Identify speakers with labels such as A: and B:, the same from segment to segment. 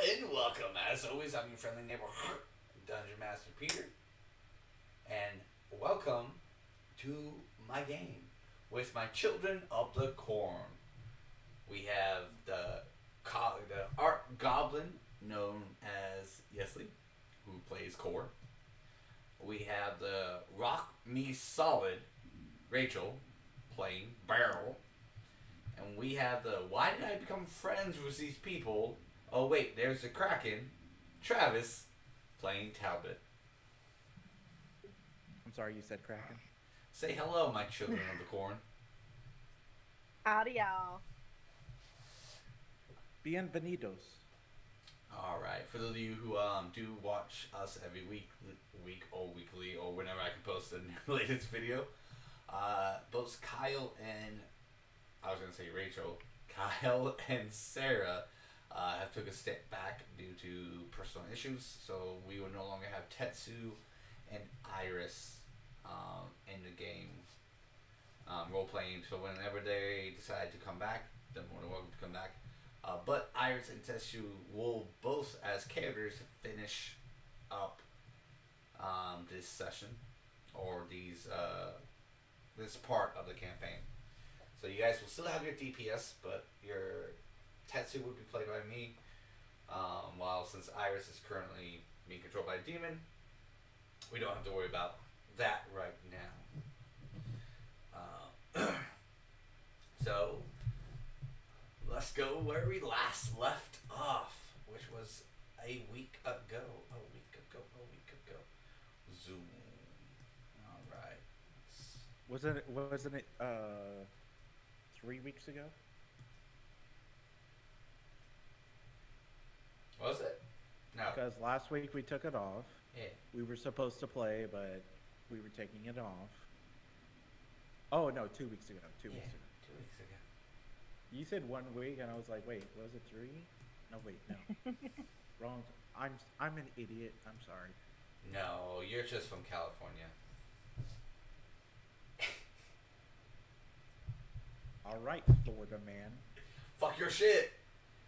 A: and welcome. As always, I'm your friendly neighbor, Dungeon Master Peter, and welcome to my game with my children of the corn. We have the art goblin known as Yeslie, who plays core. We have the rock me solid Rachel playing Beryl. And we have the why did I become friends with these people? Oh wait, there's the Kraken, Travis, playing Talbot.
B: I'm sorry, you said Kraken.
A: Say hello, my children of the corn.
C: Howdy, y'all.
B: Bienvenidos.
A: All right, for those of you who do watch us every week or weekly or whenever I can post the latest video, both Kyle and I was gonna say Rachel, Kyle and Sarah have took a step back due to personal issues, so we will no longer have Tetsu and Iris in the game role playing. So whenever they decide to come back, they're more than welcome to come back. But Iris and Tetsu will both, as characters, finish up this session or this part of the campaign. So you guys will still have your DPS, but your Tetsu would be played by me. While since Iris is currently being controlled by a demon, we don't have to worry about that right now. So let's go where we last left off, which was a week ago. Zoom. All right.
B: Wasn't it 3 weeks ago?
A: Was it? No.
B: Because last week we took it off.
A: Yeah.
B: We were supposed to play, but we were taking it off. Oh no, 2 weeks ago. 2 weeks ago.
A: 2 weeks ago.
B: You said 1 week, and I was like, wait, was it 3? No, wait, no. Wrong. I'm an idiot. I'm sorry.
A: No, you're just from California.
B: All right, Florida man.
A: Fuck your shit.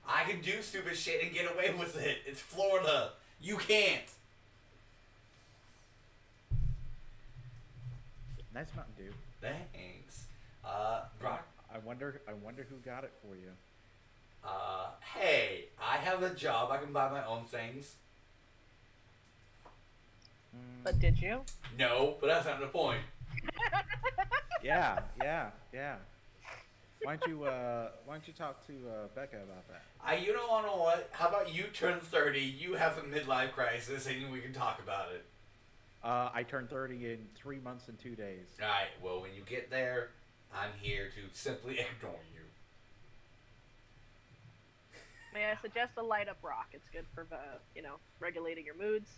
A: I can do stupid shit and get away with it. It's Florida. You can't.
B: Nice Mountain Dew.
A: Thanks. Brock.
B: I wonder who got it for you.
A: Hey, I have a job. I can buy my own things.
C: But did you?
A: No, but that's not the point.
B: Yeah. Why don't you talk to Becca about that?
A: You don't know what? How about you turn 30, you have a midlife crisis, and we can talk about it.
B: I turned 30 in 3 months and 2 days.
A: Alright, well, when you get there, I'm here to simply ignore you.
C: May I suggest a light up rock? It's good for, regulating your moods.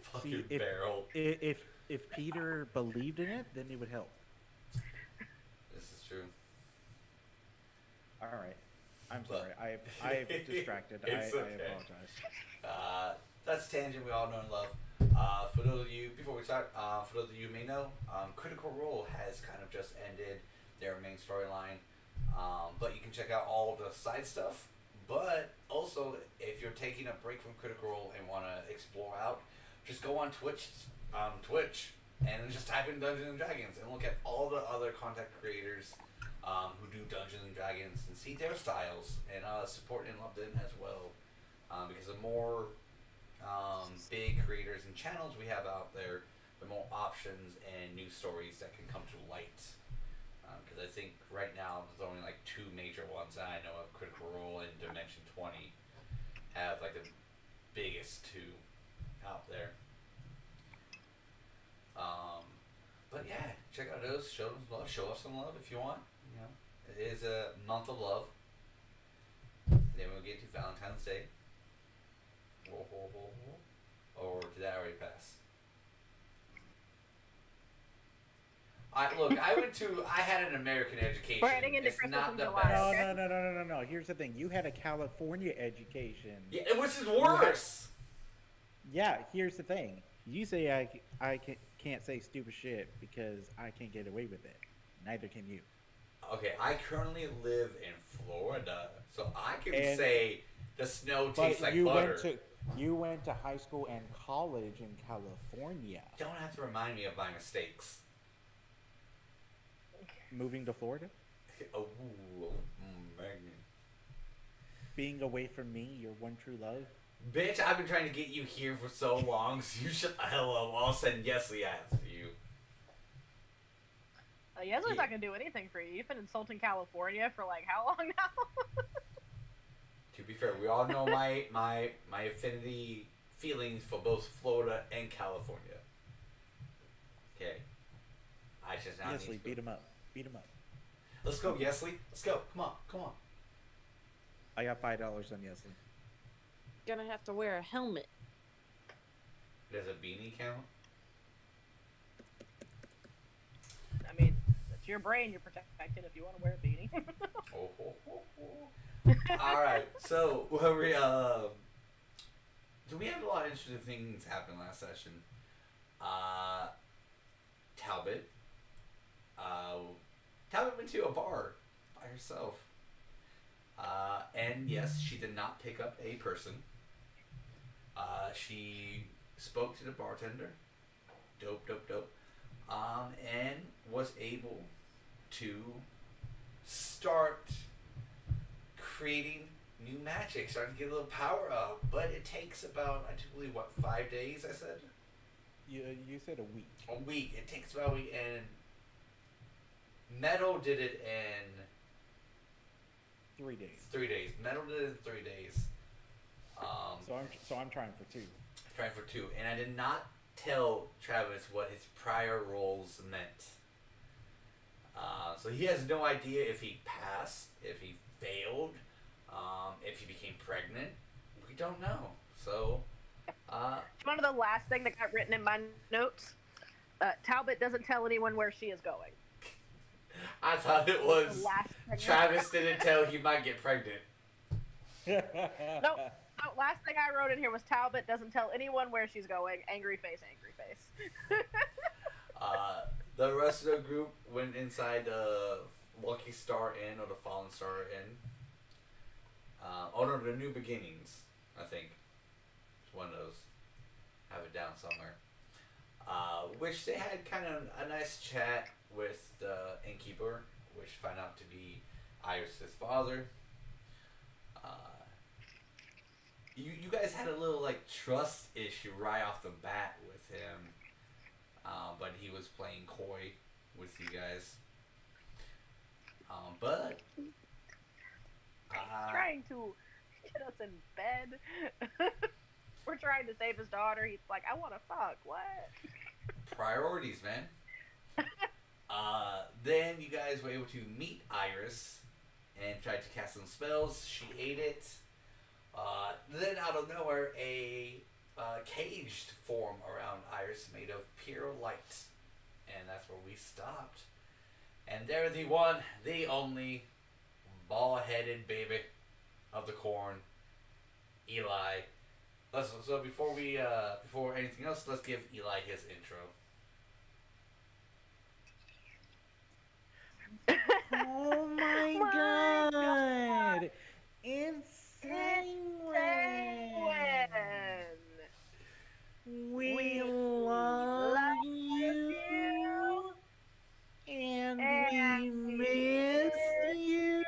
A: Fucking Beryl.
B: If Peter believed in it, then it would help.
A: This is true.
B: All right. I'm sorry. I've distracted. I apologize.
A: That's Tangent we all know and love. For those of you, before we start, for those of you who may know, Critical Role has kind of just ended their main storyline. But you can check out all the side stuff. But also, if you're taking a break from Critical Role and want to explore out, just go on Twitch, and just type in Dungeons and Dragons and look at all the other content creators who do Dungeons and Dragons and see their styles and support and love them as well. Because the more big creators and channels we have out there, the more options and new stories that can come to light. Because I think right now there's only like 2 major ones that I know of, Critical Role and Dimension 20 have like the biggest 2 out there. But yeah, check out those, show them love, show us some love if you want. You know, it is a month of love. Then we'll get to Valentine's Day. Whoa. Or did that already pass? I had an American education.
C: We're heading into
A: It's
C: Christmas
A: not
C: in
A: the
C: July,
A: best.
C: okay?
B: No. Here's the thing. You had a California education.
A: Yeah, which is worse.
B: Yeah, here's the thing. You say I can't say stupid shit because I can't get away with it. Neither can you.
A: Okay, I currently live in Florida, so I can say The snow
B: But
A: tastes like butter.
B: you went to high school and college in California.
A: Don't have to remind me of my mistakes.
B: Moving to Florida?
A: Oh, man.
B: Being away from me, your one true love?
A: Bitch, I've been trying to get you here for so long, so you shut the hell up. I'll send Yeslie after you.
C: Yeslie's not gonna do anything for you. You've been insulting California for like how long now?
A: To be fair, we all know my affinity feelings for both Florida and California. Okay. I just now
B: Yeslie, beat him up. Beat him up.
A: Let's go, Yeslie. Let's go. Come on.
B: I got $5 on Yeslie.
D: Gonna have to wear a helmet.
A: Does a beanie count?
C: I mean, it's your brain. You're protected if you want to wear a beanie.
A: All right. So we had a lot of interesting things happen last session. Talbot went to a bar by herself. And yes, she did not pick up a person. She spoke to the bartender. Dope. And was able to start creating new magic, starting to get a little power up. But it takes about, I do believe, 5 days, I said?
B: You said a week.
A: A week. It takes about a week, and Metal did it in
B: 3 days.
A: 3 days. Metal did it in 3 days.
B: So I'm trying for 2.
A: Trying for 2, and I did not tell Travis what his prior roles meant. So he has no idea if he passed, if he failed, if he became pregnant. We don't know. So,
C: One of the last thing that got written in my notes. Talbot doesn't tell anyone where she is going.
A: I thought it was Travis didn't tell he might get pregnant.
C: No, last thing I wrote in here was Talbot doesn't tell anyone where she's going. Angry face.
A: The rest of the group went inside the Lucky Star Inn or the Fallen Star Inn. No, the New Beginnings, I think. It's one of those. Have it down somewhere. Which they had kind of a nice chat with the innkeeper, which found out to be Iris' father. You guys had a little trust issue right off the bat with him, but he was playing coy with you guys. But
C: trying to get us in bed. We're trying to save his daughter. He's like, I want to fuck. What?
A: Priorities, man. Then you guys were able to meet Iris and tried to cast some spells. She ate it. Then out of nowhere, a caged form around Iris made of pure light. And that's where we stopped. And there the one, the only, bald-headed baby of the corn, Eli. So before anything else, let's give Eli his intro.
B: Oh my god! It's Senguine! We love you! And we miss you!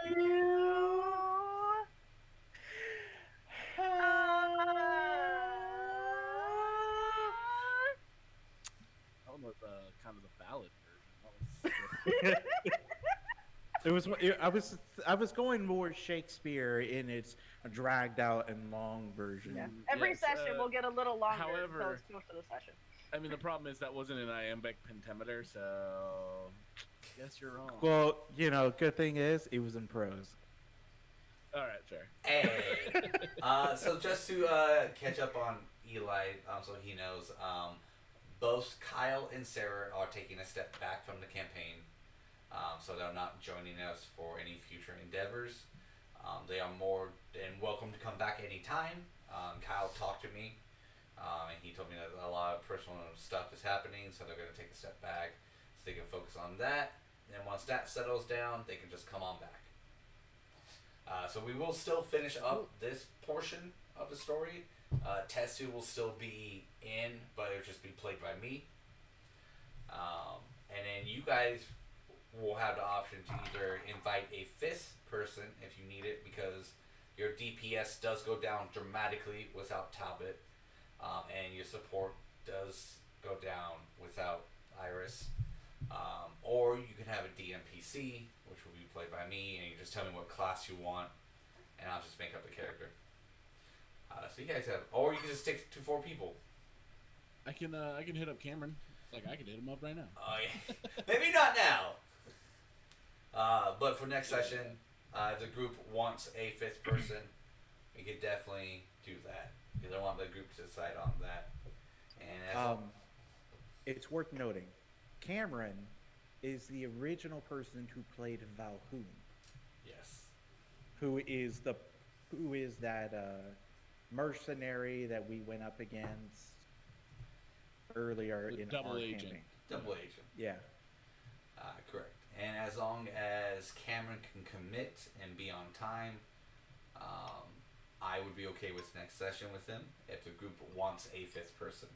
E: That was kind of the ballad version.
B: It was. I was going more Shakespeare in its dragged out and long version.
C: Yeah. Every session will get a little longer until
E: however,
C: it's close to the session.
E: I mean, the problem is that wasn't an iambic pentameter, so I guess you're wrong.
B: Well, good thing is it was in prose.
E: All right, fair.
A: Hey. So just to catch up on Eli, so he knows, both Kyle and Sarah are taking a step back from the campaign. So they're not joining us for any future endeavors. They are more than welcome to come back anytime. Kyle talked to me, and he told me that a lot of personal stuff is happening, so they're going to take a step back so they can focus on that. And then once that settles down, they can just come on back. So we will still finish up this portion of the story. Tetsu will still be in, but it'll just be played by me. And then you guys will have the option to either invite a fifth person if you need it, because your DPS does go down dramatically without Talbot, and your support does go down without Iris. Or you can have a DMPC, which will be played by me, and you just tell me what class you want, and I'll just make up the character. So you guys have, or you can just stick to 4 people.
E: I can hit up Cameron. Like, I can hit him up right now.
A: Oh yeah, maybe not now. But for next session, if the group wants a 5th person, we could definitely do that, because I want the group to decide on that. And as
B: it's worth noting, Cameron is the original person who played Valhoon.
A: Yes.
B: Who is that mercenary that we went up against earlier
E: The
B: in
E: double
B: our
E: agent.
B: campaign.
A: Double agent.
B: Yeah.
A: Correct. And as long as Cameron can commit and be on time, I would be okay with next session with him if the group wants a 5th person.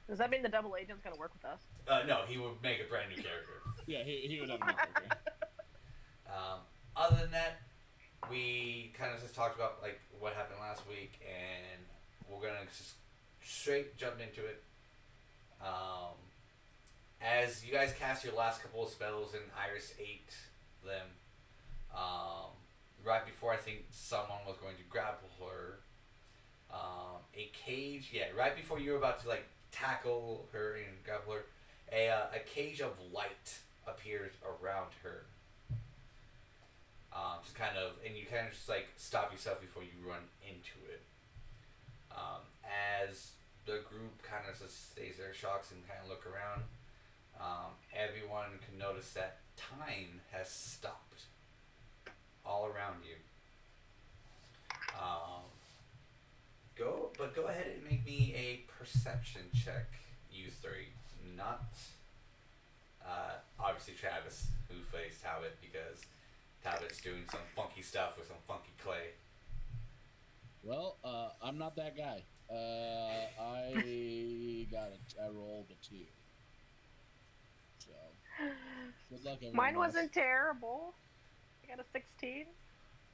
C: Does that mean the double agent's gonna work with us?
A: No, he would make a brand new character.
E: Yeah, he would have a new character.
A: Other than that, we kind of just talked about like what happened last week, and we're gonna just straight jump into it. As you guys cast your last couple of spells and Iris ate them, right before I think someone was going to grapple her, a cage, right before you were about to like tackle her and grapple her, a cage of light appears around her. Just kind of, and you kind of just like stop yourself before you run into it. As the group kind of just stays there, shocks, and kind of look around, everyone can notice that time has stopped all around you. Go ahead and make me a perception check, you 3. Not, obviously Travis, who plays Talbot, because Talbot's doing some funky stuff with some funky clay.
E: Well, I'm not that guy. I rolled a 2. So, good luck, everyone.
C: Mine wasn't terrible. I got a 16.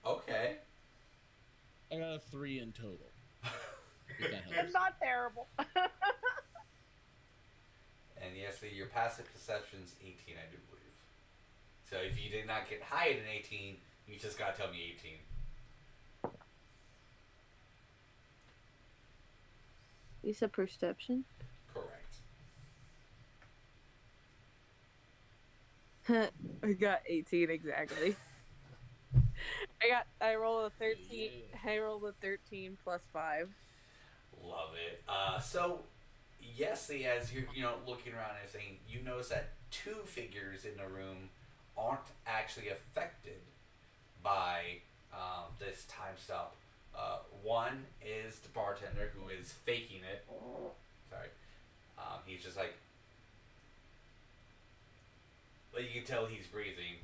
A: Okay.
E: I got a 3 in total. If that
C: It's
E: helps.
C: not terrible.
A: And yes, your passive perception's 18, I do believe. So if you did not get higher than 18, you just gotta tell me 18.
D: You said perception?
A: Correct.
D: I got 18 exactly. I rolled a 13.
E: Yeah.
D: I rolled a 13 plus 5.
A: Love it. So, Yeslie, as you're looking around and everything, you notice that 2 figures in the room aren't actually affected by this time stop. One is the bartender, who is faking it. Sorry. He's just like you can tell he's breathing.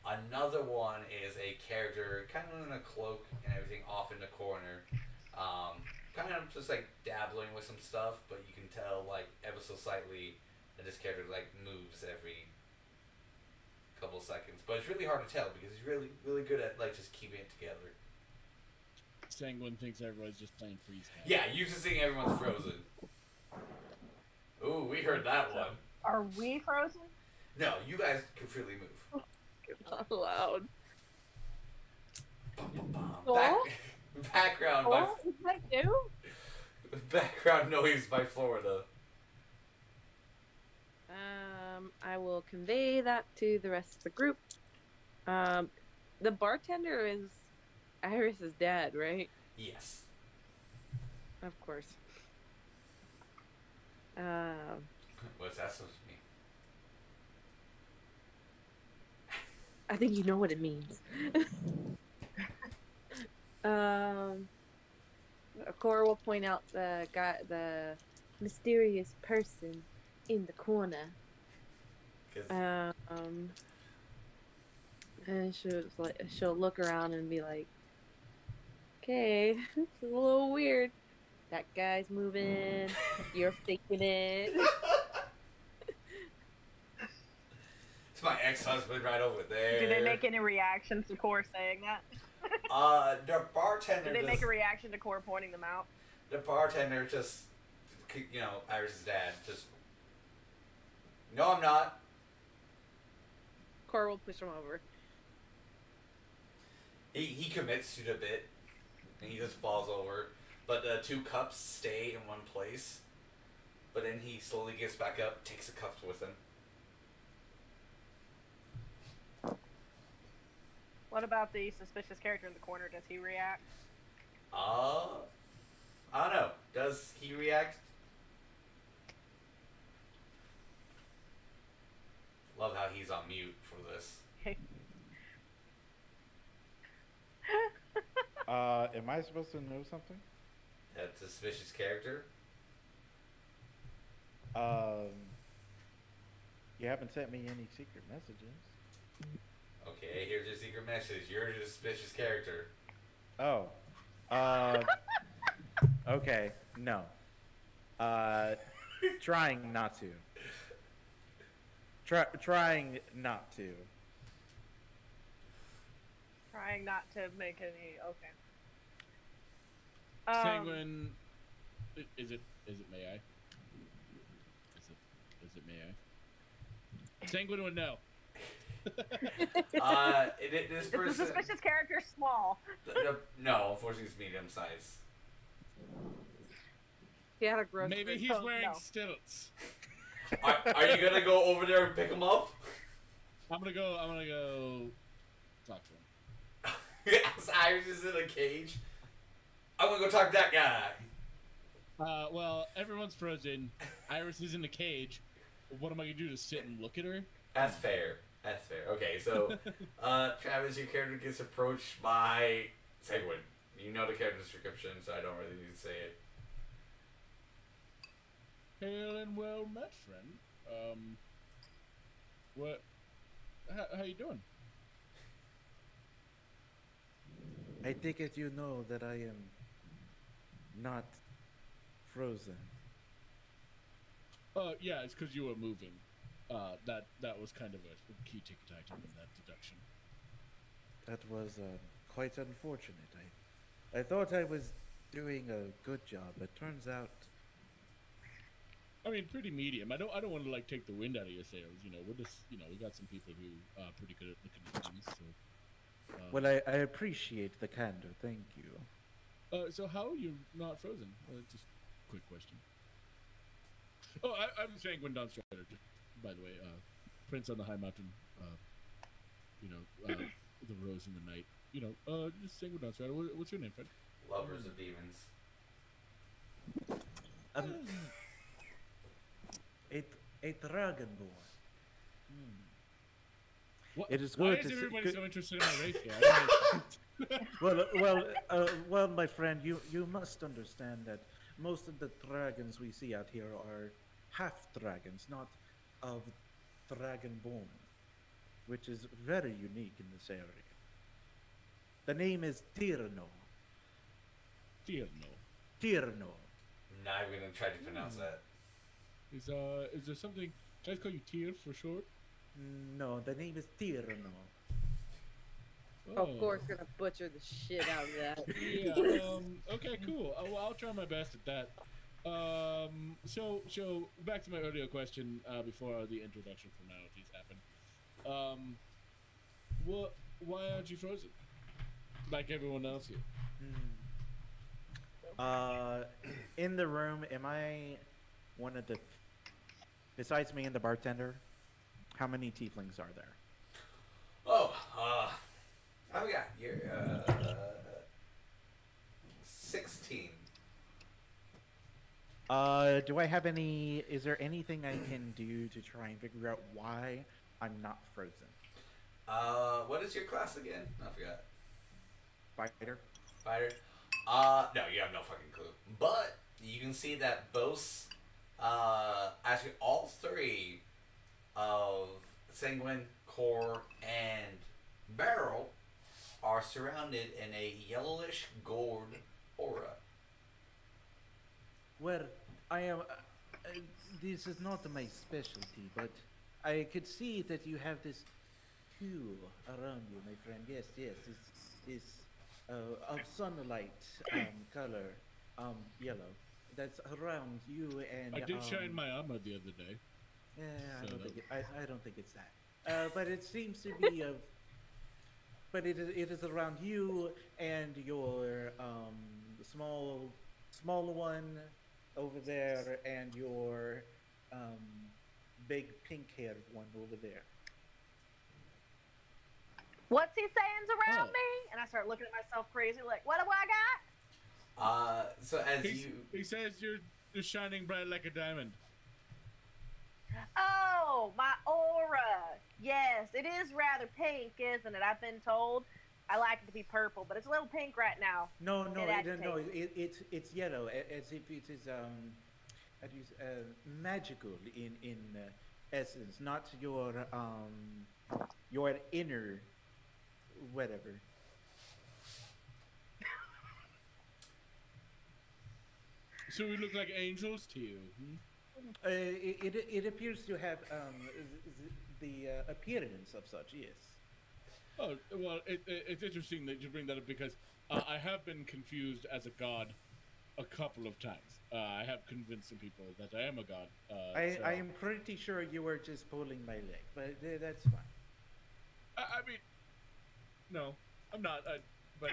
A: Another one is a character kind of in a cloak and everything off in the corner. Kind of just like dabbling with some stuff, but you can tell like ever so slightly that this character like moves every couple of seconds. But it's really hard to tell because he's really, really good at like just keeping it together.
E: Sanguine thinks everybody's just playing freeze tag.
A: Yeah, you just think everyone's frozen. Ooh, we heard that one.
C: Are we frozen?
A: No, you guys can freely move.
D: Not allowed.
A: Bum, bum, bum.
D: Oh?
A: Background
D: Oh, is that you?
A: background noise by Florida.
D: I will convey that to the rest of the group. The bartender is Iris's dad, right?
A: Yes.
D: Of course.
A: What's that supposed to mean?
D: I think you know what it means. Cora will point out the mysterious person in the corner. And she'll look around and be like, "Okay, this is a little weird. That guy's moving. You're faking it."
A: It's my ex-husband right over there.
C: Do they make any reactions to Core saying that?
A: The bartender.
C: Do they make a reaction to Core pointing them out?
A: The bartender just, Iris's dad just. No, I'm not.
D: Cor will push him over.
A: He commits to the bit, and he just falls over. But the 2 cups stay in one place. But then he slowly gets back up, takes the cups with him.
C: What about the suspicious character in the corner? Does he react?
A: I don't know. Does he react? Love how he's on mute for this.
B: Am I supposed to know something?
A: That suspicious character?
B: You haven't sent me any secret messages.
A: Okay, here's your secret message. You're a suspicious character.
B: Oh. Okay, no. Trying not to. Trying not to.
C: Trying not to make any. Okay.
E: Senguine, is it may I? Is it may I? Senguine would know.
A: This
C: Is
A: person.
C: the suspicious character small?
A: No, unfortunately, it's medium size.
D: He had a gross.
E: Maybe he's wearing stilts.
A: Are you gonna go over there and pick him up?
E: I'm gonna go talk to him.
A: As Iris is in a cage, I'm gonna go talk to that guy.
E: Well, everyone's frozen. Iris is in the cage. What am I gonna do? To sit and look at her?
A: That's fair. That's fair. Okay, so Travis, your character gets approached by Senguine. You know the character description, so I don't really need to say it.
E: Hail and well met, friend. How you doing?
B: I take it you know that I am not frozen.
E: Yeah, it's because you were moving. That was kind of a key ticket item in that deduction.
B: That was quite unfortunate. I thought I was doing a good job. It turns out.
E: I mean, pretty medium. I don't want to like take the wind out of your sails. We're just, we got some people who are pretty good at looking at things. So.
B: Well, I appreciate the candor. Thank you.
E: So how are you not frozen? Just a quick question. Oh, I'm Senguine Strider. By the way, Prince on the High Mountain. The Rose in the Night. Just Senguine Strider. What's your name, friend?
A: Lovers of Demons.
B: A dragonborn.
E: What?
B: It is
E: Why
B: good
E: is
B: to
E: everybody
B: see,
E: so interested in my race here?
B: well, my friend, you must understand that most of the dragons we see out here are half dragons, not of dragonborn, which is very unique in this area. The name is Tirno.
E: Tirno.
A: Not even gonna try to pronounce that.
E: Is there something? Can I call you Tyr for short?
B: No, the name is Tirno.
D: Oh. Of course, gonna butcher the shit out of that.
E: Yeah. Okay. Cool. Well, I'll try my best at that. So back to my earlier question before the introduction formalities happen. Why aren't you frozen? Like everyone else here.
B: In the room, am I one of the? Besides me and the bartender, how many tieflings are there?
A: Oh yeah, you're 16.
B: Do I have any? Is there anything I can do to try and figure out why I'm not frozen?
A: What is your class again? I forgot.
B: Fighter.
A: Fighter. No, you have no fucking clue. But you can see that both, actually all three of Senguine, Core, and Beryl are surrounded in a yellowish gold aura.
B: Well, I am. This is not my specialty, but I could see that you have this hue around you, my friend. Yes, yes, this of sunlight color, yellow. That's around you and
E: I did shine my armor the other day.
B: Yeah, I
E: So
B: don't
E: that-
B: think I don't think it's that. But it seems to be of. But it is around you and your small one over there and your big pink haired one over there.
C: What's he saying's around
E: Oh.
C: me? And I start looking at myself crazy, like, what do I got?
A: So as
E: He,
A: you
E: he says you're shining bright like a diamond.
C: Oh, my aura. Yes, it is rather pink, isn't it? I've been told. I like it to be purple, but it's a little pink right now.
B: No,
C: It
B: no,
C: agitates.
B: it's yellow, as if it is how do you magical in essence, not your inner whatever.
E: So we look like angels to you. Hmm?
B: It appears to have the appearance of such. Yes.
E: Oh, well, it's interesting that you bring that up because I have been confused as a god a couple of times. I have convinced some people that I am a god.
B: I am pretty sure you were just pulling my leg, but that's fine.
E: I mean, no, I'm not. But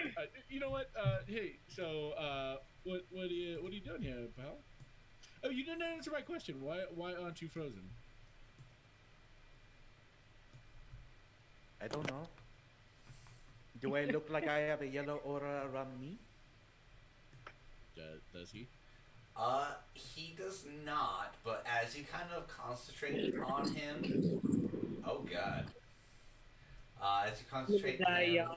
E: you know what? Hey, so what are you doing here, pal? Oh, you didn't answer my question. Why aren't you frozen?
B: I don't know. Do I look like I have a yellow aura around me?
E: Does he?
A: he does not, but as you kind of concentrate on him, oh god. As you concentrate on him,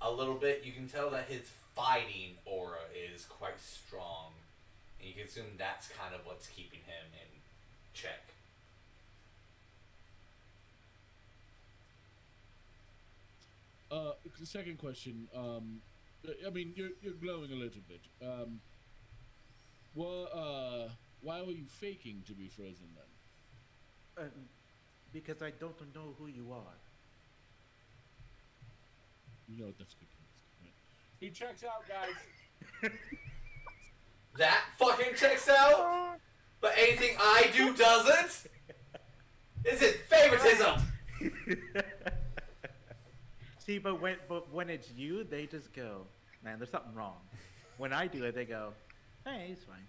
A: a little bit, you can tell that his fighting aura is quite strong. And you can assume that's kind of what's keeping him in check.
E: The second question. I mean, you're glowing a little bit. Well, why were you faking to be frozen then?
B: Because I don't know who you are.
E: You know that's good. He checks out, guys.
A: That fucking checks out, but anything I do doesn't? Is it favoritism?
B: See, but when it's you, they just go, man, there's something wrong. When I do it, they go, hey, it's fine.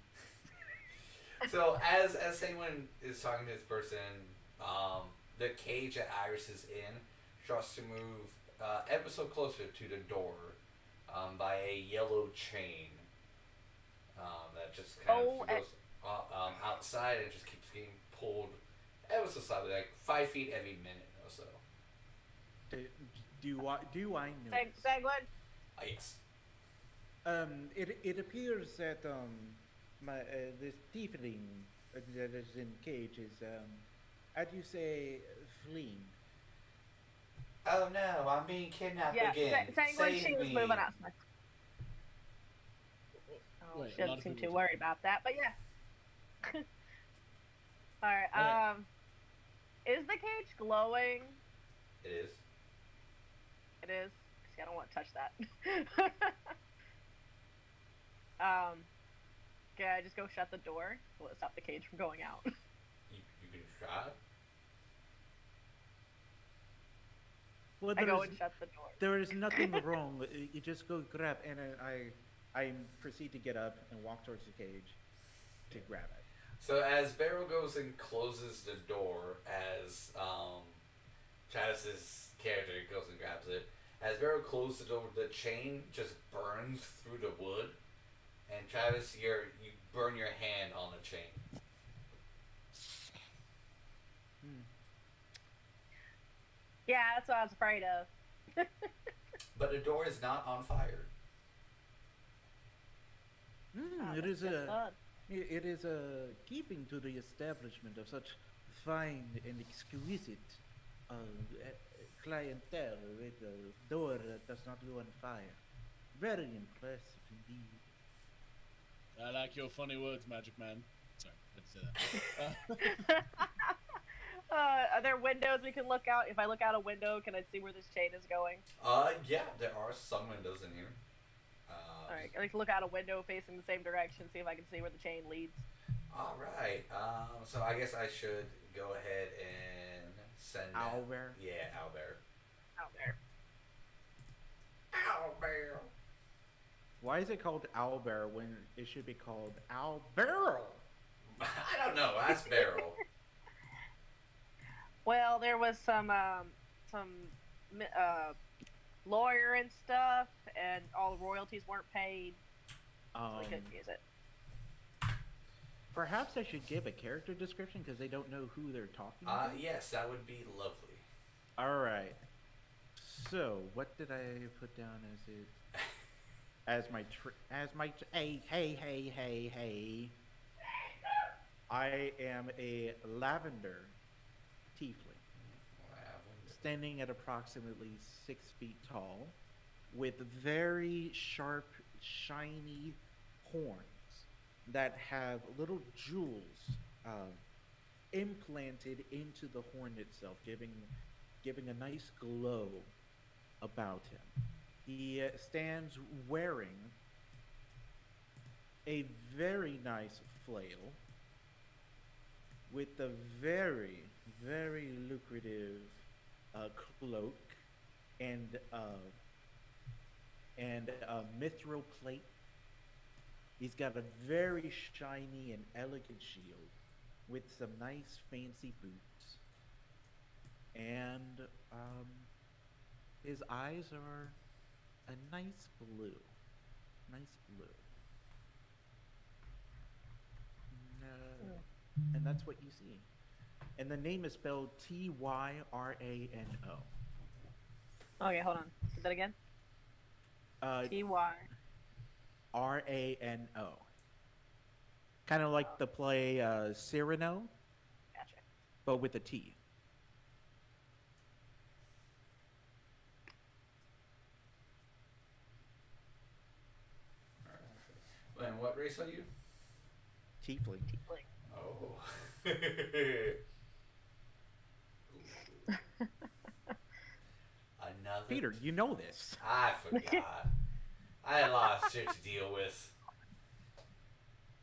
A: So as Senguine is talking to this person, the cage that Iris is in starts to move ever so closer to the door by a yellow chain that just kind of goes outside and just keeps getting pulled ever so slightly, like 5 feet every minute or so.
B: Do I know?
C: Senguine?
A: Yes.
B: It appears that this tiefling that is in cage is how do you say fleeing?
A: Oh no, I'm being kidnapped
C: Yeah,
A: again.
C: Senguine, she
A: Save
C: was
A: me.
C: moving outside. Oh,
E: Wait,
C: she
E: a lot
C: doesn't
E: of
C: seem
E: people
C: too worried about that, but yeah. Alright,
E: Yeah.
C: is the cage glowing?
A: It is.
C: It is. See, I don't want to touch that. Okay, I just go shut the door. Will it stop the cage from going out?
A: You can try.
B: Well,
C: I go and shut the door.
B: there is nothing wrong. You just go grab, and I proceed to get up and walk towards the cage to grab it.
A: So as Beryl goes and closes the door, as Travis's character goes and grabs it, as Beryl closes the door, the chain just burns through the wood, and Travis, you burn your hand on the chain.
C: Yeah, that's what I was afraid of.
A: But the door is not on fire.
C: Oh,
B: It
C: that's
B: is
C: good
B: a
C: fun.
B: it is a keeping to the establishment of such fine and exquisite clientele with a door that does not go on fire. Very impressive indeed.
E: I like your funny words, Magic Man. Sorry, I had to say that.
C: Are there windows we can look out? If I look out a window, can I see where this chain is going?
A: Yeah, there are some windows in here.
C: All right, I like to look out a window facing the same direction, see if I can see where the chain leads.
A: All right. So I guess I should go ahead and send
B: Owlbear?
A: Yeah, owlbear.
C: Out there.
A: Owlbear.
B: Why is it called Owlbear when it should be called Owlberyl?
A: I don't know. Ask Beryl.
C: Well, there was some lawyer and stuff, and all the royalties weren't paid, so we couldn't use it.
B: Perhaps I should give a character description because they don't know who they're talking to.
A: Yes, that would be lovely.
B: All right. So, what did I put down as it? Hey. I am a lavender tiefling, standing at approximately 6 feet tall, with very sharp, shiny horns that have little jewels implanted into the horn itself, giving a nice glow about him. He stands wearing a very nice flail with a very, very lucrative cloak and a mithril plate. He's got a very shiny and elegant shield with some nice fancy boots. And his eyes are a nice blue. Nice blue. And that's what you see. And the name is spelled Tyrano.
C: Okay, hold on. Say that again. T-Y.
B: Rano. Kind of like the play Cyrano,
C: Gotcha.
B: but with a T.
A: And what race are you?
B: Tiefling.
A: Oh. Another.
B: Peter, you know this.
A: I forgot. I had a lot of shit to deal with.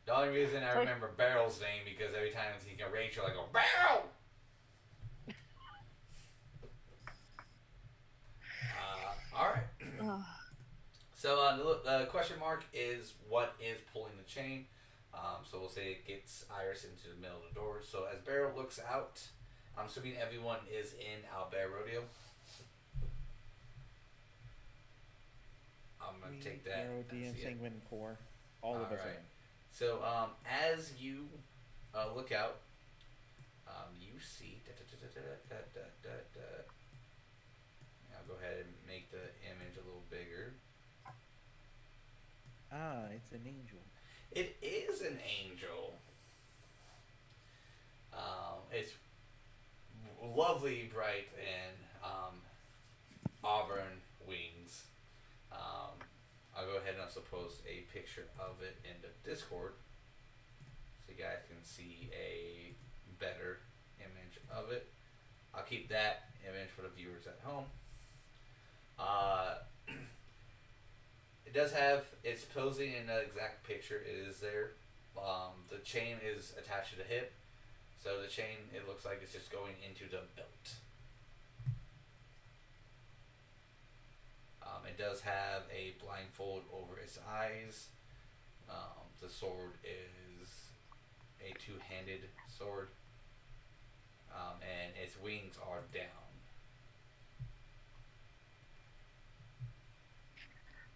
A: The only reason I remember Beryl's name because every time I think of Rachel, I go, Beryl! Alright. So the question mark is what is pulling the chain. So we'll say it gets Iris into the middle of the door. So as Beryl looks out, I'm assuming everyone is in Owlbear Rodeo. I'm going to take that.
B: D and Senguine Core. All of us are in.
A: So as you look out, you see... I'll go ahead and make the image a little bigger.
B: Ah, it's an angel.
A: It is an angel. It's lovely, bright, and auburn wings. I'll go ahead and also post a picture of it in the Discord so you guys can see a better image of it. I'll keep that image for the viewers at home. It does have, it's posing in the exact picture, it is there. The chain is attached to the hip, so the chain, it looks like it's just going into the belt. It does have a blindfold over its eyes. The sword is a two-handed sword, and its wings are down.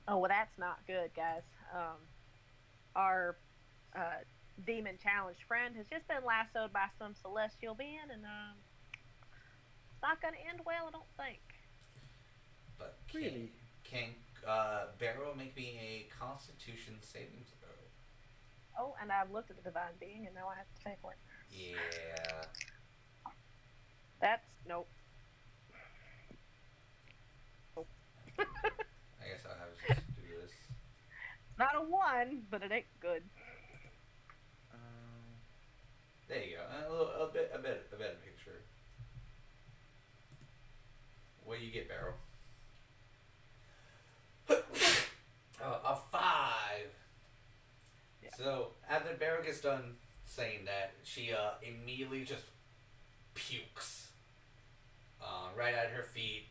C: Oh, well, that's not good, guys. Our demon challenged friend has just been lassoed by some celestial being, and it's not going to end well, I don't think.
A: But
B: Really?
A: Can Beryl make me a Constitution saving throw?
C: Oh, and I've looked at the divine being, and now I have to pay for it.
A: Yeah.
C: That's nope. fun, but it ain't good.
A: There you go. A better picture. What do you get, Beryl? A 5.
C: Yeah.
A: So after Beryl gets done saying that, she immediately just pukes right at her feet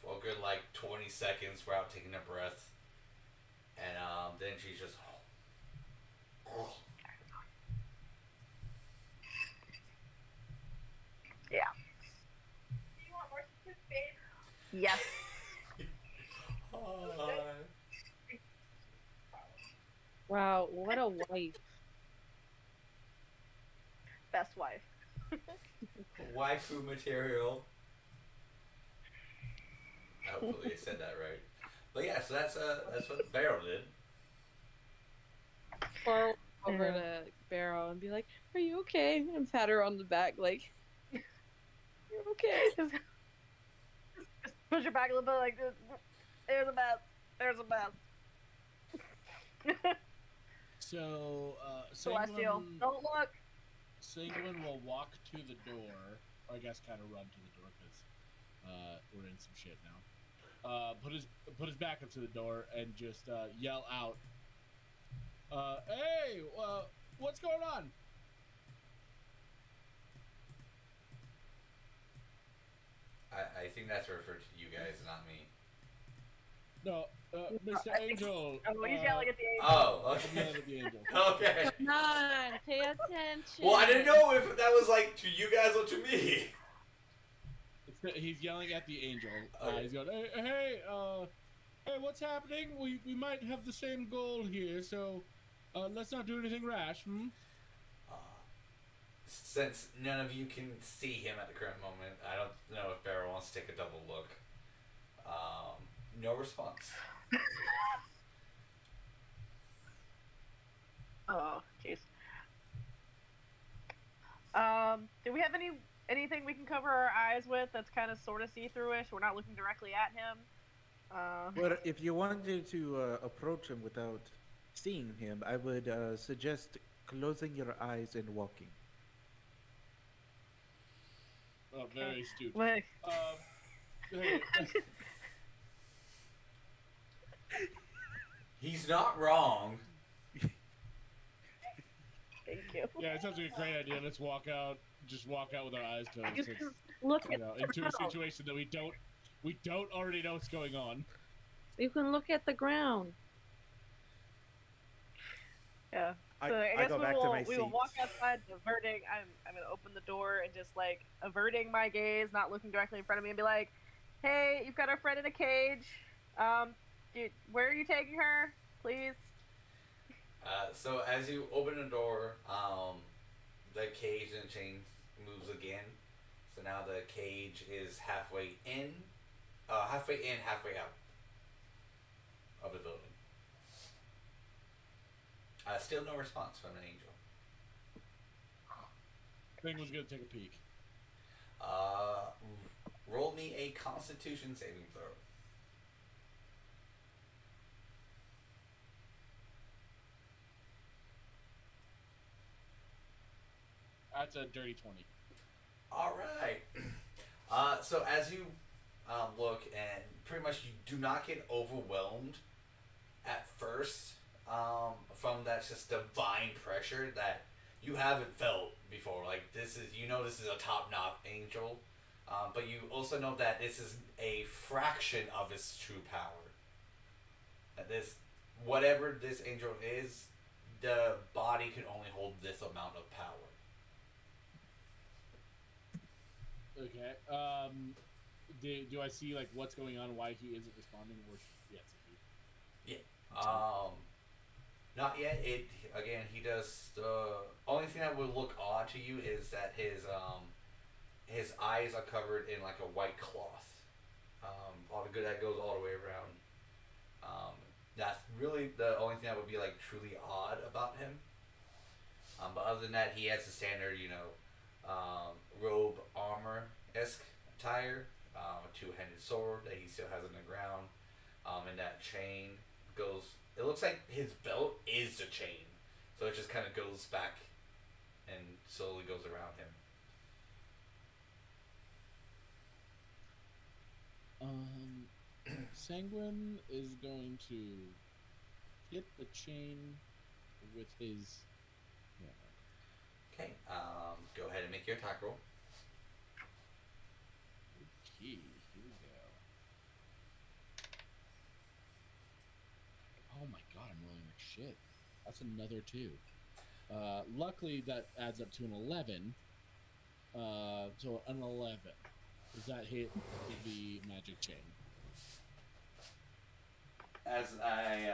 A: for a good like 20 seconds without taking a breath, and then she's just.
C: Yeah.
F: Do you want more soup, babe?
C: Yes.
D: Wow, what a wife.
C: Best wife.
A: Waifu material. Hopefully I said that right. But yeah, so that's what Beryl did.
D: Or over to Beryl and be like, "Are you okay?" And pat her on the back, like, "You're okay."
C: Just push her back a little bit, like, there's a mess. There's a mess.
E: So,
C: Celestial, don't look.
E: Senguine will walk to the door, or I guess kind of run to the door because we're in some shit now. Put his back up to the door and just yell out, "Hey, what's going on?"
A: I think that's referred to you guys, not me.
E: No, Mr. Angel.
C: Oh, he's yelling at the angel.
A: Oh,
E: I'm
A: okay.
E: yelling at the angel.
A: Okay.
D: Come on, pay attention.
A: Well, I didn't know if that was like to you guys or to me.
E: He's yelling at the angel.
A: Okay.
E: He's going, hey, what's happening? We might have the same goal here, so let's not do anything rash, hmm?
A: Since none of you can see him at the current moment, I don't know if Beryl wants to take a double look. No response.
C: Oh, jeez. Do we have anything we can cover our eyes with that's kind of sort of see-through-ish? We're not looking directly at him.
B: But if you wanted to approach him without seeing him, I would suggest closing your eyes and walking.
E: Oh, very astute.
C: Wait.
E: Hey,
A: He's not wrong.
C: Thank you.
E: yeah, it sounds like a great idea. Let's walk out. Just walk out with our eyes closed.
C: You
E: It's,
C: can look at
E: into a situation that we don't already know what's going on.
D: You can look at the ground.
C: Yeah.
B: I
C: So I guess
B: go back to my
C: we will
B: seat.
C: walk outside, averting. I'm gonna open the door and just like averting my gaze, not looking directly in front of me, and be like, "Hey, you've got our friend in a cage. Dude, where are you taking her, please?"
A: So as you open the door, the cage and chain moves again. So now the cage is halfway in, halfway out of the building. Still no response from an angel.
E: Thing was gonna take a peek.
A: Roll me a Constitution saving throw.
E: That's a dirty 20.
A: All right. So as you look, and pretty much you do not get overwhelmed at first from that just divine pressure that you haven't felt before. Like this is a top-notch angel, but you also know that this is a fraction of his true power. That whatever this angel is, the body can only hold this amount of power.
E: Okay. Do I see like what's going on? Why he isn't responding? Or yes,
A: Not yet. He does. The only thing that would look odd to you is that his eyes are covered in like a white cloth. All the good that goes all the way around. That's really the only thing that would be like truly odd about him. But other than that, he has the standard, robe armor-esque attire, a two-handed sword that he still has on the ground, and that chain goes. It looks like his belt is the chain, so it just kind of goes back and slowly goes around him.
E: Senguine is going to hit the chain with his.
A: Okay. Go ahead and make your attack roll.
E: Okay, here we go. Oh my god, I'm rolling like shit. That's another 2. Luckily, that adds up to an 11. So an 11. Does that hit the magic chain?
A: As I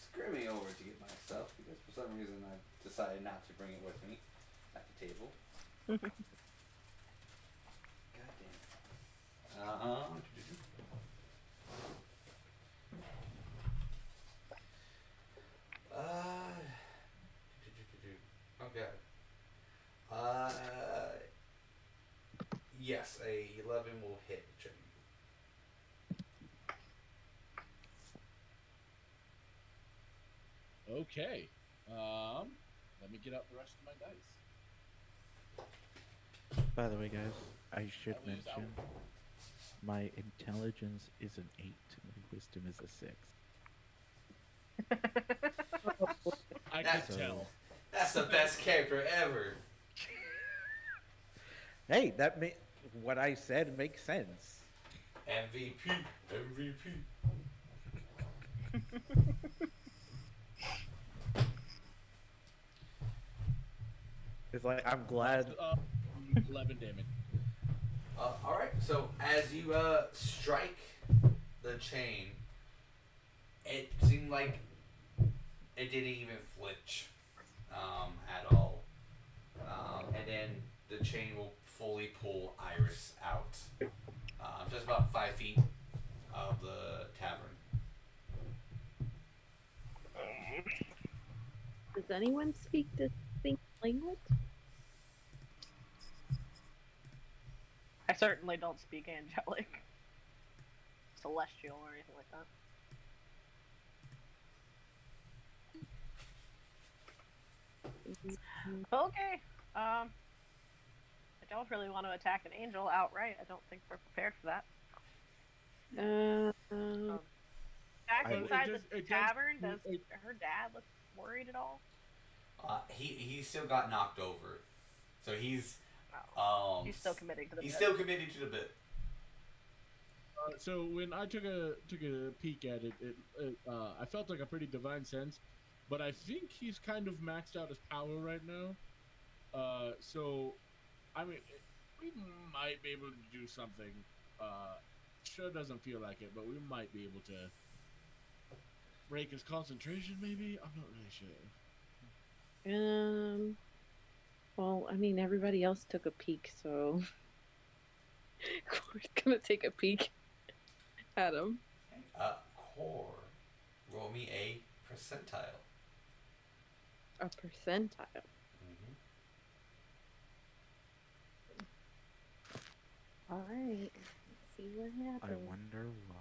A: scurry over to get my stuff, because for some reason I decided not to bring it with me at the table. God damn. Okay. Yes, a 11 will hit the chain.
E: Okay. Let me get out the rest of my dice.
B: By the way, guys, I should
E: That leaves
B: mention my intelligence is an 8. My wisdom is a 6.
E: I
A: That's
E: can tell.
A: That's the best character ever.
B: Hey, what I said makes sense.
A: MVP. MVP.
B: It's like I'm glad.
E: 11 damage.
A: All right. So as you strike the chain, it seemed like it didn't even flinch at all, and then the chain will fully pull Iris out, just about 5 feet of the tavern.
D: Does anyone speak distinct language?
C: I certainly don't speak angelic, celestial, or anything like that. Okay. I don't really want to attack an angel outright. I don't think we're prepared for that. Back
B: I-
C: inside
E: It
C: the
E: does-
C: tavern, does
E: it-
C: her dad look worried at all?
A: He still got knocked over, so he's
C: He's still committing to the
A: he's
C: bit.
A: still committed to the bit.
E: So when I took a peek at it, I felt like a pretty divine sense, but I think he's kind of maxed out his power right now. So, I mean, we might be able to do something. Sure doesn't feel like it, but we might be able to break his concentration. Maybe I'm not really sure.
D: Well, I mean, everybody else took a peek, so Core's gonna take a peek at him.
A: Core, roll me a percentile.
D: A percentile.
A: Mm-hmm.
D: All right. Let's see what
B: I
D: happens.
B: wonder why.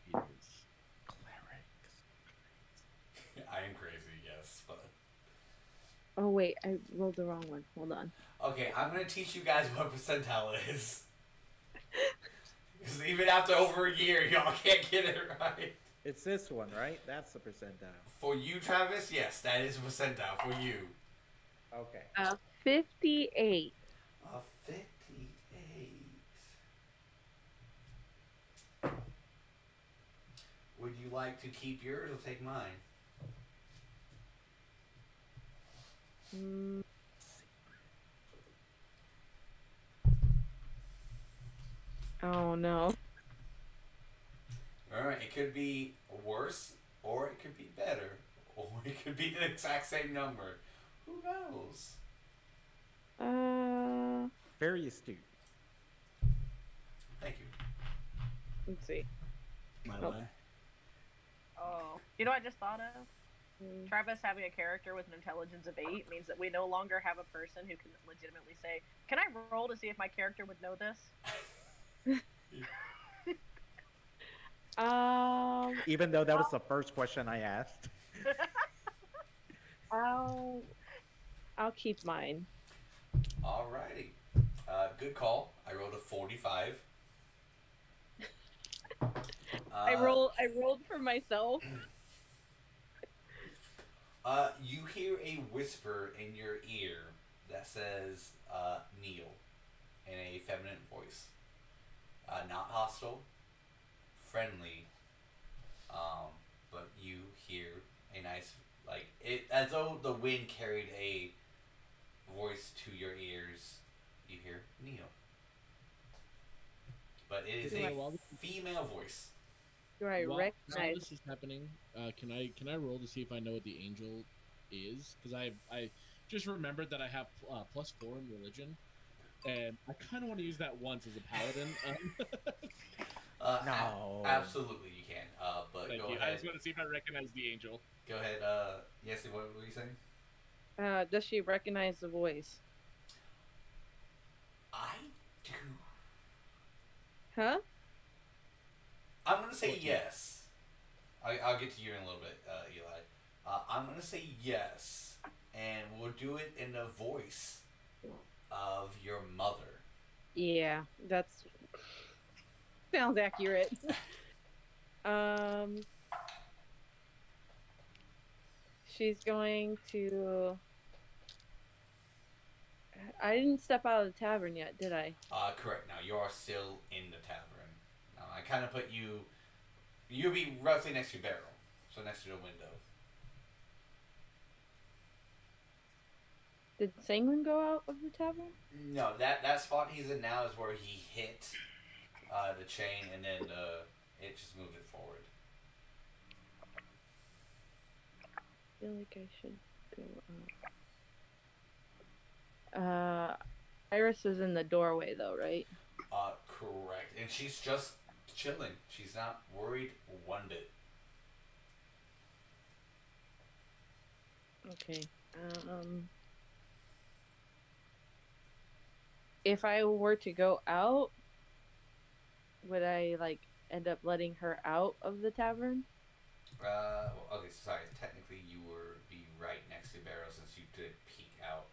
E: He is.
B: Clerics.
A: I am crazy, yes, but
D: Oh wait, I rolled the wrong one. Hold on.
A: okay, I'm gonna teach you guys what percentile is. Because even after over a year, y'all can't get it right.
B: It's this one, right? That's the percentile.
A: For you, Travis, yes, that is a percentile for you.
B: Okay.
D: 58.
A: A 58. Would you like to keep yours or take mine?
D: Mm, oh no.
A: Alright, it could be worse, or it could be better, or it could be the exact same number. Who knows?
B: Very astute.
A: Thank you.
D: Let's see.
E: My
D: Oh.
E: bad.
C: Oh. You know what I just thought of?
D: Mm,
C: Travis having a character with an intelligence of 8 means that we no longer have a person who can legitimately say, "Can I roll to see if my character would know this?"
B: Even though that was the first question I asked.
D: I'll keep mine.
A: Alrighty. Good call. I rolled a 45.
D: I rolled for myself.
A: You hear a whisper in your ear that says, kneel, in a feminine voice. Not hostile, friendly, but you hear a nice, as though the wind carried a voice to your ears. You hear kneel. But it is a female voice.
D: Do I
E: While
D: recognize?
E: this is happening, can I roll to see if I know what the angel is? Because I just remembered that I have +4 in religion, and I kind of want to use that once as a paladin.
B: No.
A: Absolutely, you can. But
E: Thank
A: go
E: you.
A: ahead.
E: I just want to see if I recognize the angel.
A: Go ahead. Yeslie, what were you saying?
D: Does she recognize the voice?
A: I do.
D: Huh?
A: I'm gonna say
E: 14.
A: yes. I'll get to you in a little bit, Eli. I'm gonna say yes, and we'll do it in the voice of your mother.
D: Yeah, that's sounds accurate. She's going to. I didn't step out of the tavern yet, did I?
A: Correct. Now you are still in the tavern. Now I kind of put you. You'll be roughly next to Beryl, so next to the window.
D: Did Senguine go out of the tavern?
A: No, that spot he's in now is where he hit the chain, and then it just moved it forward.
D: I feel like I should go up. Iris is in the doorway though, right?
A: Correct. And she's just chilling. She's not worried one bit.
D: Okay. If I were to go out, would I end up letting her out of the tavern?
A: Well, okay, sorry. Technically, you would be right next to Beryl since you did peek out.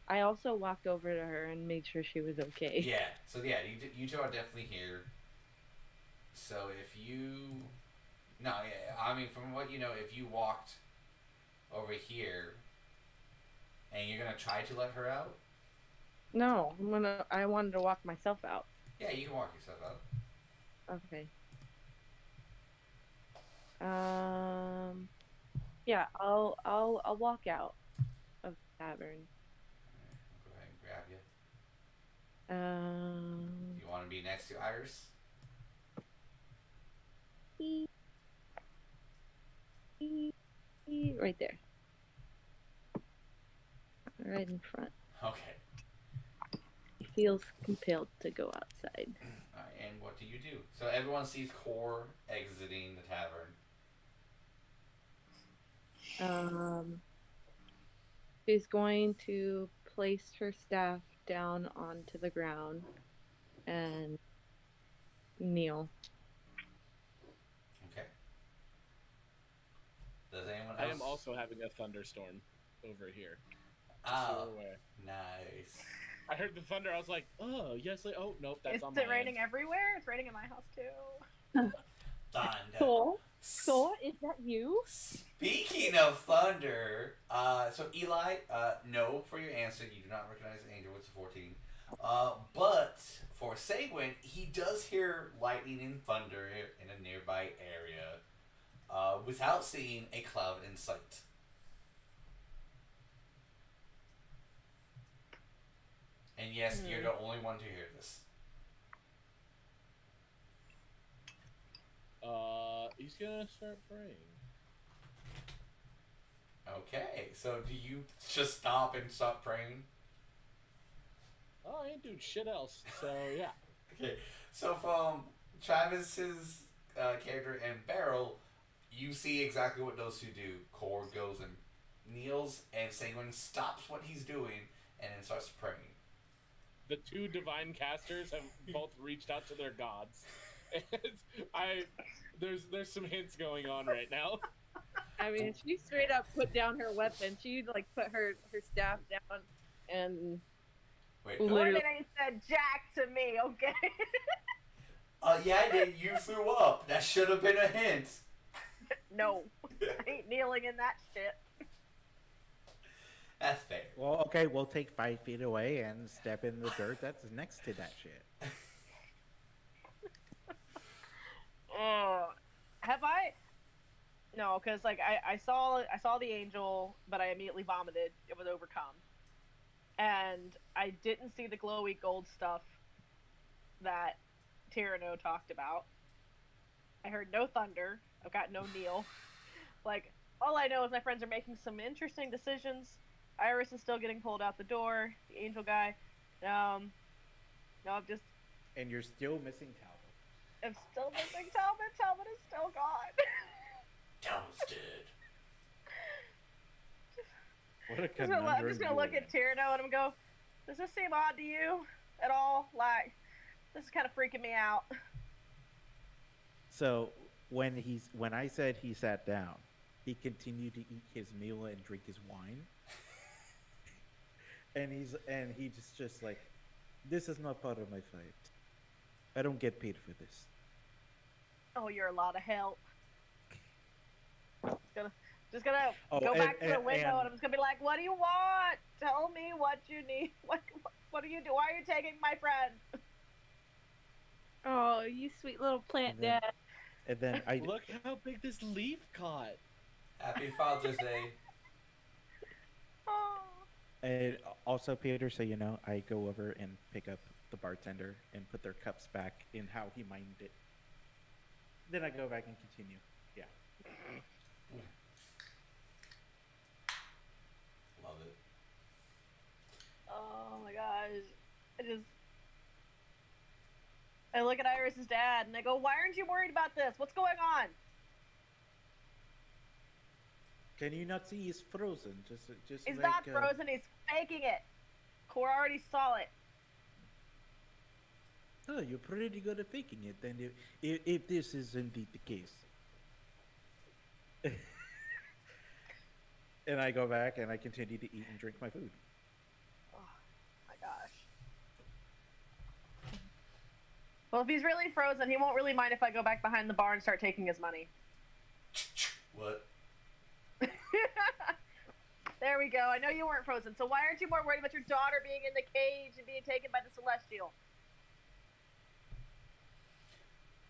D: I also walked over to her and made sure she was okay.
A: Yeah. So yeah, you two are definitely here. So if you, no, yeah, I mean from what you know, if you walked over here, and you're gonna try to let her out.
D: No, I wanted to walk myself out.
A: Yeah, you can walk yourself out.
D: Okay. Yeah, I'll walk out of the tavern.
A: Go ahead and grab you. You want to be next to Iris?
D: Right there. Right in front.
A: Okay.
D: Feels compelled to go outside.
A: Alright, and what do you do? So everyone sees Core exiting the tavern.
D: She's going to place her staff down onto the ground and kneel.
A: Okay. Does anyone else?
E: I am also having a thunderstorm over here.
A: Oh, nice.
E: I heard the thunder. I was like, "Oh, Yeslie." Oh, nope, that's on
C: Is
E: my
C: it raining
E: end.
C: everywhere? It's raining in my house too.
A: Thunder.
D: So, is that you?
A: Speaking of thunder, so Eli, no for your answer. You do not recognize the angel. It's a 14. But for Senguine, he does hear lightning and thunder in a nearby area, without seeing a cloud in sight. And yes, you're the only one to hear this.
E: He's gonna start praying.
A: Okay, so do you just stop and stop praying?
E: Oh, I ain't doing shit else. So yeah.
A: Okay, so from Travis's character and Beryl, you see exactly what those two do. Core goes and kneels, and Senguine stops what he's doing and then starts praying.
E: The two divine casters have both reached out to their gods. There's some hints going on right now.
D: I mean, she straight up put down her weapon. She like put her staff down and
A: Wait,
D: Literally-
C: Corbin ain't said jack to me, okay?
A: yeah, I did. You threw up. That should have been a hint.
C: No, I ain't kneeling in that shit.
A: That's fair.
B: Well, okay, we'll take 5 feet away and step in the dirt that's next to that shit.
C: Have I? No, because like I saw the angel, but I immediately vomited. It was overcome, and I didn't see the glowy gold stuff that Tyranno talked about. I heard no thunder. I've got no kneel. Like, all I know is my friends are making some interesting decisions. Iris is still getting pulled out the door. The angel guy. No, I'm just.
B: And you're still missing Talbot.
C: I'm still missing Talbot. Talbot is still gone.
A: Talbot's dead.
B: What a
C: I'm
B: conundrum.
C: just gonna look
B: you're
C: at Tyranno and I'm gonna go, does this seem odd to you at all? Like, this is kind of freaking me out.
B: So when I said he sat down, he continued to eat his meal and drink his wine. and he's just like, this is not part of my fight. I don't get paid for this.
C: Oh, you're a lot of help. Just gonna
B: Oh,
C: go back to the window
B: and-
C: and I'm just gonna be like, what do you want? Tell me what you need. What do you do? Why are you taking my friend?
D: oh, you sweet little plant
B: And then-
D: dad.
B: And then I
E: Look how big this leaf caught.
A: Happy Father's Day.
C: Oh.
B: and also Peter, so you know, I go over and pick up the bartender and put their cups back in how he mined it. Then I go back and continue. Yeah.
A: Love it.
C: Oh my gosh. I look at Iris's dad and I go, why aren't you worried about this? What's going on?
B: Can you not see he's frozen? Just
C: He's
B: like,
C: not frozen, he's faking it. Core already saw it.
B: Oh, you're pretty good at faking it. Then if this is indeed the case. And I go back and I continue to eat and drink my food.
C: Oh my gosh. Well, if he's really frozen, he won't really mind if I go back behind the bar and start taking his money.
A: What?
C: There we go. I know you weren't frozen, so why aren't you more worried about your daughter being in the cage and being taken by the Celestial?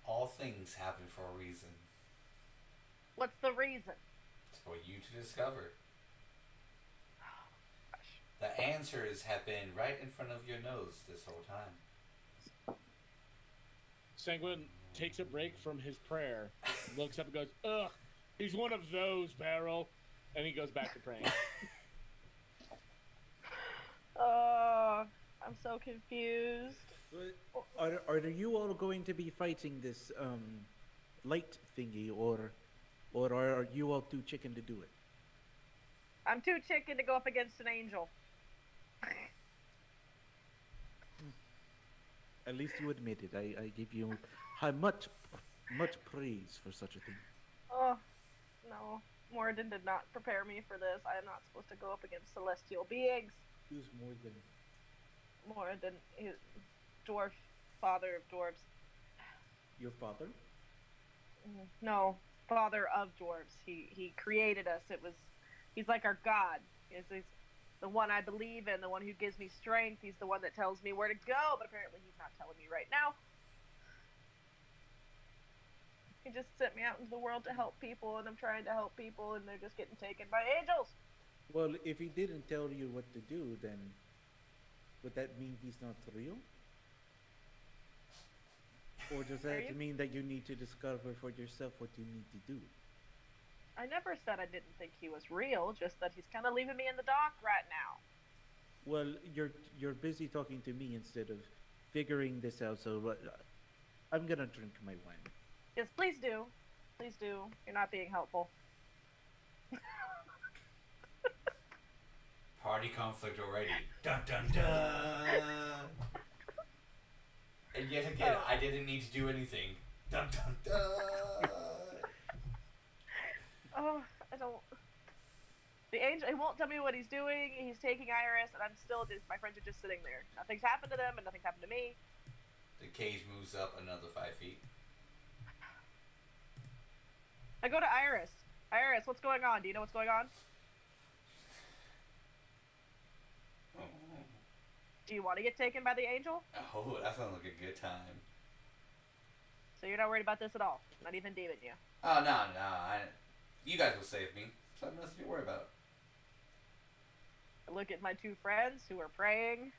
A: All things happen for a reason.
C: What's the reason?
A: It's for you to discover.
C: Gosh.
A: The answers have been right in front of your nose this whole time.
E: Senguine takes a break from his prayer, looks up and goes, ugh, he's one of those, Beryl. And he goes back to praying.
C: Oh, I'm so confused.
B: Are you all going to be fighting this light thingy, or are you all too chicken to do it?
C: I'm too chicken to go up against an angel.
B: At least you admit it. I give you much praise for such a thing.
C: Oh, no. Moradin did not prepare me for this. I am not supposed to go up against celestial beings.
B: Who's more than
C: Moradin, his dwarf, father of dwarves.
B: your father?
C: No, father of dwarves. He created us. He's like our god. He's the one I believe in, the one who gives me strength. He's the one that tells me where to go, but apparently he's not telling me right now. He just sent me out into the world to help people, and I'm trying to help people, and they're just getting taken by angels.
B: Well, if he didn't tell you what to do, then would that mean he's not real? Or does
C: Are
B: that
C: you-
B: mean that you need to discover for yourself what you need to do?
C: I never said I didn't think he was real, just that he's kind of leaving me in the dark right now.
B: Well, you're busy talking to me instead of figuring this out. So I'm gonna drink my wine.
C: Yes, please do. Please do. You're not being helpful.
A: Party conflict already. Dun dun dun. And yet again, I didn't need to do anything. Dun, dun, dun.
C: Oh, I don't. The angel, he won't tell me what he's doing. He's taking Iris, and I'm still just, my friends are just sitting there. Nothing's happened to them, and nothing's happened to me.
A: The cage moves up another 5 feet.
C: I go to Iris. Iris, what's going on? Do you know what's going on? Do you want to get taken by the angel?
A: Oh, that sounds like a good time.
C: So you're not worried about this at all? Not even Demon, you?
A: Oh, no. You guys will save me. So nothing to worry about.
C: I look at my two friends who are praying.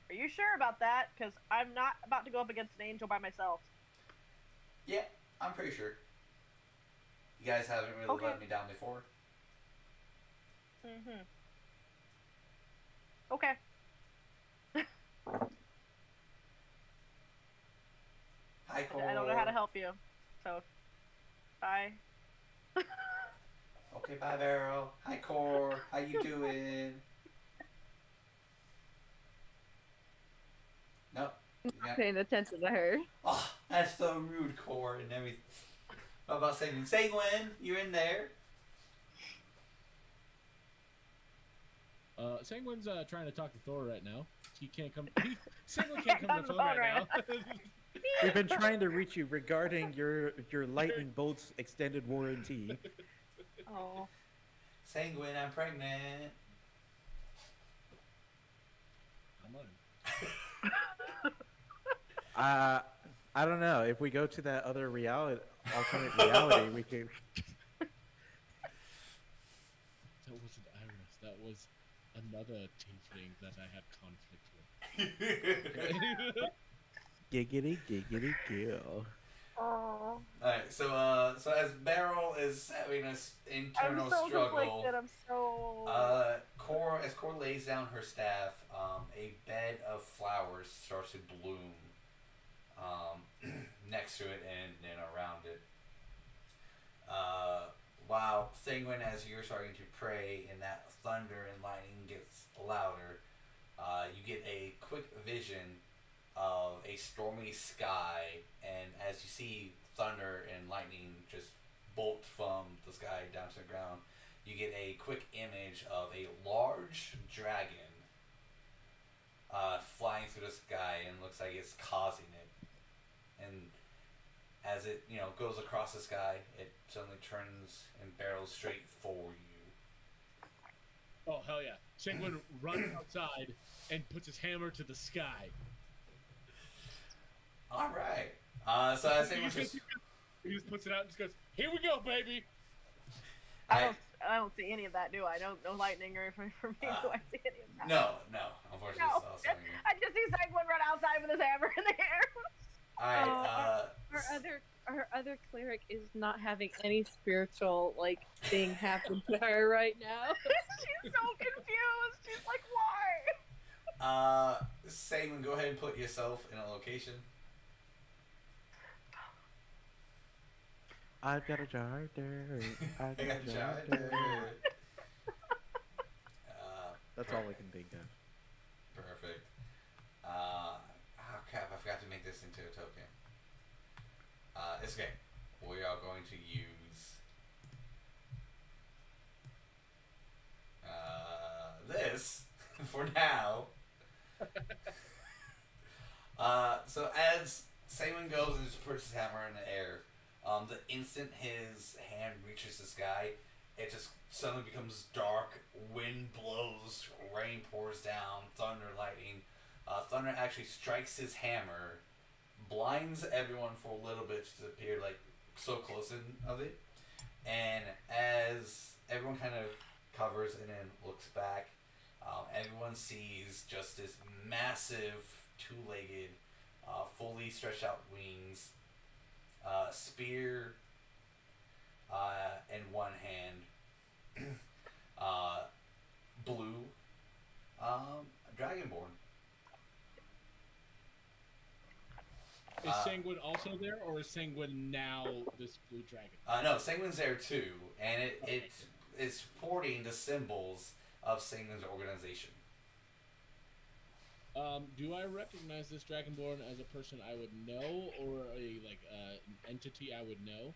C: Are you sure about that? Because I'm not about to go up against an angel by myself.
A: Yeah, I'm pretty sure. You guys haven't really
C: Okay.
A: let me down before.
C: Mm-hmm. Okay.
A: Hi, Cole.
C: I don't know how to help you. So, bye.
A: Okay, bye, Beryl. Hi, Core. How you doing? Nope. Yeah.
D: Paying attention to her.
A: Oh, that's so rude, Core, and everything. What about Senguine? Senguine, you're in there.
E: Senguine's trying to talk to Thor right now. He can't come. Senguine can't come to the phone right now.
B: We've been trying to reach you regarding your lightning bolts extended warranty.
C: Oh.
A: Senguine, I'm pregnant.
E: Come on.
B: I don't know. If we go to that other alternate reality, we could.
E: That wasn't Iris. That was another tiefling that I had conflict with.
B: Giggity, giggity, gill.
C: Oh.
A: Alright, so as Beryl is having this internal
C: I'm so
A: struggle,
C: conflicted. I'm so.
A: As Core lays down her staff, a bed of flowers starts to bloom next to it and around it. While Senguine, as you're starting to pray and that thunder and lightning gets louder, you get a quick vision of a stormy sky, and as you see thunder and lightning just bolt from the sky down to the ground, you get a quick image of a large dragon flying through the sky, and looks like it's causing it. And as it goes across the sky, it suddenly turns and barrels straight for you.
E: Oh hell yeah! Senguine runs outside and puts his hammer to the sky.
A: All right. So as Senguine
E: He just puts it out and just goes, "Here we go, baby."
C: I don't see any of that, do I? No lightning or for me. Do I see any of that?
A: No. Unfortunately,
C: No.
A: it's all Senguine.
C: I just see Senguine run outside with his hammer in the air.
A: Alright,
D: Our other cleric is not having any spiritual thing happen to her right now.
C: She's so confused. She's like, why?
A: Senguine, go ahead and put yourself in a location.
B: I've got a jar of dirt. I've
A: I
B: got
A: got
B: a jar of dirt. That's all I can think of.
A: Perfect. Oh crap, I forgot to make this into a token. It's okay. We are going to use this for now. So as Senguine goes and just puts his hammer in the air, the instant his hand reaches the sky, it just suddenly becomes dark, wind blows, rain pours down, thunder, lightning. Thunder actually strikes his hammer, blinds everyone for a little bit to appear so close of it, and as everyone kind of covers and then looks back, everyone sees just this massive two-legged, fully stretched out wings, spear in one hand, blue, dragonborn.
E: Is Senguine also there, or is Senguine now this blue dragon?
A: No, Senguine's there too, and it is sporting the symbols of Senguine's organization.
E: Do I recognize this Dragonborn as a person I would know, or a an entity I would know?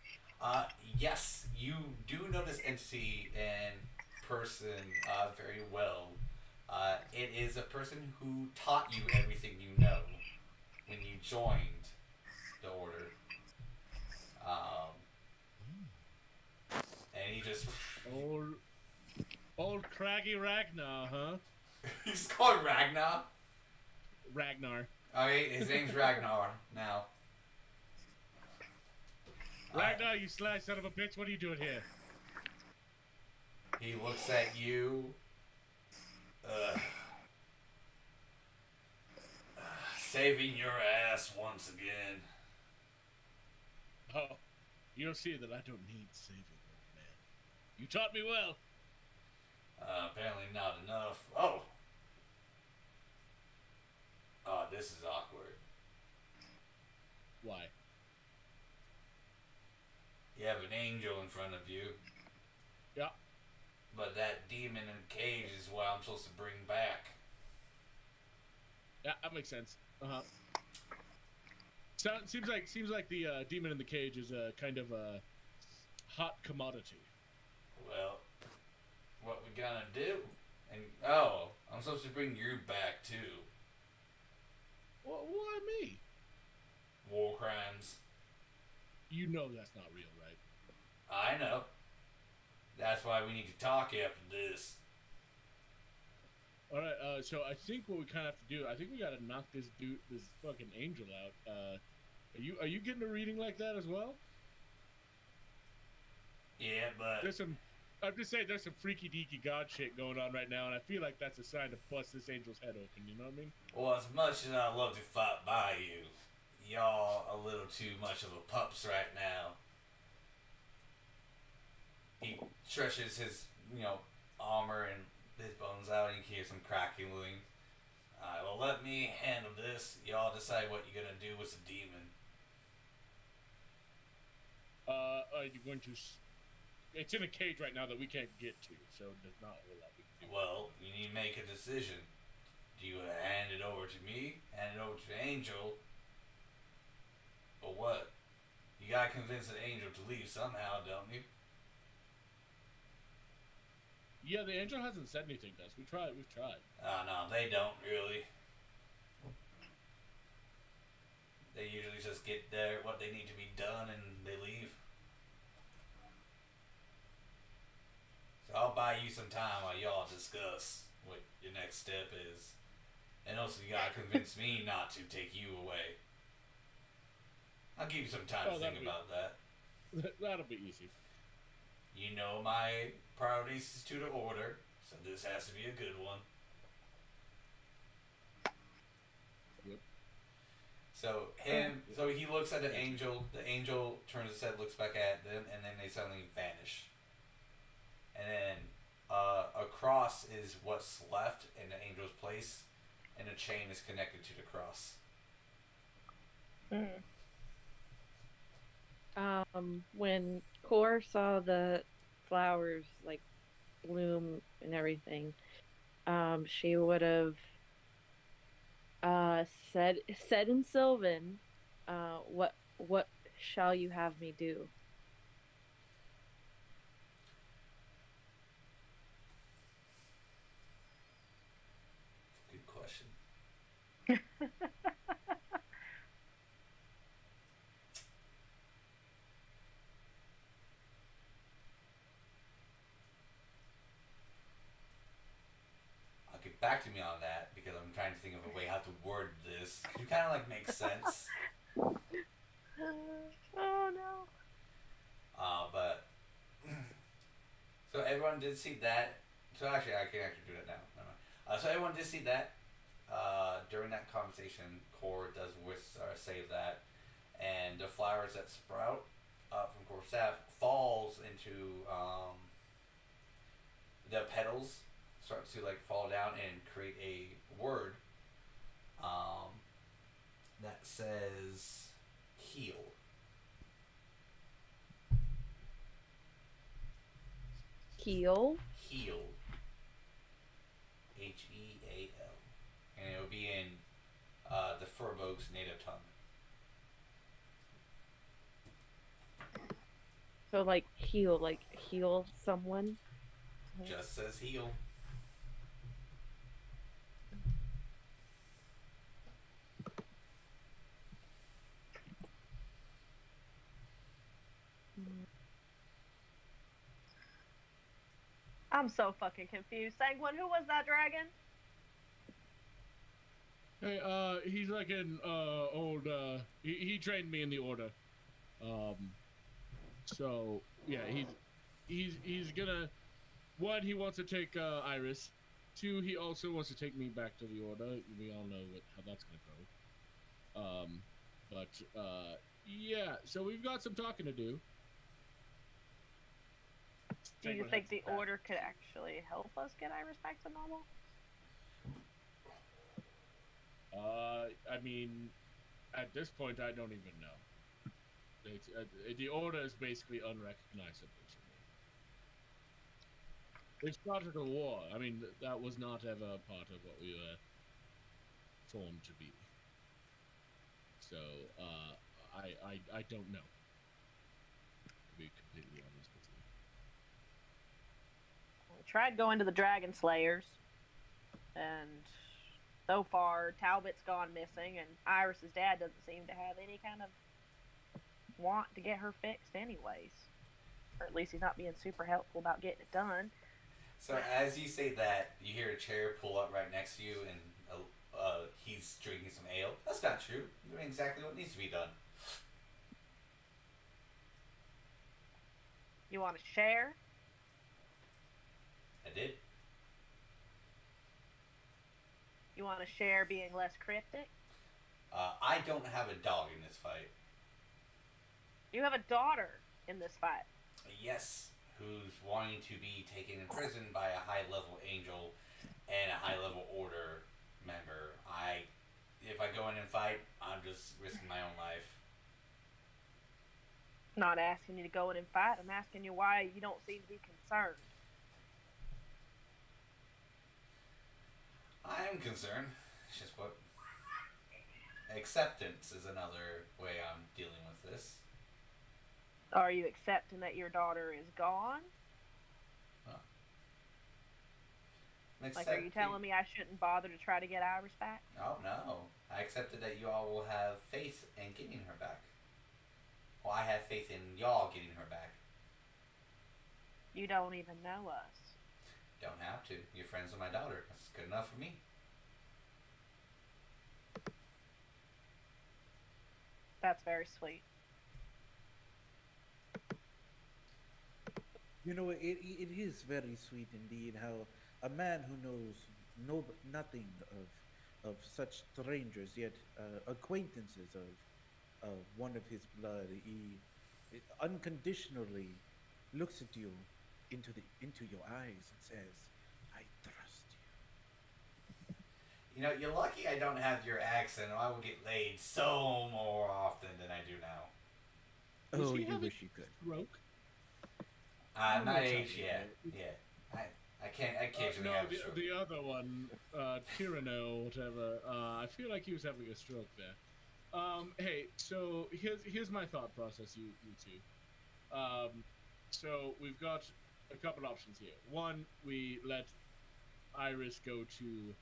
A: Yes, you do know this entity and person very well. It is a person who taught you everything you know when you joined the order. Um, and he just
E: Old Craggy Ragnar, huh?
A: he's called Ragnar.
E: Ragnar.
A: Okay, his name's Ragnar now.
E: Ragnar, you sly son of a bitch! What are you doing here?
A: He looks at you. Saving your ass once again.
E: Oh, you'll see that I don't need saving, old man. You taught me well.
A: Apparently not enough. Oh. Oh, this is awkward.
E: Why?
A: You have an angel in front of you.
E: Yeah.
A: But that demon in the cage is what I'm supposed to bring back.
E: Yeah, that makes sense. Uh-huh. Seems like the demon in the cage is a kind of a hot commodity.
A: Well, what we gonna do? And I'm supposed to bring you back too.
E: Why me?
A: War crimes.
E: You know that's not real, right?
A: I know. That's why we need to talk after this.
E: All right. So I think what we kind of have to do, I think we got to knock this fucking angel out. Are you getting a reading like that as well?
A: Yeah, but
E: I'm just saying, there's some freaky deaky god shit going on right now, and I feel like that's a sign to bust this angel's head open. You know what I mean?
A: well, as much as I love to fight by you, y'all a little too much of a pups right now. He stretches his, armor and his bones out, and you can hear some crackling. Well, let me handle this. Y'all decide what you're gonna do with the demon.
E: Are you going to? It's in a cage right now that we can't get to, so there's not a whole lot we can do.
A: Well, you need to make a decision. Do you hand it over to me, hand it over to the angel, or what? You gotta convince the angel to leave somehow, don't you?
E: Yeah, the angel hasn't said anything to us. We've tried.
A: Oh, no, they don't really. They usually just get there, what they need to be done, and they leave. So I'll buy you some time while y'all discuss what your next step is. And also you gotta convince me not to take you away. I'll give you some time to think about that.
E: That'll be easy.
A: You know my priorities is to the order, so this has to be a good one.
E: Yep.
A: So he looks at the angel turns his head, looks back at them, and then they suddenly vanish. And then a cross is what's left in the angel's place, and a chain is connected to the cross.
D: When Core saw the flowers bloom and everything, she would have said in Sylvan, what shall you have me do?
A: Good question. Get back to me on that because I'm trying to think of a way how to word this. You kind of make sense.
C: Oh no.
A: But so everyone did see that. So actually, I can actually do that now. Never mind. So everyone did see that. During that conversation, Core does say that, and the flowers that sprout up from Core's staff falls into the petals. Starts to fall down and create a word that says heal.
D: Heal?
A: Heal. Heal. And it would be in the Furbolg's native tongue.
D: So like heal someone.
A: Just says heal.
C: I'm so fucking confused. Sanguine, who was that dragon?
E: Hey, he's like an old. He trained me in the order. So yeah, he's gonna. One, he wants to take Iris. Two, he also wants to take me back to the order. We all know how that's gonna go. Yeah. So we've got some talking to do.
C: Do you think the order could actually help us get Iris back to normal?
E: I mean, at this point, I don't even know. The order is basically unrecognizable to me. They started a war. I mean, that was not ever part of what we were formed to be. So, I don't know. To be completely honest with you.
C: We tried going to the Dragon Slayers, and so far Talbot's gone missing, and Iris's dad doesn't seem to have any kind of want to get her fixed anyways. Or at least he's not being super helpful about getting it done.
A: So as you say that, you hear a chair pull up right next to you, and he's drinking some ale. That's not true. You're doing exactly what needs to be done.
C: You want to share?
A: I did.
C: You want to share being less cryptic?
A: I don't have a dog in this fight.
C: You have a daughter in this fight.
A: Yes, who's wanting to be taken in prison by a high-level angel and a high-level order member. If I go in and fight, I'm just risking my own life.
C: I'm not asking you to go in and fight. I'm asking you why you don't seem to be concerned.
A: I am concerned. It's just what... Acceptance is another way I'm dealing with this.
C: Are you accepting that your daughter is gone? Like, are you telling me I shouldn't bother to try to get Iris back?
A: Oh, no. I accepted that you all will have faith in getting her back. Well, I have faith in y'all getting her back.
C: You don't even know us.
A: Don't have to. You're friends with my daughter. That's good enough for me.
C: That's very sweet.
B: You know, it is very sweet indeed how a man who knows nothing of such strangers, yet acquaintances of one of his blood, he unconditionally looks at you into your eyes and says, "I trust you."
A: You know, you're lucky I don't have your accent, or I will get laid so more often than I do now.
B: Oh, you wish you could.
E: Stroke?
A: Not age yet. Yeah. I can't occasionally
E: no,
A: have a stroke.
E: the other one, Tyranno, whatever. I feel like he was having a stroke there. Hey, so here's my thought process, you two. So we've got a couple options here. One, we let Iris go to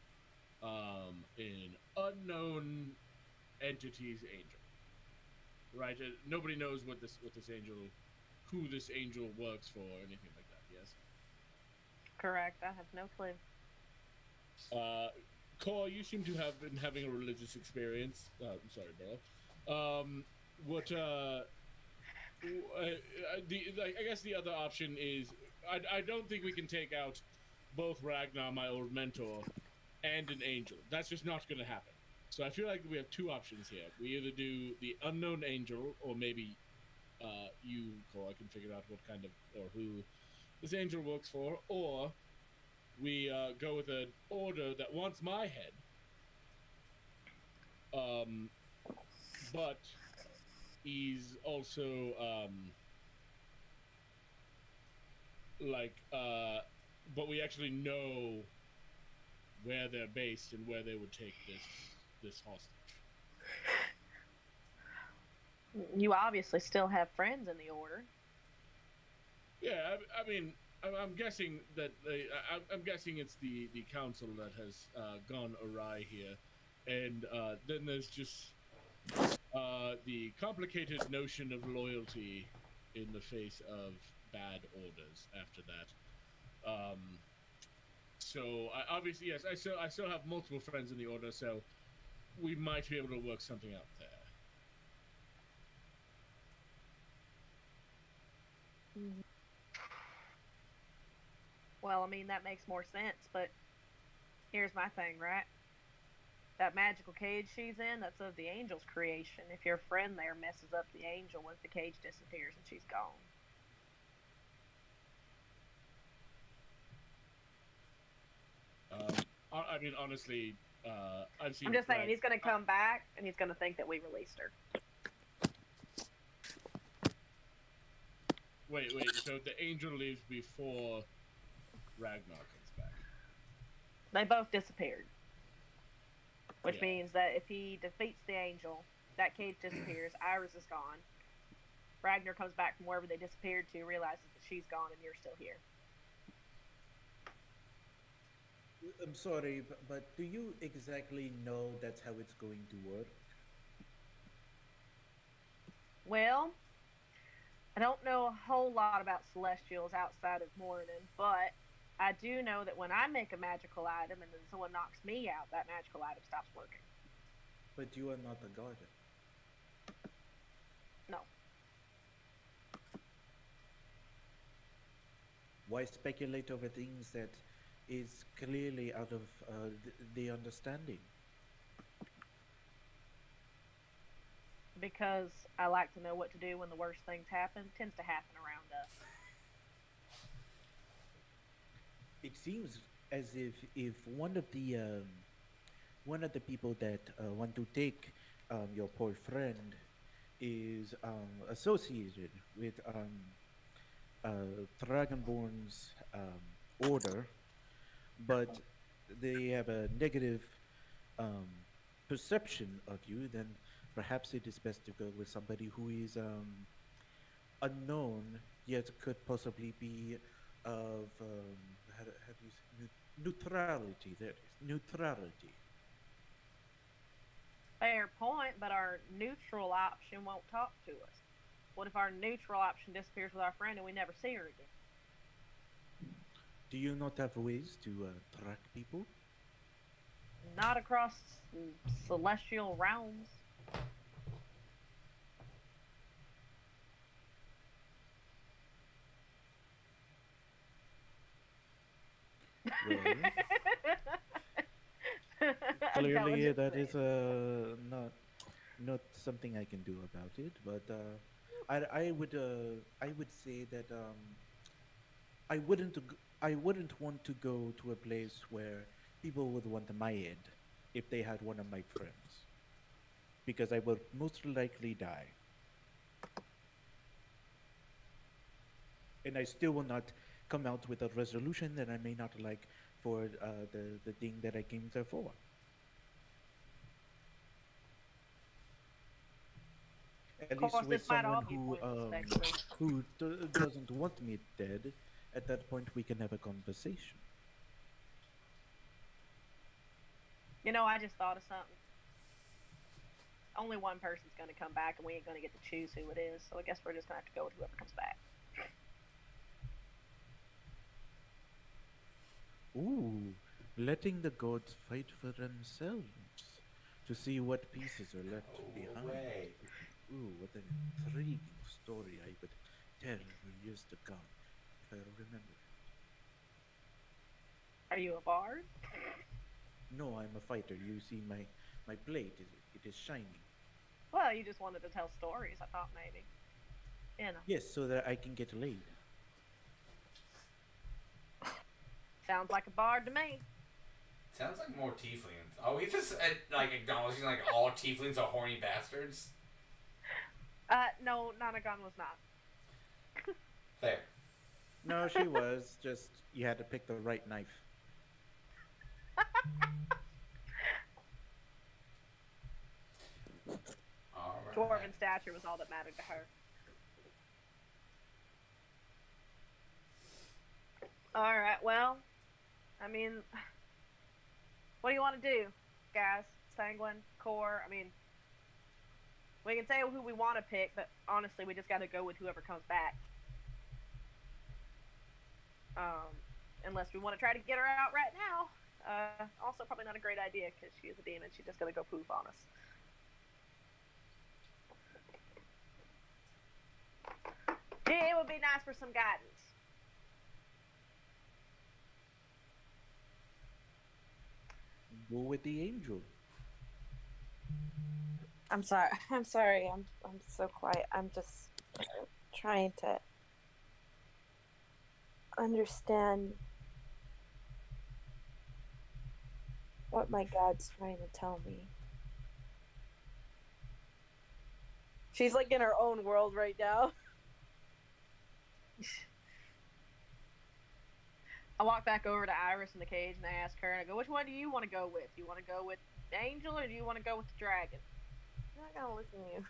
E: an unknown entity's angel. Right? Nobody knows what this angel, who this angel works for, or anything like that. Yes.
C: Correct. I have no clue.
E: Cole, you seem to have been having a religious experience. I'm sorry, Beryl. I guess the other option is I don't think we can take out both Ragnar, my old mentor, and an angel. That's just not going to happen. So I feel like we have two options here. We either do the unknown angel, or maybe you, Cole, can figure out what kind of or who this angel works for, or we go with an order that wants my head, but he's also but we actually know where they're based and where they would take this hostage.
C: You obviously still have friends in the order.
E: Yeah, I mean, I'm guessing that I'm guessing it's the council that has gone awry here, and then there's just the complicated notion of loyalty in the face of bad orders. After that, so obviously yes, I still have multiple friends in the order, so we might be able to work something out there.
C: Mm-hmm. Well, I mean, that makes more sense, but here's my thing, right? That magical cage she's in, that's of the angel's creation. If your friend there messes up the angel, what if the cage disappears and she's gone?
E: I mean, honestly, I've seen.
C: I'm just saying, he's going to come back and he's going to think that we released her.
E: Wait. So the angel leaves before Ragnar comes back.
C: They both disappeared. Which means that if he defeats the angel, that cage disappears, Iris is gone. Ragnar comes back from wherever they disappeared to, realizes that she's gone and you're still here.
B: I'm sorry, but do you exactly know that's how it's going to work?
C: Well, I don't know a whole lot about celestials outside of Mourning, but I do know that when I make a magical item and then someone knocks me out, that magical item stops working.
B: But you are not a guardian.
C: No.
B: Why speculate over things that is clearly out of the understanding?
C: Because I like to know what to do when the worst things happen. It tends to happen around us.
B: It seems as if one of the people that want to take your poor friend is associated with Dragonborn's order, but they have a negative perception of you, then perhaps it is best to go with somebody who is unknown, yet could possibly be of how do you say, neutrality. There is neutrality.
C: Fair point, but our neutral option won't talk to us. What if our neutral option disappears with our friend and we never see her again?
B: Do you not have ways to track people?
C: Not across celestial realms.
B: Well, clearly that is not something I can do about it. But I would say that I wouldn't want to go to a place where people would want my head if they had one of my friends, because I would most likely die, and I still will not come out with a resolution that I may not like for the thing that I came there for. At least with someone who doesn't want me dead. At that point, we can have a conversation.
C: You know, I just thought of something. Only one person's going to come back, and we ain't going to get to choose who it is. So I guess we're just going to have to go with whoever comes back.
B: Ooh, letting the gods fight for themselves to see what pieces are left behind.
A: Way.
B: Ooh, what an intriguing story I would tell for years to come, if I remember.
C: Are you a bard?
B: No, I'm a fighter. You see my blade, it is shining.
C: Well, you just wanted to tell stories, I thought maybe. You know.
B: Yes, so that I can get laid.
C: Sounds like a bard to me.
A: Sounds like more tieflings. Oh, we just like acknowledging like all tieflings are horny bastards.
C: No, Nonagon was not.
A: Fair.
B: No, she was. Just you had to pick the right knife.
A: All right.
C: Dwarven stature was all that mattered to her. All right. Well, I mean, what do you want to do, guys? Senguine, Core. I mean, we can say who we want to pick, but honestly, we just got to go with whoever comes back. Unless we want to try to get her out right now. Also, probably not a great idea because she is a demon. She's just going to go poof on us. It would be nice for some guidance.
B: Go with the angel.
D: I'm sorry. I'm sorry. I'm so quiet. I'm just trying to understand what my God's trying to tell me.
C: She's like in her own world right now. I walk back over to Iris in the cage and I ask her, and I go, which one do you want to go with? Do you want to go with the angel or do you want to go with the dragon?
D: I'm not gonna listen to you.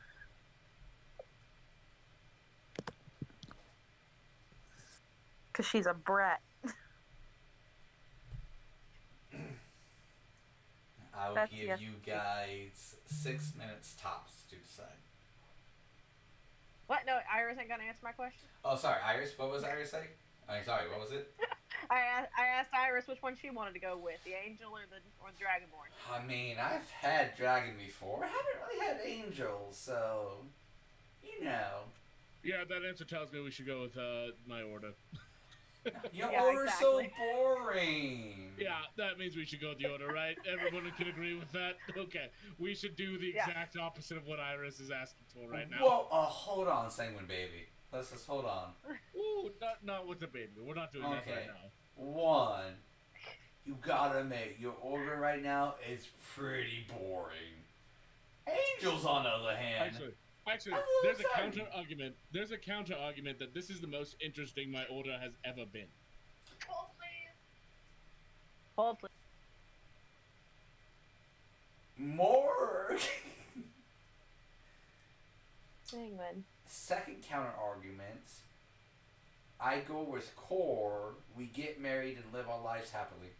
C: Because she's a brat.
A: I will
C: That's
A: give
C: yes.
A: you guys 6 minutes tops to decide.
C: What? No, Iris ain't gonna answer my question.
A: Oh, sorry, Iris. What was Iris saying? I'm sorry. What was it?
C: I asked Iris which one she wanted to go with, the angel or the dragonborn.
A: I mean, I've had dragon before. I haven't really had angel, so you know.
E: Yeah, that answer tells me we should go with my order.
A: Your
C: Yeah,
A: order's
C: exactly.
A: so boring.
E: Yeah, that means we should go with the order, right? Everyone can agree with that? Okay, we should do the
C: Yeah.
E: exact opposite of what Iris is asking for right now.
A: Whoa, hold on, Senguine baby. Let's just hold on.
E: Ooh, not with the baby. We're not doing that
A: Okay.
E: right now.
A: One, you gotta admit, your order right now is pretty boring. Angels, on the other hand.
E: Actually,
A: I'm
E: there's a
A: excited.
E: counter argument. There's a counter argument that this is the most interesting my order has ever been.
F: Hold, please.
C: Hold, please.
A: More.
D: Sanguine.
A: Second counter argument, I go with Core. We get married and live our lives happily.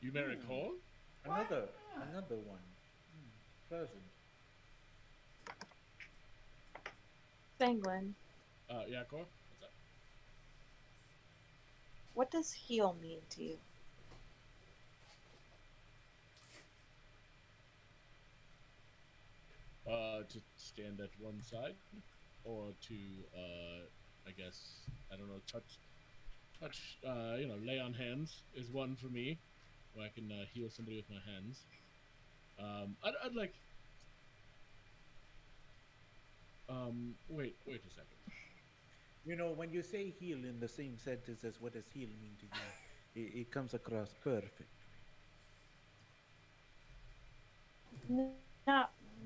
E: You marry Cole?
B: Another
A: not?
B: another one. Pleasant.
D: Sanguine.
E: Yeah, Cole? What's up?
D: What does heal mean to you?
E: To stand at one side, or to, I guess, I don't know, touch, lay on hands is one for me, where I can heal somebody with my hands. I'd like. Wait a second.
B: You know, when you say heal in the same sentence as what does heal mean to you, it comes across perfect.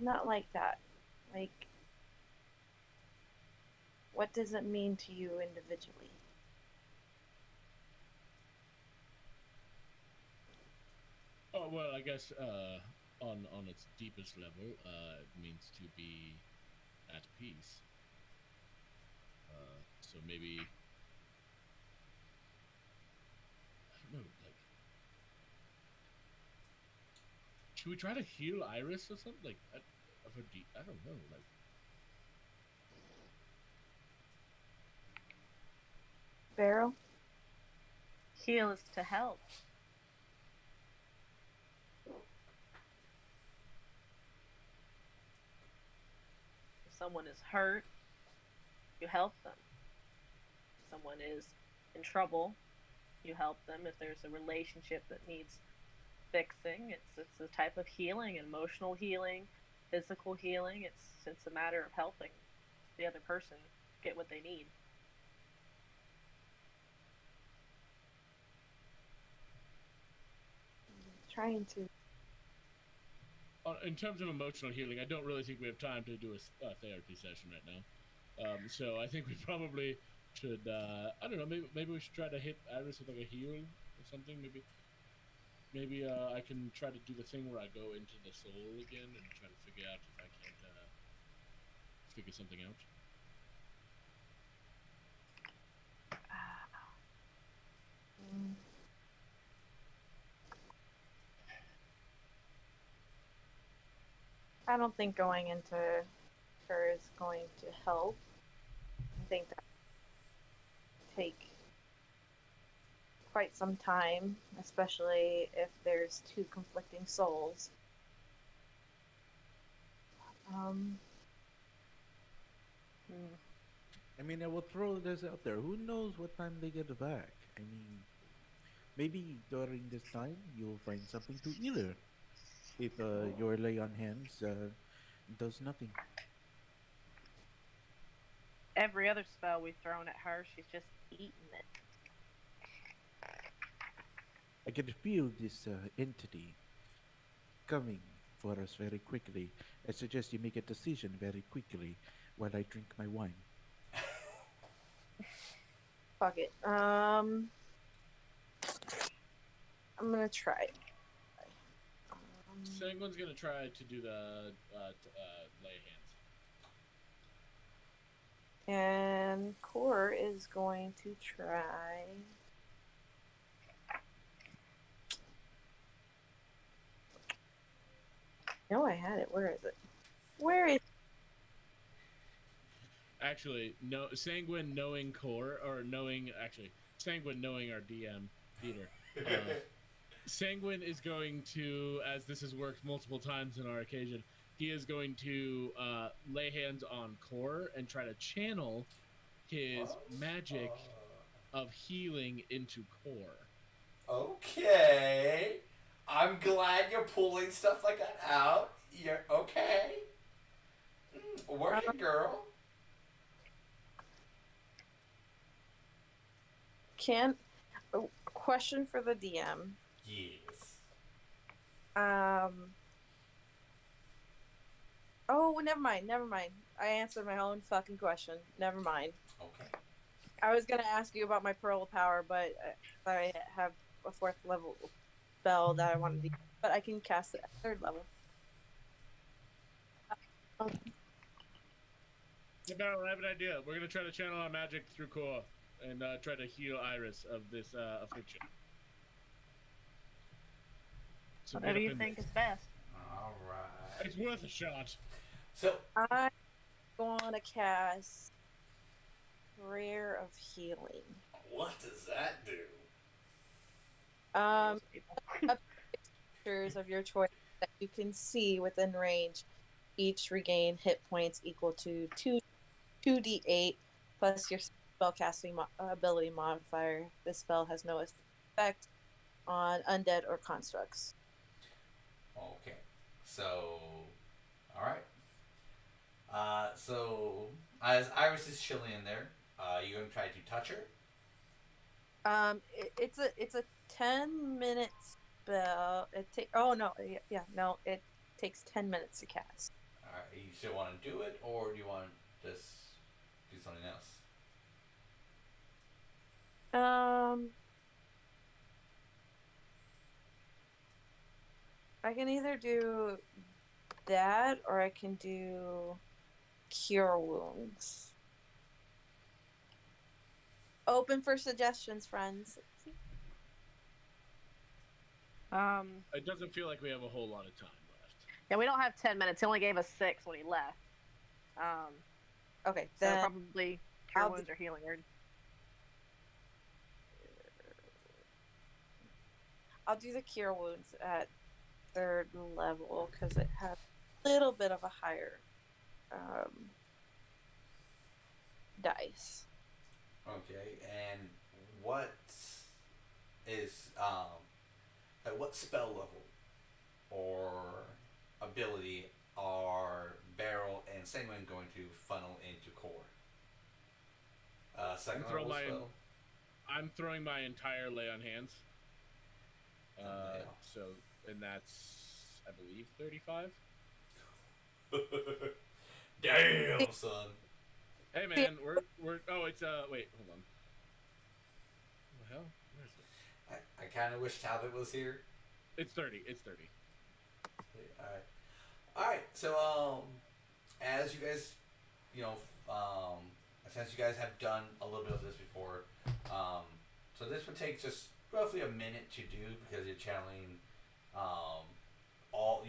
D: Not like that. Like, what does it mean to you individually?
E: Oh well, I guess on its deepest level, it means to be at peace. So maybe I don't know, like, should we try to heal Iris or something? Like, I don't know, like.
D: Beryl?
C: Heal is to help. If someone is hurt, you help them. If someone is in trouble, you help them. If there's a relationship that needs fixing, it's a type of healing, emotional healing, physical healing. It's a matter of helping the other person get what they need.
D: Trying to.
E: In terms of emotional healing, I don't really think we have time to do a therapy session right now. So I think we probably should. I don't know. Maybe we should try to hit Iris with like a heal or something. Maybe I can try to do the thing where I go into the soul again and try to figure out if I can't figure something out.
C: I don't think going into her is going to help. I think that will take quite some time, especially if there's two conflicting souls.
B: I mean, I will throw this out there. Who knows what time they get back? I mean, maybe during this time you'll find something to eat her. If your lay on hands does nothing.
C: Every other spell we've thrown at her, she's just eaten it.
B: I can feel this entity coming for us very quickly. I suggest you make a decision very quickly while I drink my wine.
C: Fuck it. I'm gonna try.
E: Sanguine's gonna try to do the lay hands.
C: And Core is going to try. No, I had it. Where is it? Where is?
E: Actually, no. Sanguine knowing Core, or knowing Sanguine knowing our DM Peter. Sanguine is going to, as this has worked multiple times in our occasion, he is going to lay hands on Core and try to channel his magic of healing into Core.
A: Okay. I'm glad you're pulling stuff like that out. You're okay. Work it, girl.
C: Question for the DM.
A: Yes.
C: Oh, never mind. I answered my own fucking question. Never mind.
A: Okay.
C: I was gonna ask you about my pearl power, but I have a 4th level spell that I wanted to use, but I can cast it at 3rd level.
E: Hey, Beryl, I have an idea. We're gonna try to channel our magic through Core and try to heal Iris of this affliction. So
C: Whatever you think is best.
A: All right.
E: It's worth a shot.
A: So
C: I'm gonna cast Prayer of Healing.
A: what does that do?
C: Pictures of your choice that you can see within range. Each regain hit points equal to 2d8 plus your spellcasting ability modifier. This spell has no effect on undead or constructs.
A: Okay. So, all right. So as Iris is chilling in there, you're gonna try to touch her.
C: It's a 10-minute spell. It takes 10 minutes to cast.
A: All right. You still want to do it, or do you want to just do something else?
C: I can either do that or I can do Cure Wounds. Open for suggestions, friends.
E: It doesn't feel like we have a whole lot of time left.
C: Yeah, we don't have 10 minutes. He only gave us 6 when he left. Okay,
G: So
C: then
G: probably Cure
C: I'll
G: Wounds or Healing Word.
C: I'll do the Cure Wounds at 3rd level because it has a little bit of a higher dice.
A: Okay. And what is at what spell level or ability are Beryl and Senguine going to funnel into core? Second level spell.
E: I'm throwing my entire lay on hands.
A: Yeah.
E: So, and that's, I believe, 35.
A: Damn, son.
E: Hey man, we're oh, it's wait, hold on. What the hell? Where is it?
A: I kind of wish Talbot was here.
E: It's 30. It's 30.
A: Alright, so, as you guys, since you guys have done a little bit of this before, so this would take just roughly a minute to do because you're channeling,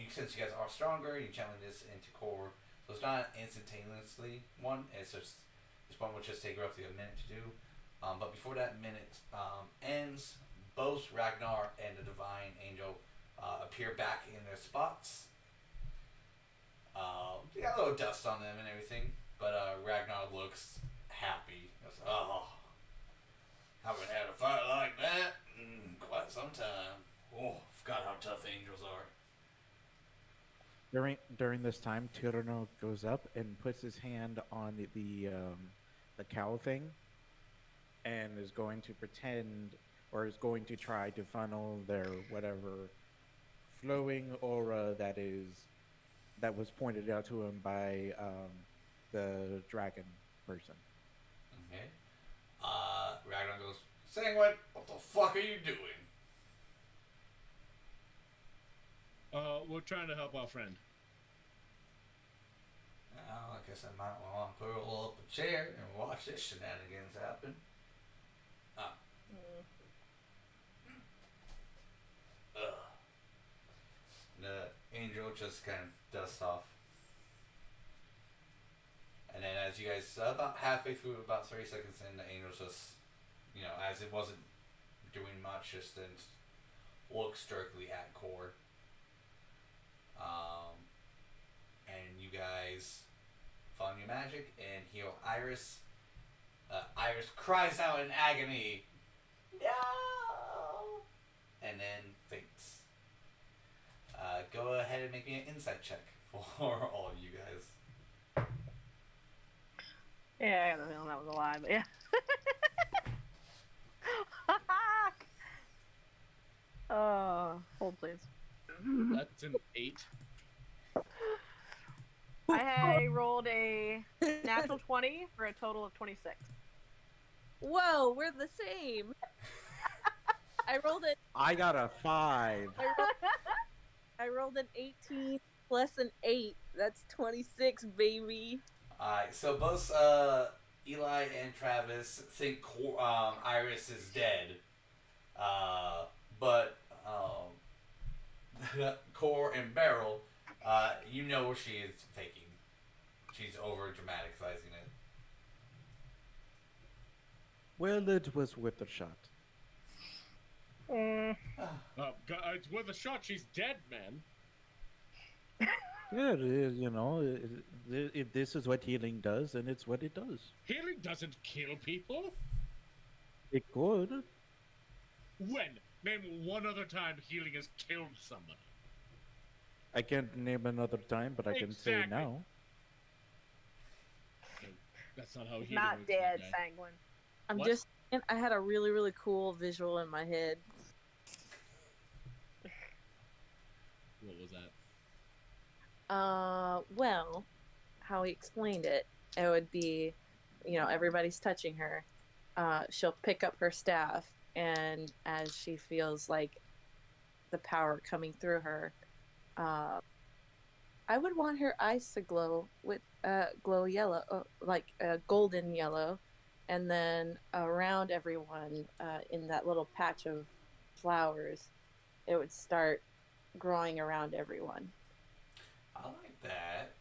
A: since you guys are stronger, you're channeling this into core, so it's not instantaneously one, it's just, this one would just take roughly a minute to do, but before that minute, ends, both Ragnar and the Divine Angel, appear back in their spots. They got a little dust on them and everything, but Ragnar looks happy. He goes, oh, haven't had a fight like that in quite some time. Oh, forgot how tough angels are.
B: During this time, Tyranno goes up and puts his hand on the cow thing, and is going to pretend, or is going to try to funnel their whatever flowing aura that was pointed out to him by the dragon person.
A: Okay. Ragnar goes, Senguine, what the fuck are you doing?
E: We're trying to help our friend.
A: Well, I guess I might want to pull up a chair and watch this shenanigans happen. The angel just kind of dusts off. And then as you guys, about halfway through, about 30 seconds in, the angel's just, as it wasn't doing much, just then looks directly at core. And you guys find your magic and heal Iris. Iris cries out in agony, no! And then faints. Go ahead and make me an insight check for all of you guys.
C: Yeah, I got a feeling that was a lie, but yeah. Hold please.
E: That's an 8.
C: I rolled a natural 20 for a total of 26.
D: Whoa, we're the same. I rolled it.
B: I got a 5.
D: I rolled an 18 plus an 8. That's 26, baby.
A: Alright, so both Eli and Travis think Iris is dead. But Core and Beryl, you know she is faking. She's over dramatizing it.
B: Well, it was worth a shot.
E: It's worth a shot. She's dead, man.
B: Yeah, if this is what healing does, then it's what it does.
E: Healing doesn't kill people.
B: It could.
E: When? Name one other time healing has killed somebody.
B: I can't name another time, but I can say now.
E: That's not how
C: He's
E: healing
C: not
E: works,
C: dead,
E: okay?
C: Sanguine.
D: I'm
E: What?
D: just saying, I had a really, really cool visual in my head.
E: What was that?
D: Well, how he explained it, it would be, everybody's touching her. She'll pick up her staff, and as she feels like the power coming through her, I would want her eyes to glow with glow yellow, like golden yellow, and then around everyone in that little patch of flowers, it would start growing around everyone.
A: I like that.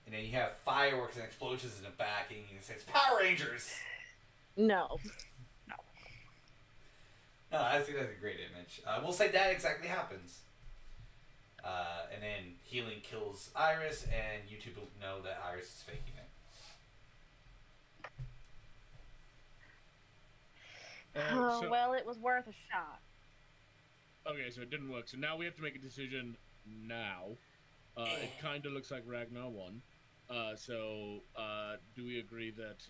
A: And then you have fireworks and explosions in the back, and you say, it's Power Rangers!
D: No.
A: No, I think that's a great image. We'll say that exactly happens. And then healing kills Iris, and you two both know that Iris is faking it.
C: Well, it was worth a shot.
E: Okay, so it didn't work. So now we have to make a decision now. It kind of looks like Ragnar won. So do we agree that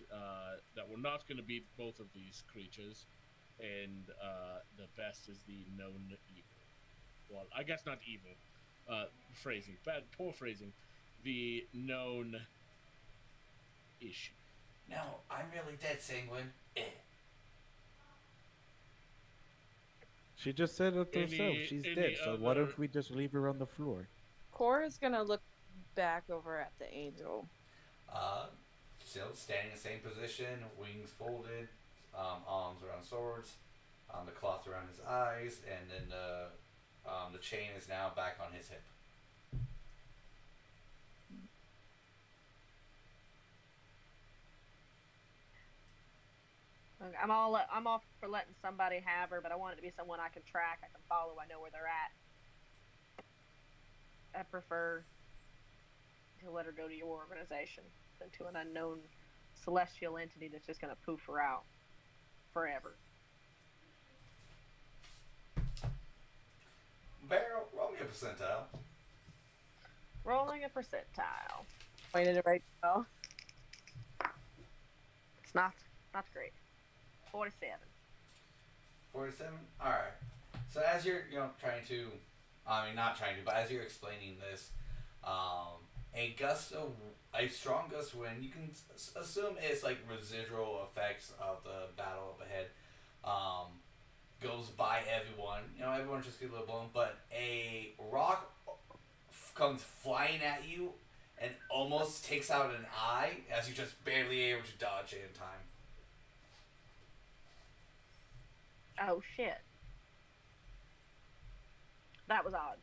E: that we're not going to beat both of these creatures, and the best is the known evil? Well, I guess not evil. Phrasing. Poor phrasing. The known issue.
A: No, I'm really dead, Senguine.
B: She just said it herself.
E: Any-
B: She's
E: any
B: dead. So why
E: other-
B: don't we just leave her on the floor?
D: Cora's gonna look back over at the angel.
A: Still standing in the same position, wings folded, arms around swords, the cloth around his eyes, and then the chain is now back on his hip.
C: Okay, I'm all for letting somebody have her, but I want it to be someone I can track, I can follow, I know where they're at. I prefer to let her go to your organization than to an unknown celestial entity that's just going to poof her out forever.
A: Beryl, roll me a percentile.
C: Rolling a percentile.
D: Pointed it right now.
C: It's not great. 47.
A: 47? Alright. So as you're, trying to, not trying to, but as you're explaining this, a strong gust of wind, you can assume it's like residual effects of the battle up ahead, goes by everyone. Everyone just gets a little blown, but a rock comes flying at you and almost takes out an eye as you just barely able to dodge it in time.
C: Oh shit. That was odd.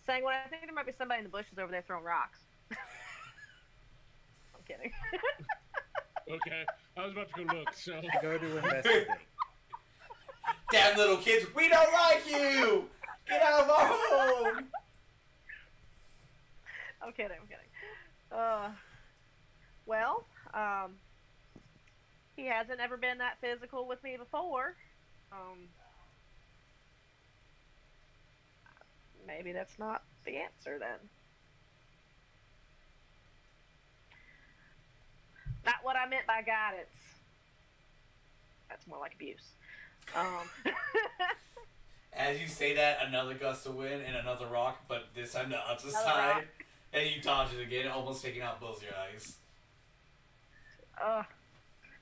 C: Sanguine, I think there might be somebody in the bushes over there throwing rocks. I'm kidding.
E: Okay, I was about to go look. So
B: Go to investigate.
A: Damn little kids, we don't like you! Get out of our home!
C: I'm kidding. Well, he hasn't ever been that physical with me before. Maybe that's not the answer then. Not what I meant by guidance. That's more like abuse.
A: As you say that, another gust of wind and another rock, but this time the other
C: Another
A: side,
C: rock.
A: and you dodge it again, almost taking out both your eyes.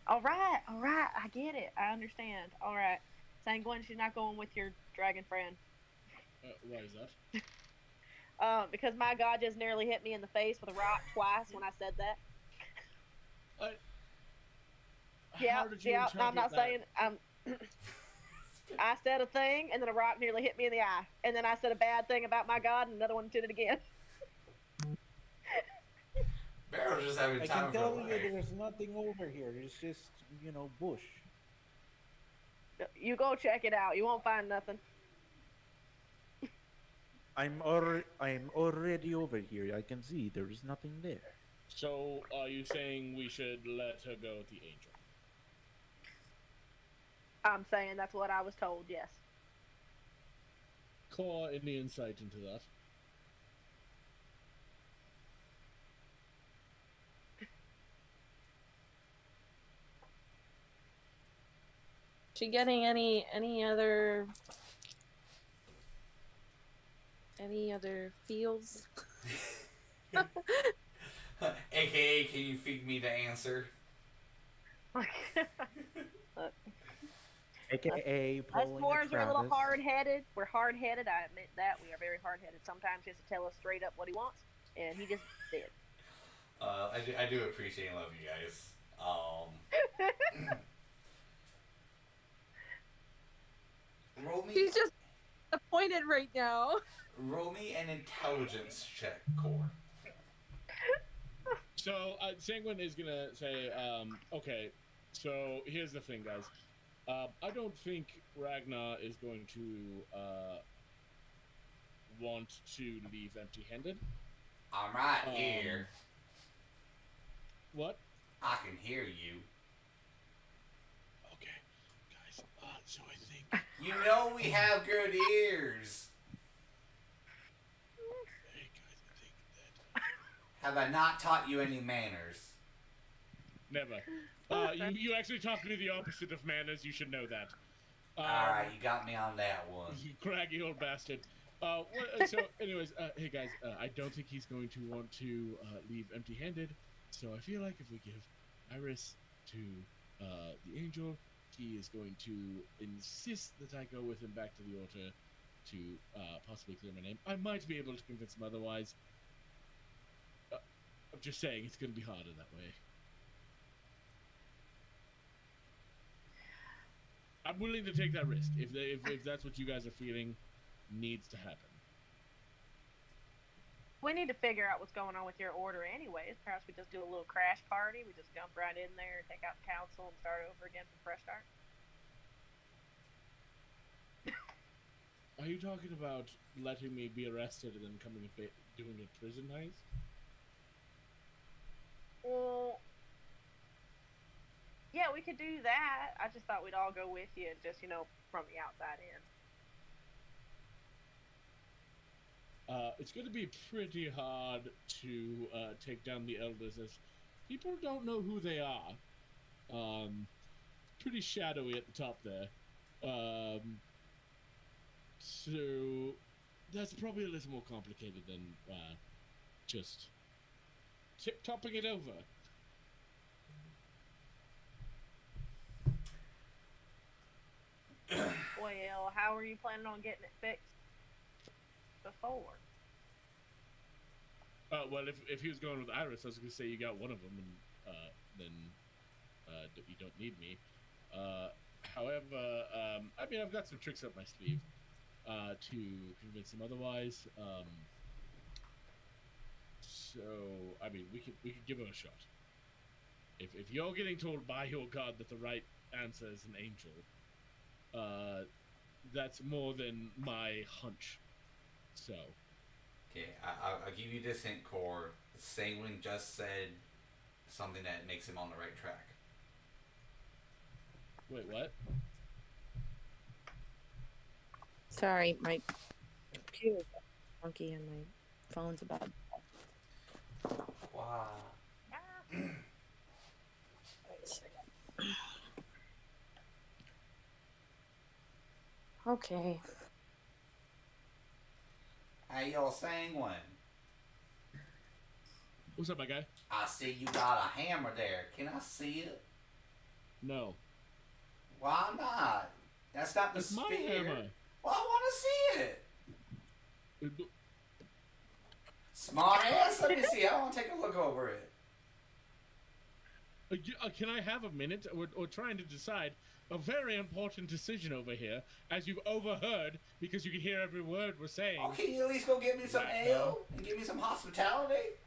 C: All right, I get it. I understand. All right. Sanguine, she's not going with your dragon friend.
E: why is that?
C: Because my god just nearly hit me in the face with a rock twice when I said that.
E: How did you
C: I'm
E: interpret
C: not
E: that?
C: saying. I said a thing, and then a rock nearly hit me in the eye. And then I said a bad thing about my god, and another one did it again.
A: Beryl's just having
B: I
A: time
B: can
A: of
B: tell
A: her
B: you
A: life.
B: there's nothing over here. It's just, bush.
C: You go check it out. You won't find nothing.
B: I'm already over here. I can see there is nothing there.
E: So, are you saying we should let her go with the angel?
C: I'm saying that's what I was told, yes.
E: Claw, any insight into that?
D: She getting any other feels?
A: AKA, can you feed me the answer?
B: AKA
C: Us
B: pulling
C: dwarves
B: a
C: are a little
B: Travis.
C: hard-headed. We're hard-headed. I admit that. We are very hard-headed. Sometimes he has to tell us straight up what he wants, and he just did.
A: I do appreciate and love you guys. Roll me.
D: She's just disappointed right now.
A: Roll me an intelligence check, Core.
E: So, Sanguine is gonna say, okay, so here's the thing, guys. I don't think Ragnar is going to want to leave empty-handed.
A: I'm right here.
E: What?
A: I can hear you.
E: Okay, guys, so I think...
A: You know we have good ears.
E: Hey, guys, I think that...
A: Have I not taught you any manners?
E: Never. You actually taught me the opposite of manners, you should know that.
A: Alright, you got me on that one.
E: You craggy old bastard. So, anyways, hey guys, I don't think he's going to want to leave empty-handed. So I feel like if we give Iris to the angel, he is going to insist that I go with him back to the altar to possibly clear my name. I might be able to convince him otherwise. I'm just saying it's going to be harder that way. I'm willing to take that risk if that's what you guys are feeling needs to happen.
C: We need to figure out what's going on with your order anyways. Perhaps we just do a little crash party. We just jump right in there, take out the council, and start over again from fresh start.
E: Are you talking about letting me be arrested and then coming and doing a prison heist?
C: Well, yeah, we could do that. I just thought we'd all go with you, just, from the outside in.
E: It's going to be pretty hard to take down the elders, as people don't know who they are. Pretty shadowy at the top there. So that's probably a little more complicated than just tip-topping it over.
C: Well, how are you planning on getting it fixed before?
E: Well, if he was going with Iris, I was going to say you got one of them, and then you don't need me. However, I mean, I've got some tricks up my sleeve to convince him otherwise. So, I mean, we could give it a shot. If you're getting told by your god that the right answer is an angel, that's more than my hunch. So.
A: Okay, I'll give you this hint, Core. Senguine just said something that makes him on the right track.
E: Wait, what?
D: Sorry, my computer's funky and my phone's about.
A: Wow.
D: Okay.
A: Hey, yo, Senguine.
E: What's up, my guy?
A: I see you got a hammer there. Can I see it?
E: No.
A: Why not? That's not the
E: It's my
A: spear.
E: hammer.
A: Well, I want to see it. Smart ass. Let me see. I want to take a look over it.
E: Can I have a minute? We're trying to decide a very important decision over here, as you've overheard, because you can hear every word we're saying.
A: Oh, can you at least go get me some ale and give me some hospitality?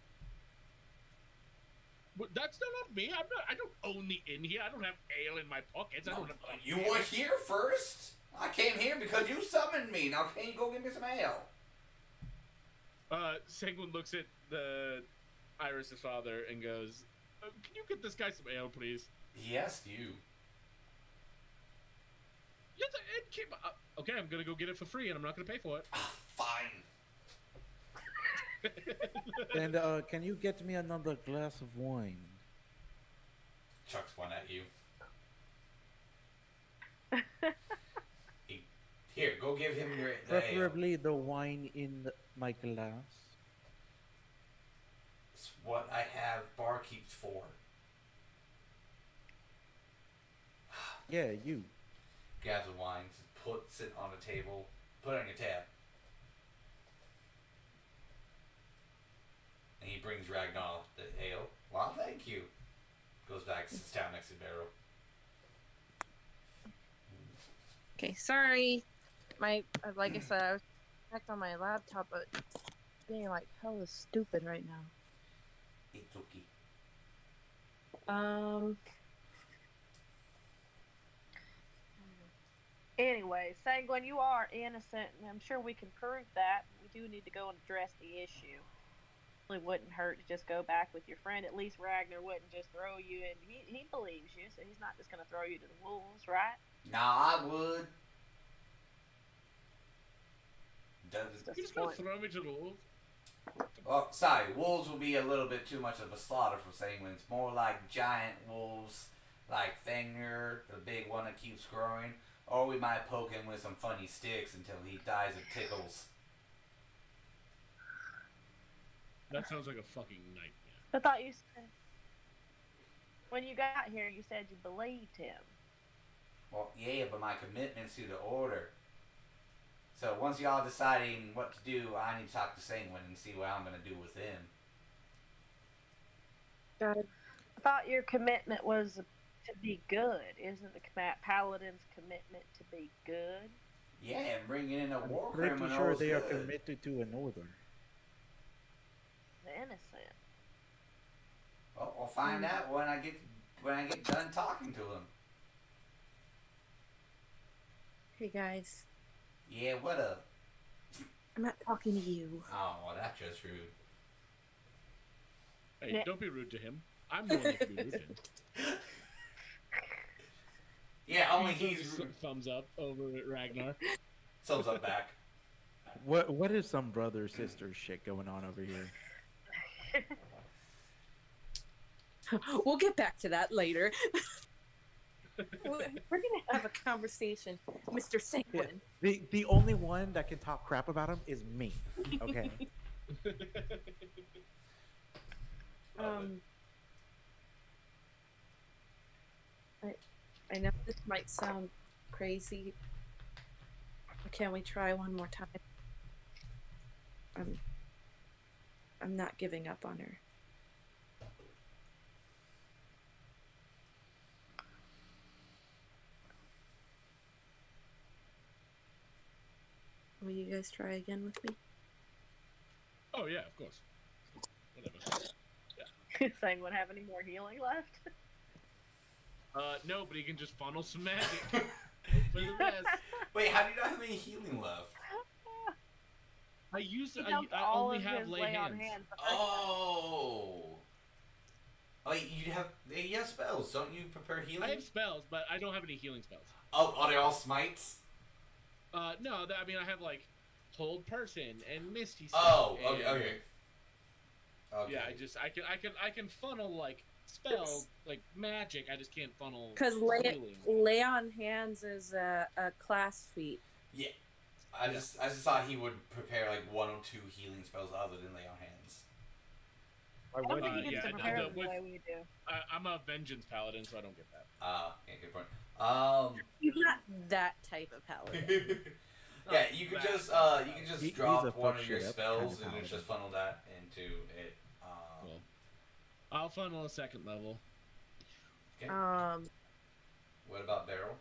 E: But that's not on me. I don't own the inn here. I don't have ale in my pockets. I don't have.
A: You were here first. I came here because you summoned me. Now can you go get me some ale?
E: Senguine looks at the Iris' father and goes, "Can you get this guy some ale, please?"
A: Yes, you.
E: You're the innkeeper. Okay, I'm gonna go get it for free, and I'm not gonna pay for it.
A: Fine.
B: And can you get me another glass of wine?
A: Chucks one at you. Here, go give him the ale.
B: Preferably the wine in my glass.
A: It's what I have barkeeps for.
B: Yeah, you.
A: Grabs the wine, puts it on the table, put it on your tab. And he brings Ragnar the ale. Well, thank you. Goes back, sits down next to Beryl.
D: Okay, sorry. Like I said, I was checked on my laptop, but it's being like hella stupid right now.
A: It's okay.
C: Anyway, Senguine, you are innocent, and I'm sure we can prove that. We do need to go and address the issue. It wouldn't hurt to just go back with your friend. At least Ragnar wouldn't just throw you in. He believes you, so he's not just going to throw you to the wolves, right?
A: Nah, I would.
E: You're just gonna throw me to the wolves?
A: Oh, sorry. Wolves will be a little bit too much of a slaughter for Senguine. It's more like giant wolves, like Fenrir, the big one that keeps growing. Or we might poke him with some funny sticks until he dies of tickles.
E: That sounds like a fucking nightmare.
C: I thought you said, when you got here, you said you believed him.
A: Well, yeah, but my commitment's to the order. So once y'all deciding what to do, I need to talk to Senguine and see what I'm gonna do with him.
D: Got it.
C: I thought your commitment was to be good. Isn't the paladin's commitment to be good?
A: Yeah, and bringing in a war
B: Pretty
A: criminal
B: sure
A: is
B: they are
A: good.
B: committed to an order.
C: The innocent.
A: Well, we'll find out when I get done talking to him.
D: Hey guys,
A: Yeah, what up?
D: I'm not talking to you.
A: Oh, well, that's just rude.
E: Hey,
C: Yeah.
E: don't be rude to him. I'm the one that can be rude to him.
A: Yeah, only
E: He
A: he's
E: throws a thumbs up over at Ragnar.
A: thumbs up back.
B: What is some brother sister shit going on over here?
D: We'll get back to that later. We're gonna have a conversation, Mr. Senguine.
B: The only one that can talk crap about him is me. Okay.
D: I know this might sound crazy. But can we try one more time? I'm not giving up on her. Will you guys try again with me?
E: Oh yeah, of course. Whatever.
C: Sanguine have any more healing left?
E: No, but he can just funnel some magic. Hope for the best.
A: Wait, how do you not have any healing left?
E: I used
C: He
E: to.
C: dumped
E: I
C: all
E: only
C: of
E: have
C: his
E: lay
C: lay on
E: hands.
C: hands. the first time.
A: Oh. Oh, you have spells. Don't you prepare healing?
E: I have spells, but I don't have any healing spells.
A: Oh, are they all smites?
E: No, I mean I have like hold person and misty.
A: Oh,
E: Step
A: okay,
E: and-
A: okay. Okay.
E: Yeah, I can funnel like spell like magic. I just can't funnel.
D: Because
E: healing.
D: lay on hands is a class feat.
A: Yeah. I just thought he would prepare like one or two healing spells other than lay on hands.
B: I
C: I don't
B: would-
C: think he gets
E: yeah,
C: to prepare
E: the-
C: them the
E: with-
C: way we do.
E: I'm a vengeance paladin, so I don't get that.
A: Yeah, good point.
D: You're not that type of paladin.
A: Yeah, you could just
B: He's
A: drop
B: a
A: one
B: fuck
A: of your
B: shit up
A: spells
B: kind of
A: and just funnel that into it.
E: Cool. I'll funnel a second level.
A: Okay. What about Beryl?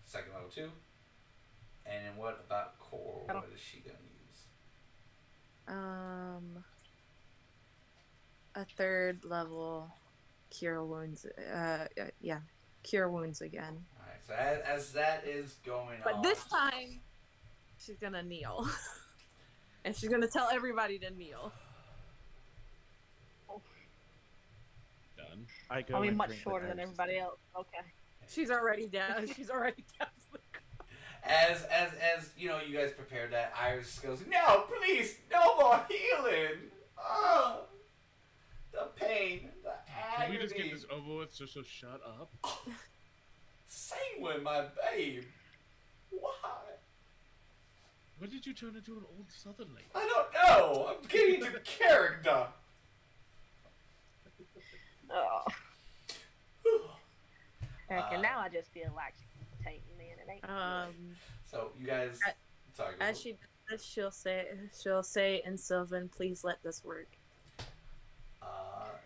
A: Second level 2. And then what about Core?
C: I don't-
A: What is she gonna use?
D: A third level cure wounds. Yeah, cure wounds again.
A: Alright, so as that is going
D: But
A: on.
D: this time, she's gonna kneel, and she's gonna tell everybody to kneel.
E: Done.
B: I go
C: I mean,
B: and
C: much
B: drink
C: shorter
B: with
C: than
B: Iris.
C: everybody else. Okay.
D: She's already down. She's already down. To the
A: As you know, you guys prepared that, Iris goes, "No, please, no more healing. Oh, the pain, the
E: Can
A: agony."
E: we just get this over with? So shut up.
A: Senguine, my babe. Why?
E: When did you turn into an old southern lady?
A: I don't know. I'm getting into character.
C: Oh. Heck, and now I just feel like she's tainting me, and it ain't.
A: So you guys, sorry. Go
D: as
A: for
D: she does, she'll say in Sylvan, "Please let this work."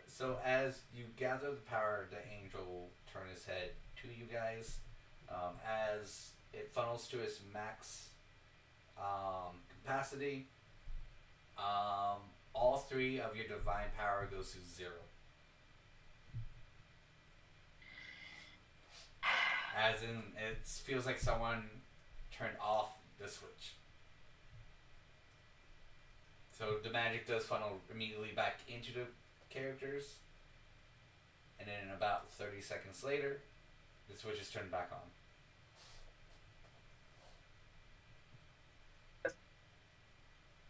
A: So as you gather the power, the angel will turn his head to you guys. As it funnels to its max capacity, all 3 of your divine power goes to 0. As in, it feels like someone turned off the switch. So the magic does funnel immediately back into the characters, and then about 30 seconds later, the switch is turned back on.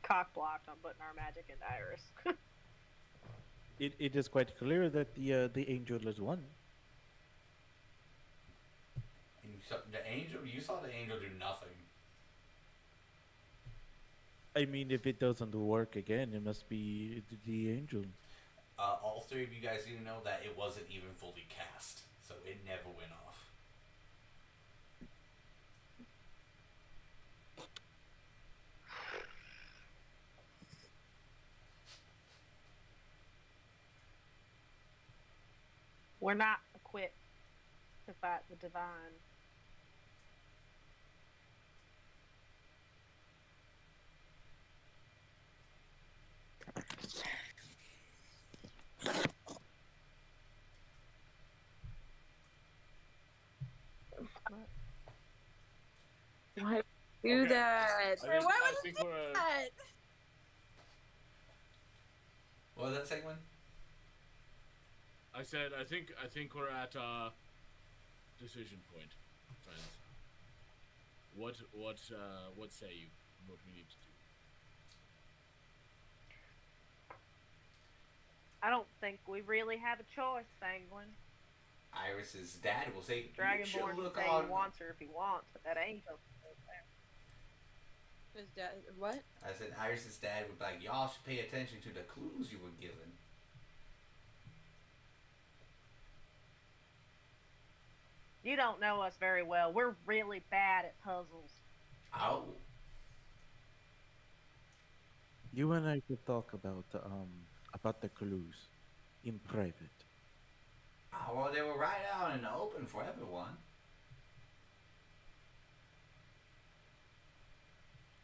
C: Cock blocked on putting our magic into Iris.
B: It is quite clear that the angel is one.
A: And you saw the angel do nothing.
B: I mean, if it doesn't work again, it must be the angel.
A: All 3 of you guys didn't know that it wasn't even fully cast, so it never went off.
C: We're not equipped to fight the divine.
D: Why do
E: Okay.
D: that?
E: I think,
D: Why
E: I
D: would
E: think
D: you do
E: we're.
D: that?
A: What was that segment?
E: I said I think we're at decision point, friends. What say you? What we need to do?
C: I don't think we really have a choice, Senguine.
A: Iris's dad will say, "You should
C: Dragonborn can
A: look
C: say
A: on."
C: he wants her if he wants, but that angel.
D: His dad, what?
A: I said Iris's dad would be like, "Y'all should pay attention to the clues you were given."
C: You don't know us very well. We're really bad at puzzles.
A: Oh,
B: You and I could talk about the clues in private.
A: well, they were right out in the open for everyone.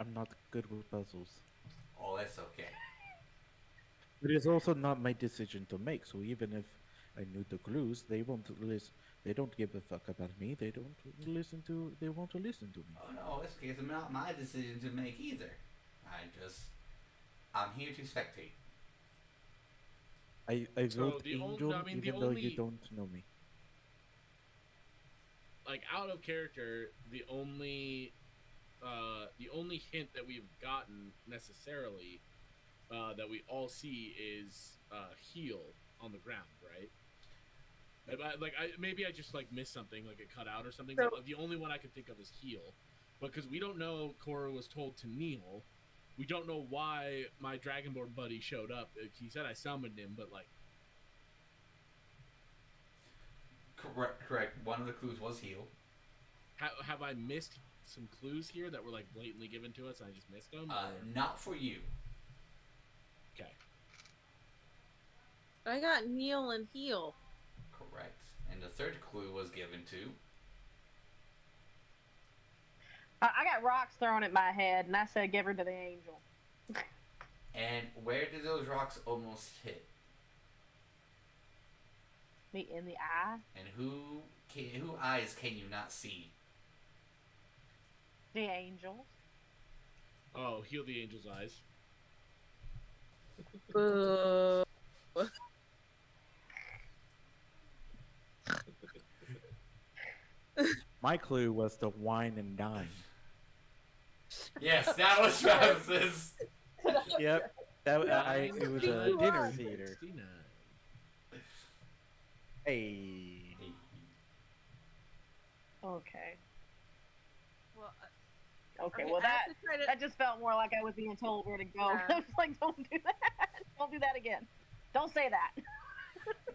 B: I'm not good with puzzles.
A: Oh, that's okay.
B: It is also not my decision to make. So even if I knew the clues, they won't listen. They don't give a fuck about me. They don't listen to. They won't listen to me.
A: Oh no, it's okay. It's not my decision to make either. I'm here to spectate.
B: I
E: So
B: vote
E: the only-
B: Angel,
E: I mean, the
B: even though
E: only-
B: you don't know me.
E: Like out of character, the only hint that we've gotten necessarily that we all see is heal on the ground, right? Maybe I just like missed something, like it cut out or something.
D: So-
E: But the only one I can think of is heal, because we don't know Cora was told to kneel. We don't know why my Dragonborn buddy showed up. He said I summoned him, but like
A: Correct. One of the clues was heal.
E: have I missed some clues here that were like blatantly given to us and I just missed them? or-
A: Not for you.
E: Okay.
D: I got kneel and heal.
A: Correct. And the third clue was given to.
C: I got rocks thrown at my head, and I said give her to the angel.
A: And where did those rocks almost hit?
C: Me in the eye?
A: And who eyes can you not see?
C: The angels.
E: Oh, heal the angel's eyes.
D: Boo.
B: My clue was to wine and dine.
A: Yes, that was Travis's.
B: Yep, it was a dinner theater.
E: 69.
B: Hey,
C: Okay.
D: Well,
C: Okay,
D: okay,
C: well
D: I have to try to-
C: that just felt more like I was being told where to go.
D: Yeah.
C: I was like, don't do that. Don't do that again. Don't say that.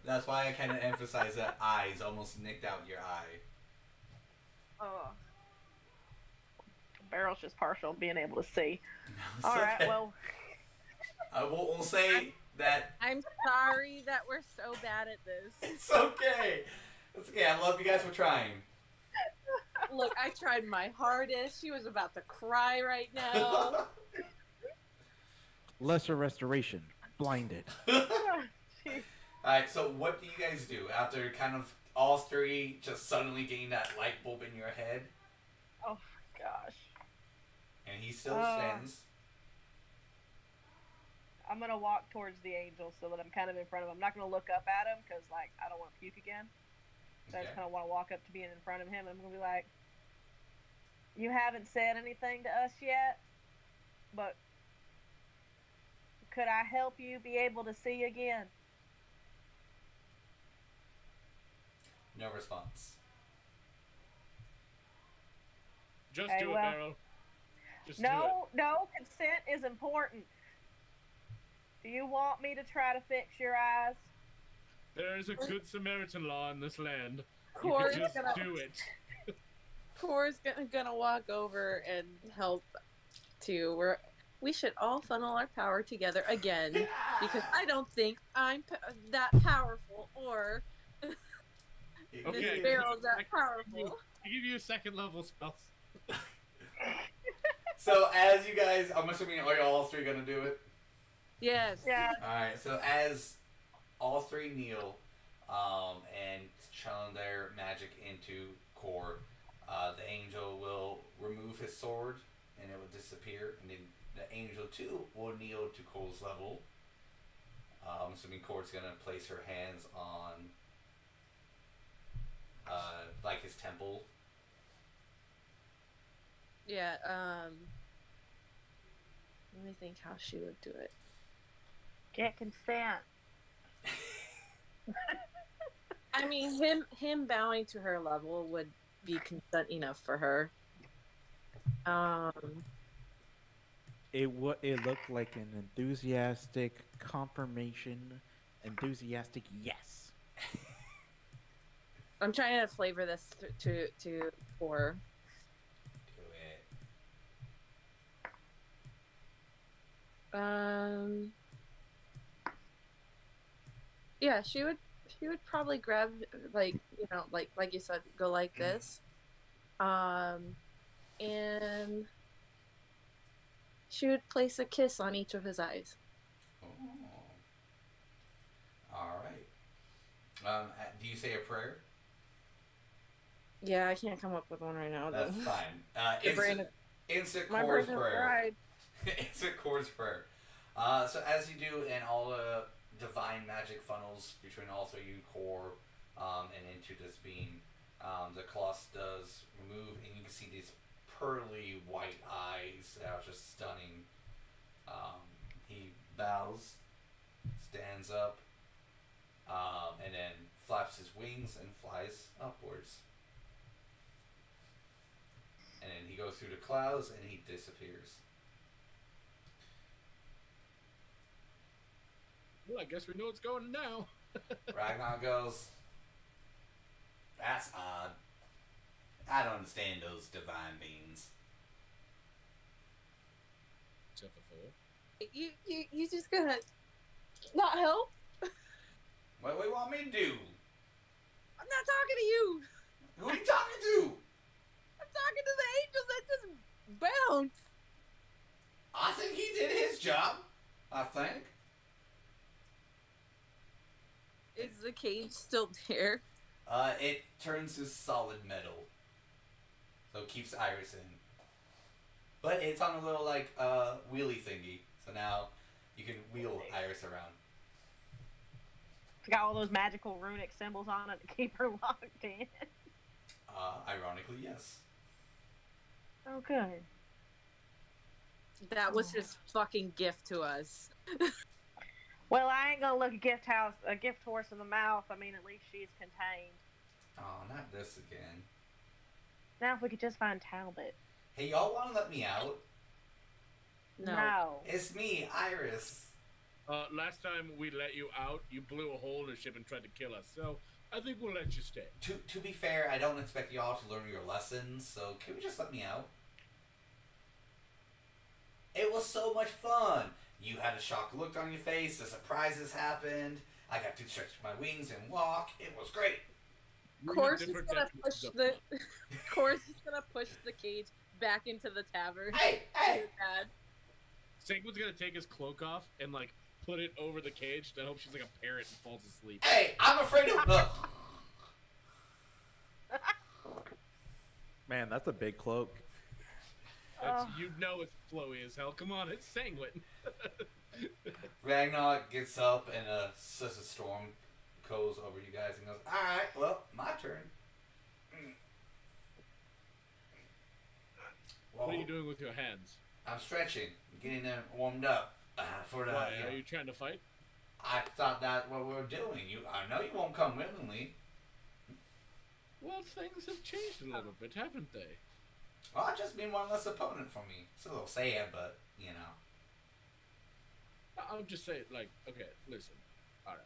A: That's why I kind of emphasize that eyes almost nicked out your eye.
D: Oh.
C: Beryl's just partial to being able to see.
A: It's
C: All right,
A: okay.
C: well,
A: We'll say that
D: I'm sorry that we're so bad at this.
A: it's okay. It's okay. I love you guys for trying.
D: Look, I tried my hardest. She was about to cry right now.
B: lesser restoration, blinded.
A: Alright, so what do you guys do after kind of all three just suddenly getting that light bulb in your head?
C: oh gosh.
A: And he still
C: Uh,
A: stands.
C: I'm gonna walk towards the angel so that I'm kind of in front of him. I'm not gonna look up at him because like I don't want to puke again. So I just
A: Okay.
C: kind of want to walk up to being in front of him. I'm gonna be like, "You haven't said anything to us yet, but could I help you be able to see again?"
A: No response.
E: Just
C: Okay,
E: do it,
C: well-
E: Beryl. Just do it.
C: No, consent is important. Do you want me to try to fix your eyes?
E: There is a good Samaritan law in this land.
D: Core's
E: Just
D: gonna
E: do it.
D: gonna walk over and help too. We should all funnel our power together again because I don't think I'm that powerful or
E: Okay.
D: this Beryl's that powerful.
E: I give you a second level spell.
A: So as you guys, I'm assuming are you all three gonna do it?
D: Yes.
C: Yeah.
A: Alright, so as all three kneel and channel their magic into Core, the angel will remove his sword and it will disappear, and then the angel too will kneel to Core's level. I'm assuming Core's gonna place her hands on like his temple.
D: Yeah, let me think how she would do it.
C: Get consent.
D: I mean, him bowing to her level would be consent enough for her.
B: It looked like an enthusiastic confirmation, enthusiastic yes.
D: I'm trying to flavor this to for.
A: Do it.
D: Yeah, she would probably grab, like, you know, like you said, go like this, and she would place a kiss on each of his eyes.
A: Oh. All right. Do you say a prayer?
D: Yeah, I can't come up with one right now.
A: That's
D: Though.
A: fine. Instant
D: My
A: Core's
D: brain is
A: prayer.
D: fried.
A: Instant Core's prayer. So as you do in all the divine magic funnels between all three you Core and into this being, the Colossus does remove, and you can see these pearly white eyes that are just stunning. He bows, stands up, and then flaps his wings and flies upwards. And then he goes through the clouds and he disappears.
E: Well, I guess we know what's going now.
A: Ragnar goes, "That's odd. I don't understand those divine beings."
E: Except for four.
D: You just gonna not help?
A: What do you want me to do?
D: I'm not talking to you.
A: Who are you talking to?
D: I'm talking to the angel that just bounced.
A: I think he did his job. I think.
D: Is the cage still there?
A: It turns to solid metal. So it keeps Iris in. But it's on a little, like, wheelie thingy. So now you can wheel Iris around.
C: It's got all those magical runic symbols on it to keep her locked in.
A: Ironically, yes.
C: Oh, good.
D: That was his fucking gift to us.
C: Well, I ain't gonna look a gift horse in the mouth. I mean, at least she's contained.
A: Oh, not this again.
C: Now, if we could just find Talbot.
A: Hey, y'all want to let me out?
C: No.
A: It's me, Iris.
E: Last time we let you out, you blew a hole in the ship and tried to kill us. So I think we'll let you stay.
A: To be fair, I don't expect y'all to learn your lessons, so can we just let me out? It was so much fun. You had a shocked look on your face, the surprises happened, I got to stretch my wings and walk, it was great.
D: Course is gonna push the cage back into the tavern.
A: Hey!
D: Bad.
E: Senguine's gonna take his cloak off and, like, put it over the cage. I hope she's like a parrot and falls asleep.
A: Hey! I'm afraid of...
B: Man, that's a big cloak.
E: You know it's flowy as hell. Come on, it's Senguine.
A: Ragnar gets up and such a storm goes over you guys and goes, "Alright, well, my turn." Well,
E: What are you doing with your hands?
A: I'm stretching, getting them warmed up for the...
E: Why, are you trying to fight?
A: I thought that's what we were doing. I know you won't come willingly.
E: Well, things have changed a little bit, haven't they?
A: Well, I've just been one less opponent for me. It's a little sad, but, you know.
E: I'm just saying, like, okay, listen. Alright.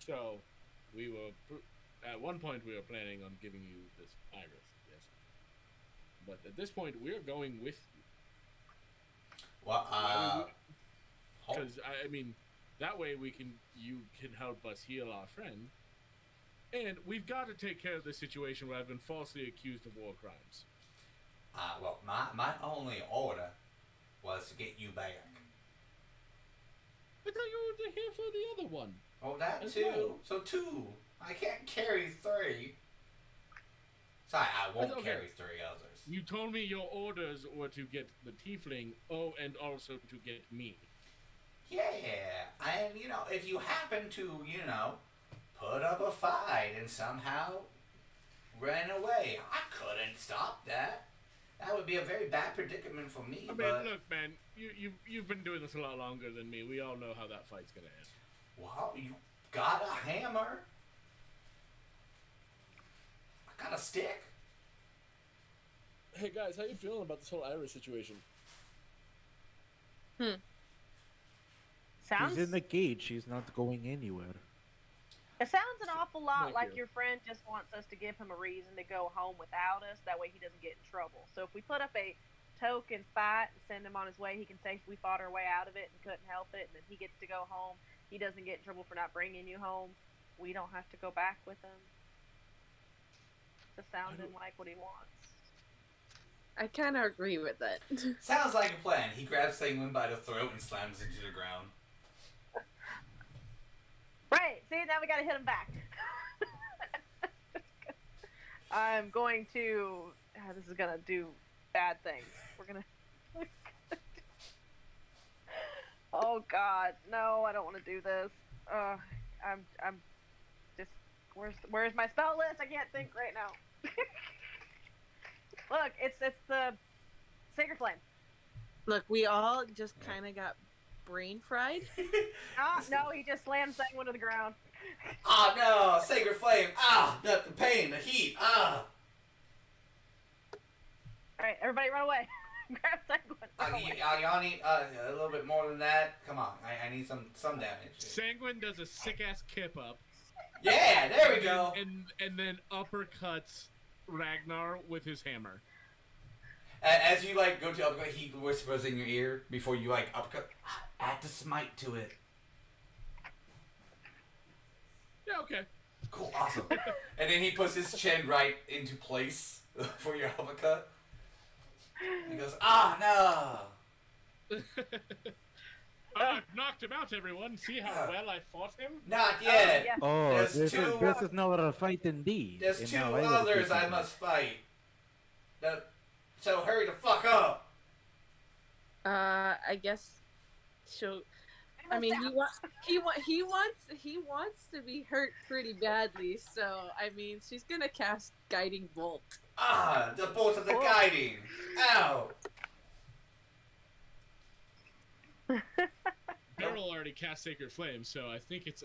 E: So, we were at one point we were planning on giving you this iris, yes. But at this point, we're going with you.
A: Well,
E: because I mean, that way you can help us heal our friend, and we've got to take care of this situation where I've been falsely accused of war crimes.
A: well, my only order was to get you back.
E: I thought you were here for the other one.
A: Oh, that
E: As
A: too.
E: well.
A: So 2. I can't carry 3. Sorry, I won't
E: Okay.
A: carry 3 others.
E: You told me your orders were to get the tiefling, and also to get me.
A: Yeah, and if you happen to, put up a fight and somehow ran away, I couldn't stop that. That would be a very bad predicament for me.
E: I mean,
A: but
E: look, man, you've been doing this a lot longer than me. We all know how that fight's gonna end.
A: well, you got a hammer. I got a stick.
G: Hey guys, how you feeling about this whole Iris situation?
C: Sounds
B: She's in the cage. She's not going anywhere.
C: It sounds an awful lot
G: Thank
C: like
G: you.
C: your friend just wants us to give him a reason to go home without us. That way he doesn't get in trouble. So if we put up a token fight and send him on his way, he can say we fought our way out of it and couldn't help it, and then he gets to go home. He doesn't get in trouble for not bringing you home. We don't have to go back with him. Just sounding like what he wants.
D: I kind of agree with that.
A: Sounds like a plan. He grabs Senguine by the throat and slams it to the ground.
C: Right. See, now we got to hit him back. I'm going to. This is gonna do bad things. We're gonna. Oh God, no! I don't want to do this. I'm just. Where's my spell list? I can't think right now. Look, it's the Sacred Flame.
D: Look, we all just kind of got brain fried.
C: No, he just slammed Senguine to the ground.
A: Ah, no! Sacred Flame! Ah! The pain, the heat! Ah!
C: Alright, everybody run away. Grab Senguine. Run away.
A: Y'all need a little bit more than that. Come on, I need some damage.
E: Senguine does a sick ass kip up,
A: Yeah, there we go.
E: and then uppercuts Ragnar with his hammer.
A: As you go to uppercut, he whispers in your ear before you uppercut. Add the smite to it.
E: Yeah, okay.
A: Cool, awesome. And then he puts his chin right into place for your uppercut. He goes, ah, no!
E: I've knocked him out, everyone. See how well I fought him?
A: Not yet!
C: yeah.
B: Oh,
A: There's
B: this
A: two-
B: is not a fight indeed.
A: There's
B: And
A: 2
B: now will
A: others
B: defeat
A: I
B: you.
A: must fight. So hurry the fuck up!
D: I guess she'll. I mean, he wants to be hurt pretty badly. So I mean, she's gonna cast Guiding Bolt.
A: Ah, the bolt of the guiding! Ow!
E: Beryl already cast Sacred Flame, so I think it's.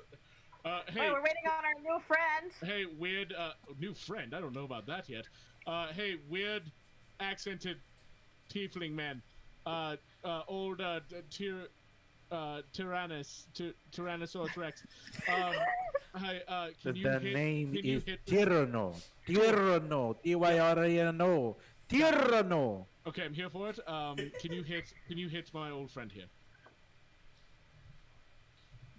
E: Hey,
C: Wait, we're waiting on our new friend.
E: hey, weird new friend. I don't know about that yet. Hey, weird accented tiefling man. Old Tyrannosaurus Rex. Hi, can you
B: The
E: hit?
B: name
E: can you
B: is
E: hit
B: Tyranno. Tyranno. T-Y-R-A-N-O. Tyranno.
E: Okay, I'm here for it. Can you hit my old friend here?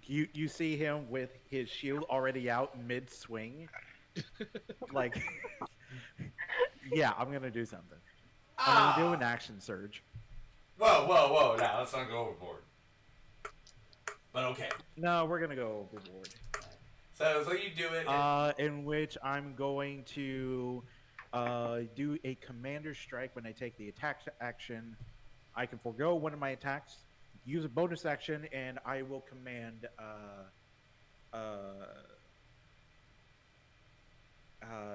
B: You see him with his shield already out mid-swing. Yeah, I'm going to do something. I'm going to do an action surge.
A: Whoa, now let's not go overboard. But okay.
B: No, we're going to go overboard.
A: So you do it.
B: In which I'm going to do a commander strike when I take the attack action. I can forego one of my attacks, use a bonus action, and I will command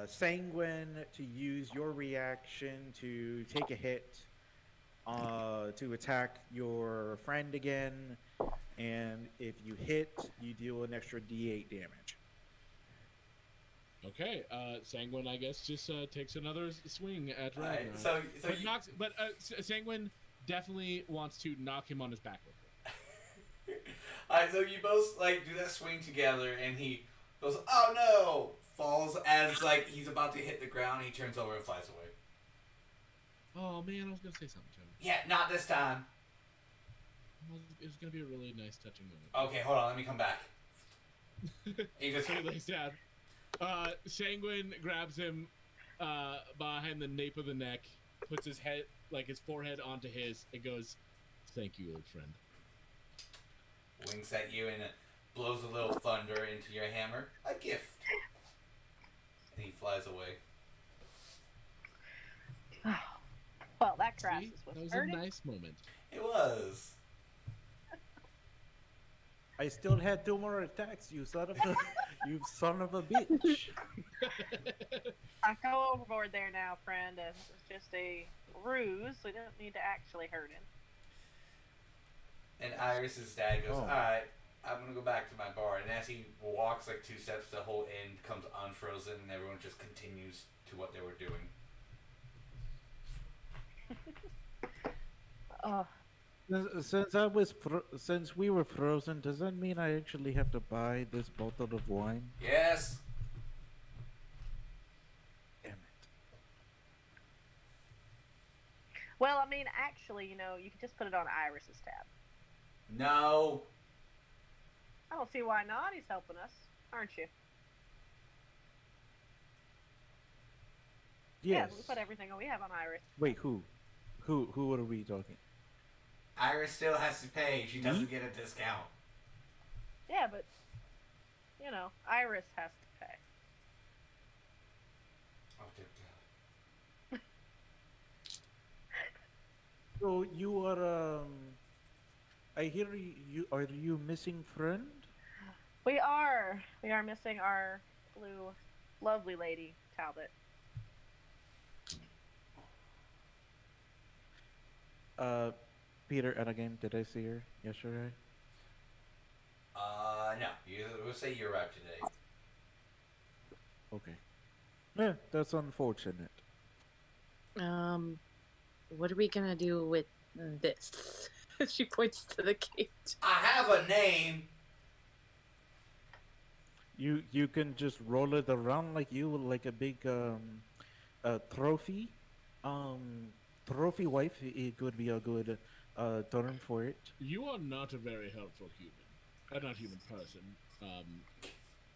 B: Senguine to use your reaction to take a hit to attack your friend again, and if you hit, you deal an extra D8 damage.
E: Okay, Senguine, I guess, just takes another swing at Ragnar.
A: Alright, so
E: but
A: you,
E: Senguine definitely wants to knock him on his back with it.
A: Alright, so you both do that swing together, and he goes, "Oh no!" falls as like he's about to hit the ground. He turns over and flies away.
E: Oh man, I was gonna say something to him.
A: Yeah, not this time.
E: It was gonna be a really nice, touching moment.
A: Okay, hold on. Let me come back. He just
E: He lays down. Senguine grabs him behind the nape of the neck, puts his head, like his forehead, onto his, and goes, "Thank you, old friend."
A: winks at you and blows a little thunder into your hammer. A gift. And he flies away.
C: Well, that
E: See?
C: crisis was
E: That was
C: hurting.
E: a nice moment.
A: It was.
B: I still had 2 more attacks, you son of a, you son of a bitch.
C: I go overboard there now, friend. It's just a ruse. We don't need to actually hurt him.
A: And Iris's dad goes,
B: Oh.
A: alright, I'm gonna go back to my bar. And as he walks like 2 steps, the whole inn comes unfrozen and everyone just continues to what they were doing.
C: Oh,
B: Since we were frozen, does that mean I actually have to buy this bottle of wine?
A: Yes!
B: Damn it.
C: well, I mean, actually, you know, you can just put it on Iris's tab.
A: No!
C: I don't see why not. He's helping us, aren't you?
B: Yes.
C: Yeah, we put everything we have on Iris.
B: Wait, who? Who are we talking?
A: Iris still has to pay. She doesn't get a discount.
C: Yeah, but, you know, Iris has to pay.
A: Oh, dear God.
B: So you are I hear you are you missing friend?
C: We are missing our blue, lovely lady, Talbot.
B: Peter and again, did I see her yesterday?
A: No. We'll say you arrived today.
B: Okay. Yeah, that's unfortunate.
D: What are we gonna do with this? She points to the cage.
A: I have a name!
B: You can just roll it around like a big trophy. Trophy wife, it could be a good term for it.
E: You are not a very helpful human. Not human person.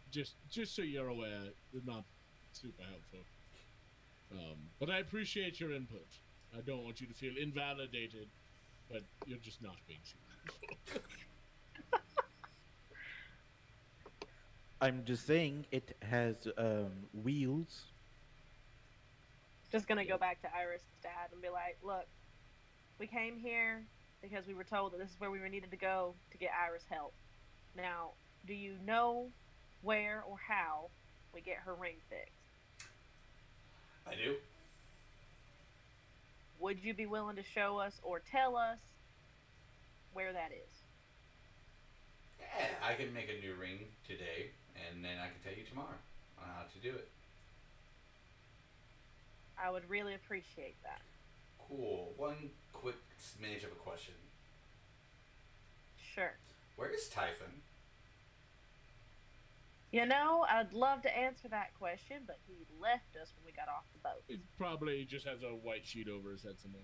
E: Just so you're aware, you're not super helpful. But I appreciate your input. I don't want you to feel invalidated, but you're just not being super helpful.
B: I'm just saying it has wheels.
C: Just gonna go back to Iris' dad and be like, look, we came here because we were told that this is where we were needed to go to get Iris help. Now, do you know where or how we get her ring fixed?
A: I do.
C: Would you be willing to show us or tell us where that is?
A: Yeah, I can make a new ring today, and then I can tell you tomorrow on how to do it.
C: I would really appreciate that.
A: Cool. One quick smidge of a question.
C: Sure.
A: Where is Typhon?
C: You know, I'd love to answer that question, but he left us when we got off the boat.
E: He probably just has a white sheet over his head somewhere.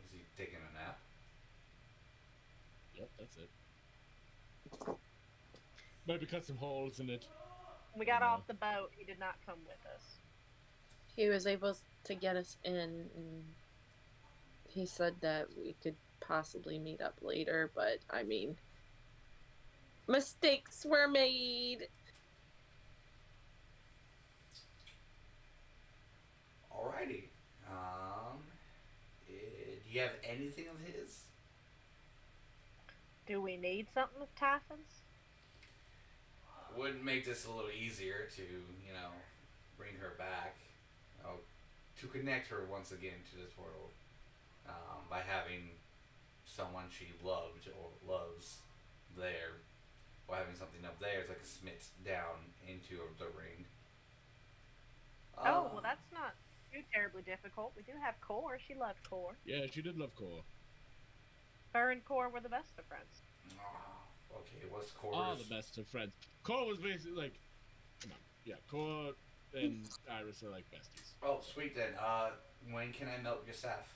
A: Is he taking a nap?
E: Yep, that's it. Maybe cut some holes in it.
C: When we got
E: Oh, no.
C: off the boat, he did not come with us.
D: He was able to get us in, and he said that we could possibly meet up later, but I mean, mistakes were made.
A: Alrighty. Do you have anything of his?
C: Do we need something with Typhon's?
A: Wouldn't make this a little easier to, you know, bring her back. To connect her once again to this world. By having someone she loved or loves there. Or having something up there is like a smit down into the ring.
C: Oh, well, that's not too terribly difficult. We do have Core. She loved Core.
E: Yeah, she did love Cora.
C: Her and Core were the best of friends.
A: Okay, what's Core's?
E: All the best of friends. Cora was basically like, come on. yeah, Cor and Iris are like besties.
A: Oh, sweet then. When can I melt your staff?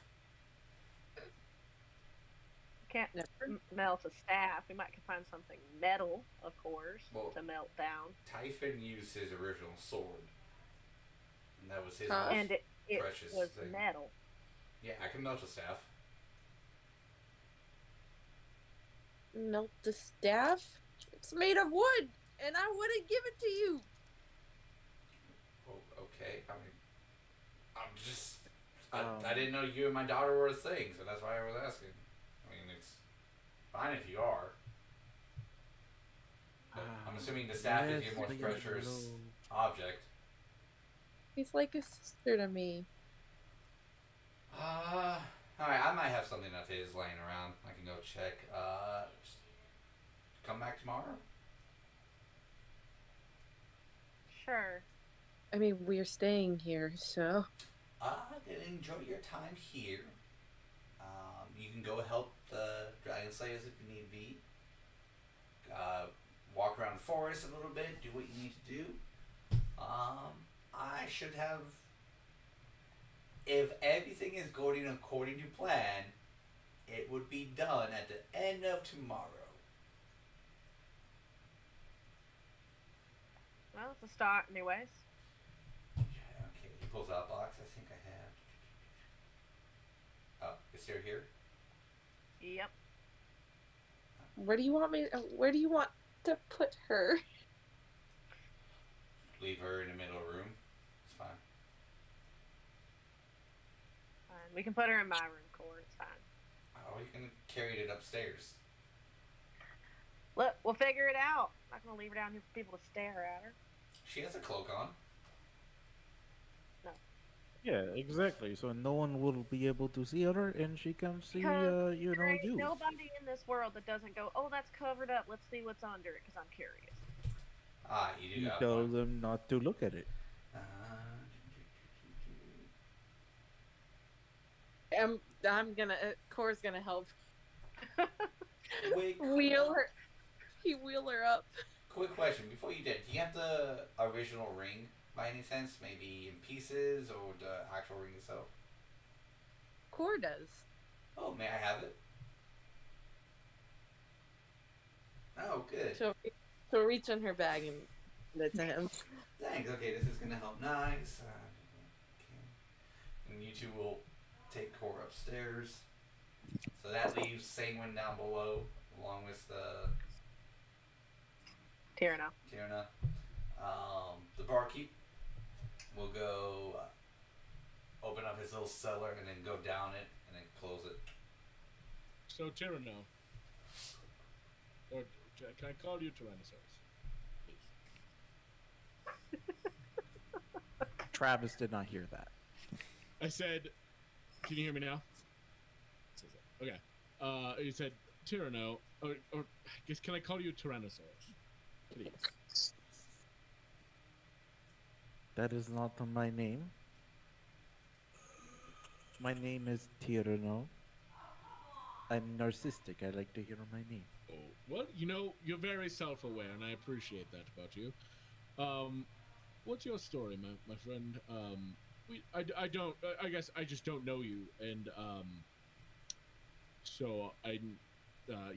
C: Can't
D: Never.
C: melt a staff. We might could find something metal, of course,
A: Well-
C: to melt down.
A: Typhon used his original sword. And that was his
D: Huh?
A: most
C: And it
A: precious
C: was
A: thing.
C: metal.
A: Yeah, I can melt a staff.
D: Melt the staff? It's made of wood, and I wouldn't give it to you.
A: Oh, okay. I mean, I'm just. I
B: Um,
A: didn't know you and my daughter were a thing, so that's why I was asking. I mean, it's fine if you are. But I'm assuming the staff is your most
B: Yeslie
A: precious
B: D.
A: object.
D: He's like a sister to me.
A: Alright, I might have something of his laying around. I can go check. Just come back tomorrow?
C: Sure.
D: I mean, we're staying here, so.
A: Then enjoy your time here. You can go help the Dragon Slayers if you need be. Walk around the forest a little bit, do what you need to do. I should have... If everything is going according to plan, it would be done at the end of tomorrow.
C: Well, it's a start, anyways.
A: Okay, he pulls out a box. I think I have... Oh, is there here?
C: Yep.
D: Where do you want me? Where do you want to put her?
A: Leave her in the middle of the room. It's fine.
C: Fine. We can put her in my room, Core. It's fine.
A: Oh, you can carry it upstairs.
C: Look, we'll figure it out. I'm not gonna leave her down here for people to stare at her.
A: She has a cloak on.
B: Yeah, exactly. So no one will be able to see her, and she can see,
C: Because
B: you know,
C: there ain't
B: you.
C: nobody in this world that doesn't go, oh, that's covered up. Let's see what's under it, because I'm curious.
A: You do
B: You
A: have
B: tell
A: one.
B: them not to look at it.
D: I'm gonna. Core's gonna help
A: Wait,
D: wheel her. He wheel her up.
A: quick question before you did. Do you have the original ring by any sense? Maybe in pieces or the actual ring itself?
D: Core does.
A: Oh, may I have it? Oh, good.
D: She'll reach in her bag and give it to him.
A: Thanks. Okay, this is gonna help. Nice. Okay. And you two will take Core upstairs. So that leaves Senguine down below, along with the
C: Tierna.
A: Tiamat. The barkeep will go open up his little cellar and then go down it and then close it.
E: So Tyranno, or can I call you Tyrannosaurus, please?
B: Travis did not hear that.
E: I said, can you hear me now? Okay. You said Tyranno, or I guess can I call you Tyrannosaurus, please?
B: That is not my name. My name is Tirano. I'm narcissistic. I like to hear my name.
E: Oh, well, you know, you're very self-aware, and I appreciate that about you. What's your story, my friend? I don't. I guess I just don't know you, and so you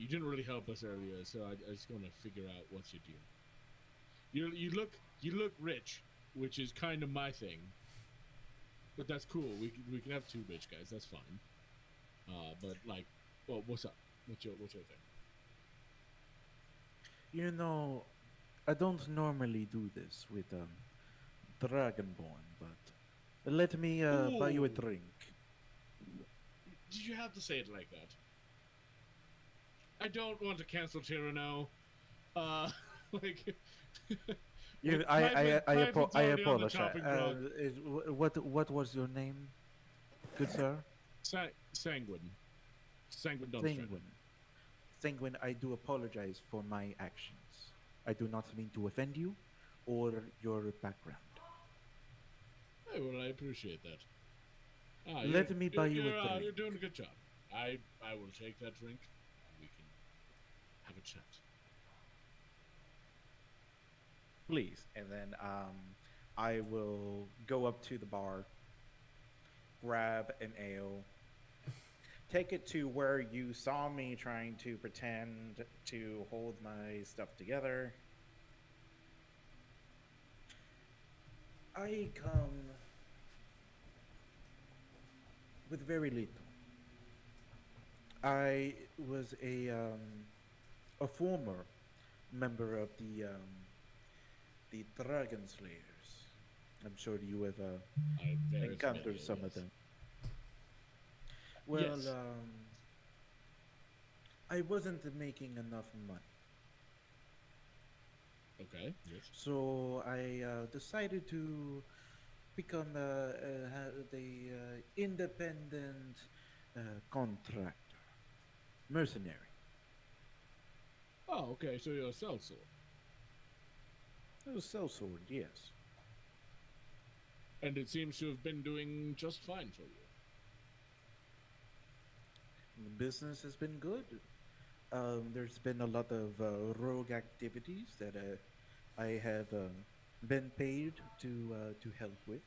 E: didn't really help us earlier, so I just want to figure out what's your deal. You look rich, which is kind of my thing, but that's cool. We can have two rich guys. That's fine. But like, well, what's up? What's your thing?
B: You know, I don't normally do this with Dragonborn, but let me buy you a
E: Ooh.
B: drink.
E: Did you have to say it like that? I don't want to cancel Tyranno. Like.
B: You,
E: Typhon's already on the
B: apologize.
E: chopping block.
B: What was your name, good sir?
E: Sanguine. Sanguine Dumpster.
B: Senguine. Senguine, I do apologize for my actions. I do not mean to offend you or your background.
E: Hey, well, I appreciate that.
B: Let me buy you a drink.
E: You're doing a good job. I will take that drink. We can have a chat.
B: please. And then I will go up to the bar, grab an ale, take it to where you saw me trying to pretend to hold my stuff together. I come with very little. I was a former member of the Dragon Slayers. I'm sure you have
E: I'm very
B: encountered
E: familiar,
B: some of
E: yes.
B: them. Well,
E: Yes.
B: I wasn't making enough money,
E: Okay. Yes.
B: so I decided to become the independent contractor, mercenary.
E: Oh, okay. So you're a sellsword.
B: A sellsword, yes.
E: And it seems to have been doing just fine for you.
B: The business has been good. There's been a lot of rogue activities that I have been paid to help with,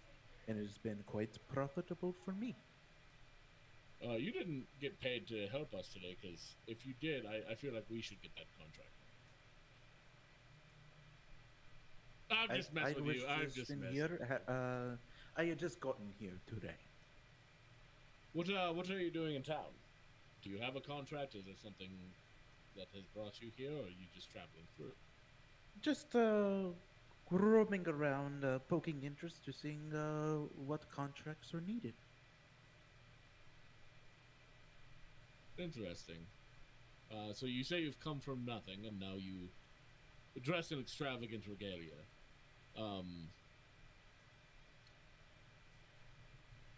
B: and it's been quite profitable for me.
E: You didn't get paid to help us today, because if you did, I feel like we should get that contract. I'm just messing with
B: was
E: you. I'm
B: just
E: just
B: in
E: messing.
B: here. I had just gotten here today.
E: What are you doing in town? Do you have a contract? Is there something that has brought you here, or are you just traveling through?
B: Just roaming around, poking interest to seeing what contracts are needed.
E: Interesting. So you say you've come from nothing, and now you dress in extravagant regalia.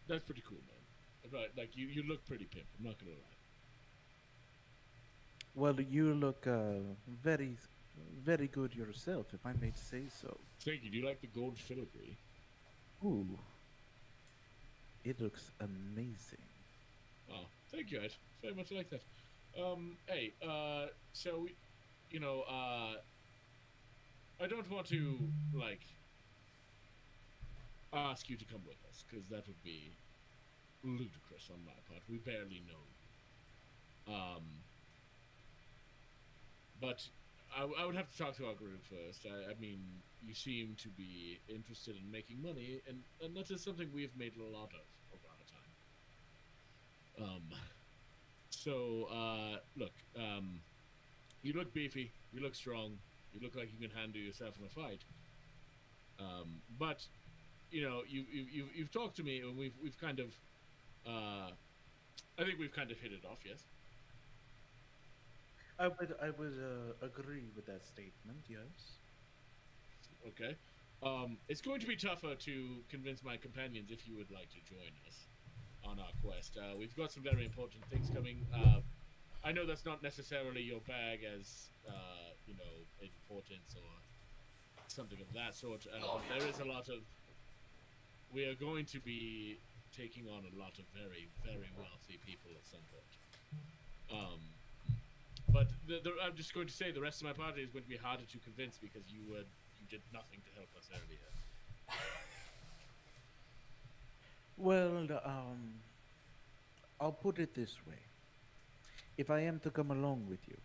E: That's pretty cool, man. Right, like you look pretty pimp. I'm not gonna lie.
B: Well, you look very, very good yourself, if I may say so.
E: Thank you. Do you like the gold filigree?
B: Ooh, it looks amazing.
E: Oh, thank you. I very much like that. Hey, so, you know, I don't want to, like, ask you to come with us, because that would be ludicrous on my part. We barely know you. But I would have to talk to our group first. I mean, you seem to be interested in making money, and that is something we've made a lot of over our time. Look, you look beefy, you look strong, you look like you can handle yourself in a fight. But you know, you've talked to me, and we've kind of, I think we've kind of hit it off. Yes.
B: I would agree with that statement. Yes.
E: Okay. It's going to be tougher to convince my companions if you would like to join us on our quest. We've got some very important things coming. I know that's not necessarily your bag as, you know, importance or something of that sort. There is a lot of... We are going to be taking on a lot of very, very wealthy people at some point. But I'm just going to say the rest of my party is going to be harder to convince because you did nothing to help us earlier.
B: Well, I'll put it this way. If I am to come along with you,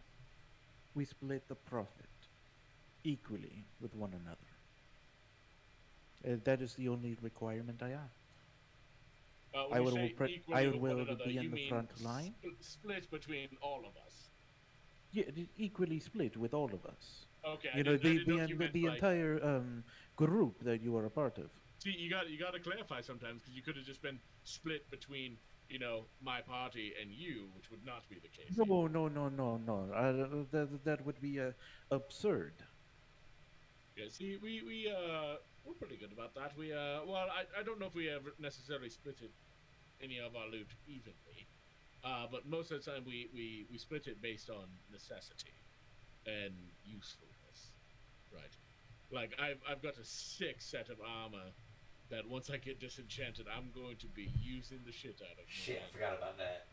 B: we split the profit equally with one another. That is the only requirement I have.
E: When
B: I
E: you
B: will,
E: say equally
B: I
E: with one
B: will
E: another,
B: be
E: you
B: in the
E: mean
B: front line.
E: split between all of us.
B: Yeah, equally split with all of us.
E: Okay,
B: You know, the entire group that you are a part of.
E: See, you got to clarify sometimes, because you could have just been split between, you know, my party and you, which would not be the case.
B: No. That would be absurd.
E: Yeah, see, we're pretty good about that. Well, I don't know if we ever necessarily split it, any of our loot evenly, but most of the time we split it based on necessity and usefulness, right? Like I've got a sick set of armor that once I get disenchanted, I'm going to be using the shit out of.
A: Shit, I forgot about that.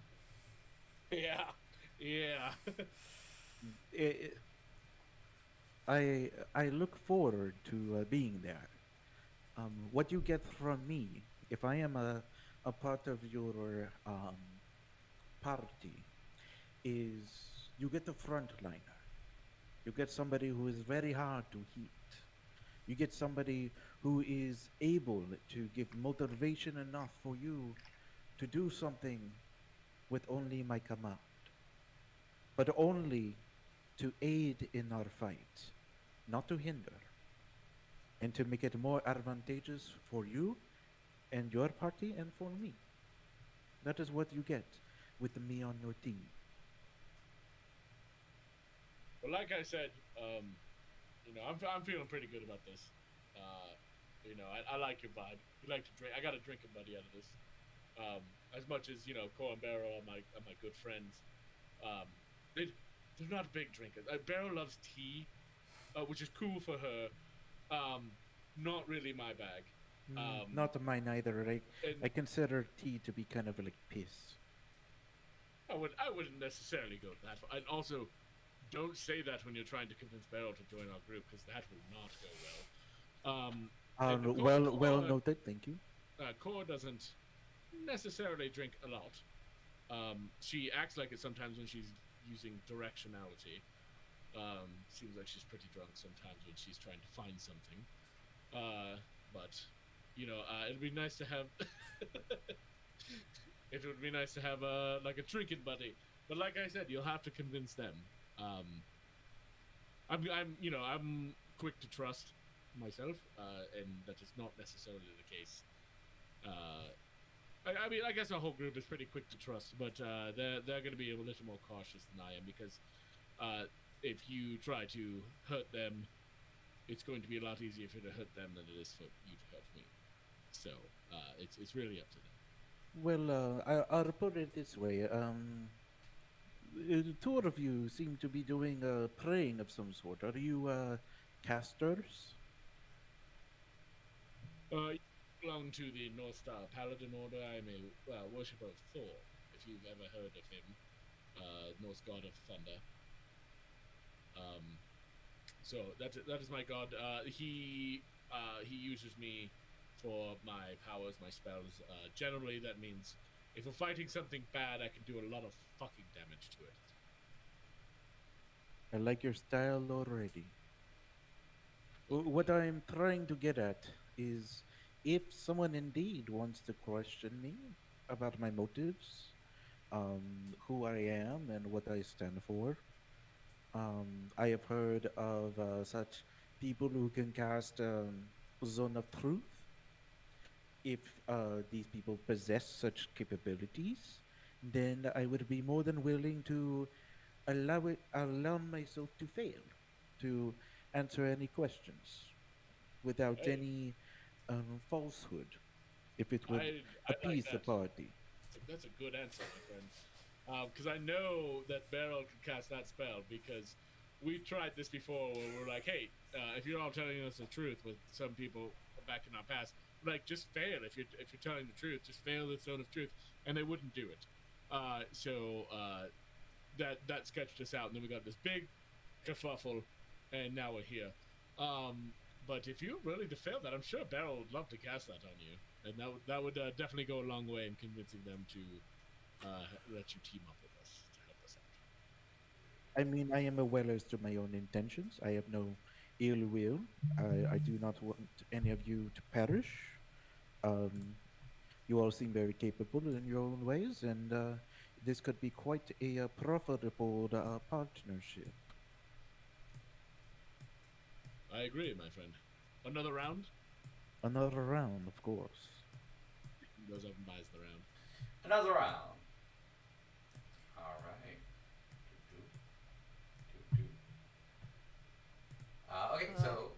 E: Yeah.
B: I look forward to being there. What you get from me, if I am a part of your party, is you get a frontliner. You get somebody who is very hard to hit. You get somebody who is able to give motivation enough for you to do something with only my command, but only to aid in our fight, not to hinder, and to make it more advantageous for you and your party and for me. That is what you get with me on your team.
E: Well, like I said, I'm feeling pretty good about this. I like your vibe. You like to drink. I got a drinking buddy out of this. As much as Cole and Beryl are my good friends. They're not big drinkers. Beryl loves tea, which is cool for her. Not really my bag.
B: Not mine either.
E: And
B: I consider tea to be kind of like piss.
E: I wouldn't necessarily go that far. And also, don't say that when you're trying to convince Beryl to join our group, because that will not go well.
B: Well noted. Thank you.
E: Core doesn't necessarily drink a lot. She acts like it sometimes when she's using directionality. Seems like she's pretty drunk sometimes when she's trying to find something. But it'd be nice to have. It would be nice to have like a drinking buddy. But like I said, you'll have to convince them. I'm quick to trust myself, and that is not necessarily the case. I guess our whole group is pretty quick to trust, but they're going to be a little more cautious than I am, because if you try to hurt them, it's going to be a lot easier for you to hurt them than it is for you to hurt me. So it's really up to them.
B: Well, I'll put it this way. The two of you seem to be doing praying of some sort. Are you casters?
E: I belong to the North Star Paladin Order. I'm a worshipper of Thor, if you've ever heard of him, Norse god of thunder. So that is my god. He uses me for my powers, my spells. Generally, that means if we're fighting something bad, I can do a lot of fucking damage to it.
B: I like your style already. What I'm trying to get at is if someone indeed wants to question me about my motives, who I am and what I stand for, I have heard of such people who can cast Zone of Truth. If these people possess such capabilities, then I would be more than willing to allow myself to fail, to answer any questions without any falsehood, if it would
E: I
B: appease
E: like
B: the
E: that.
B: party.
E: That's a good answer, my friend. Because I know that Beryl can cast that spell, because we've tried this before where we're like, hey, if you're all telling us the truth with some people back in our past, like, just fail. If you're telling the truth, just fail the Zone of Truth, and they wouldn't do it. So that sketched us out, and then we got this big kerfuffle, and now we're here. But if you're willing to fail that, I'm sure Beryl would love to cast that on you, and that would definitely go a long way in convincing them to let you team up with us to help us out.
B: I mean, I am aware as to my own intentions. I have no ill will. I do not want any of you to perish. You all seem very capable in your own ways, and this could be quite a profitable partnership.
E: I agree, my friend. Another round?
B: Another round, of course.
E: He goes up and buys the round.
A: Another round. All right. Okay, so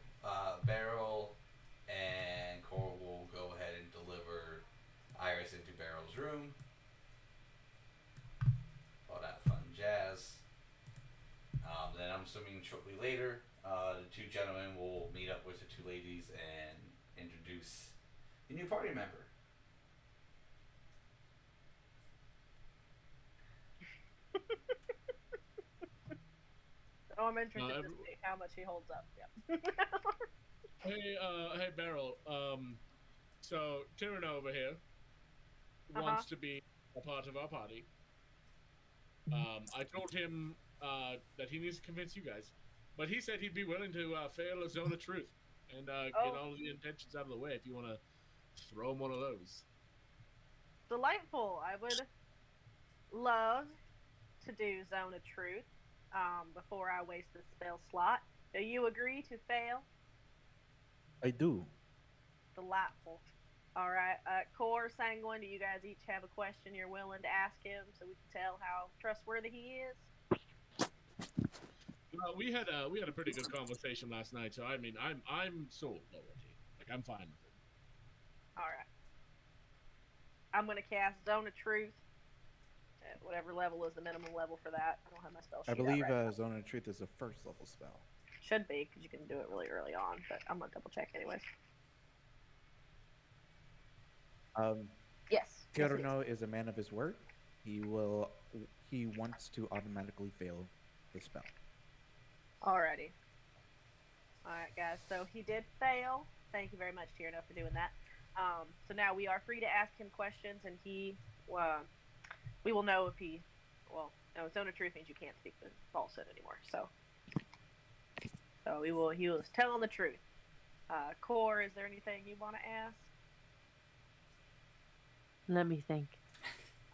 A: Beryl and Cora will go ahead and deliver Iris into Beryl's room. All that fun jazz. Then I'm assuming shortly later, the two gentlemen will meet up with the two ladies and introduce the new party member.
C: Oh, I'm interested to
E: every-
C: see how much he holds up. Yep.
E: Hey, Beryl. So Tyranno over here wants to be a part of our party. I told him that he needs to convince you guys, but he said he'd be willing to fail a zone of truth and get all the intentions out of the way if you want to throw him one of those.
C: Delightful. I would love to do Zone of Truth before I waste the spell slot. Do you agree to fail?
B: I do.
C: Delightful. All right. Core, Sanguine, do you guys each have a question you're willing to ask him so we can tell how trustworthy he is?
E: We had a pretty good conversation last night, so I mean, I'm sold already. Like, I'm fine with it.
C: All right. I'm going to cast Zone of Truth at whatever level is the minimum level for that. I don't have my spell sheet
B: I believe
C: out right now.
B: Zone of Truth is a first level spell.
C: Should be, because you can do it really early on, but I'm going to double check anyways. Yes.
B: Tyranno is a man of his word. He wants to automatically fail the spell.
C: Alrighty. Alright, guys. So he did fail. Thank you very much, Tyranno, for doing that. So now we are free to ask him questions, and we will know if he. Well, no, Zone of Truth means you can't speak the falsehood anymore. So he was telling the truth. Core, is there anything you want to ask?
D: Let me think.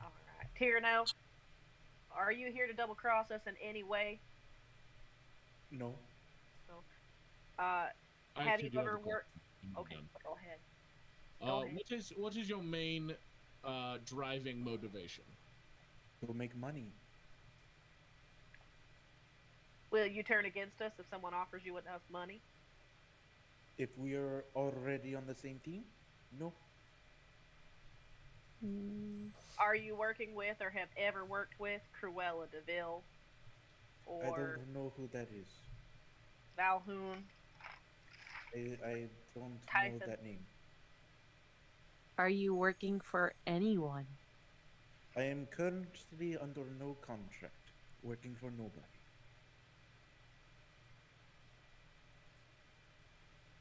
C: Alright. Tyranno, are you here to double cross us in any way?
B: No.
E: I
C: Have
E: actually
C: you
E: do have
C: ever
E: a question.
C: worked? Okay, go ahead. Go ahead.
E: What is your main driving motivation?
B: He'll make money.
C: Will you turn against us if someone offers you enough money?
B: If we are already on the same team, no.
C: Are you working with or have ever worked with Cruella DeVille
B: I
C: or
B: don't know who that is.
C: Valhoon?
B: I don't
C: Typhon.
B: know that name.
D: Are you working for anyone?
B: I am currently under no contract, working for nobody.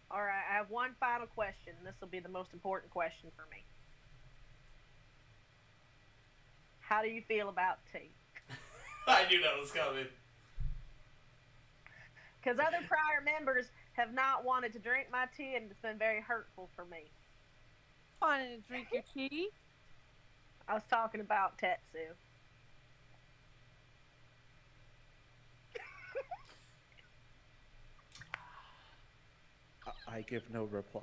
C: All right, I have one final question. This will be the most important question for me. How do you feel about tea?
A: I knew that was coming.
C: Because other prior members have not wanted to drink my tea, and it's been very hurtful for me.
D: Wanting to drink your tea?
C: I was talking about Tetsu.
B: I give no reply.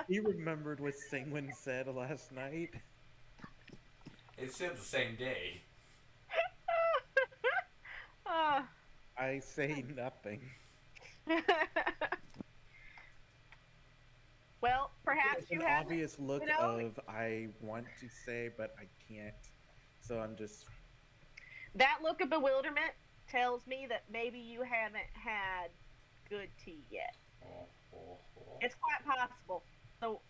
B: He remembered what Senguine said last night.
A: It said the same day.
B: I say nothing.
C: Well, perhaps
B: It's
C: you
B: an
C: have
B: obvious look
C: you know-
B: of I want to say, but I can't. So I'm just.
C: that look of bewilderment tells me that maybe you haven't had good tea yet. It's quite possible. So,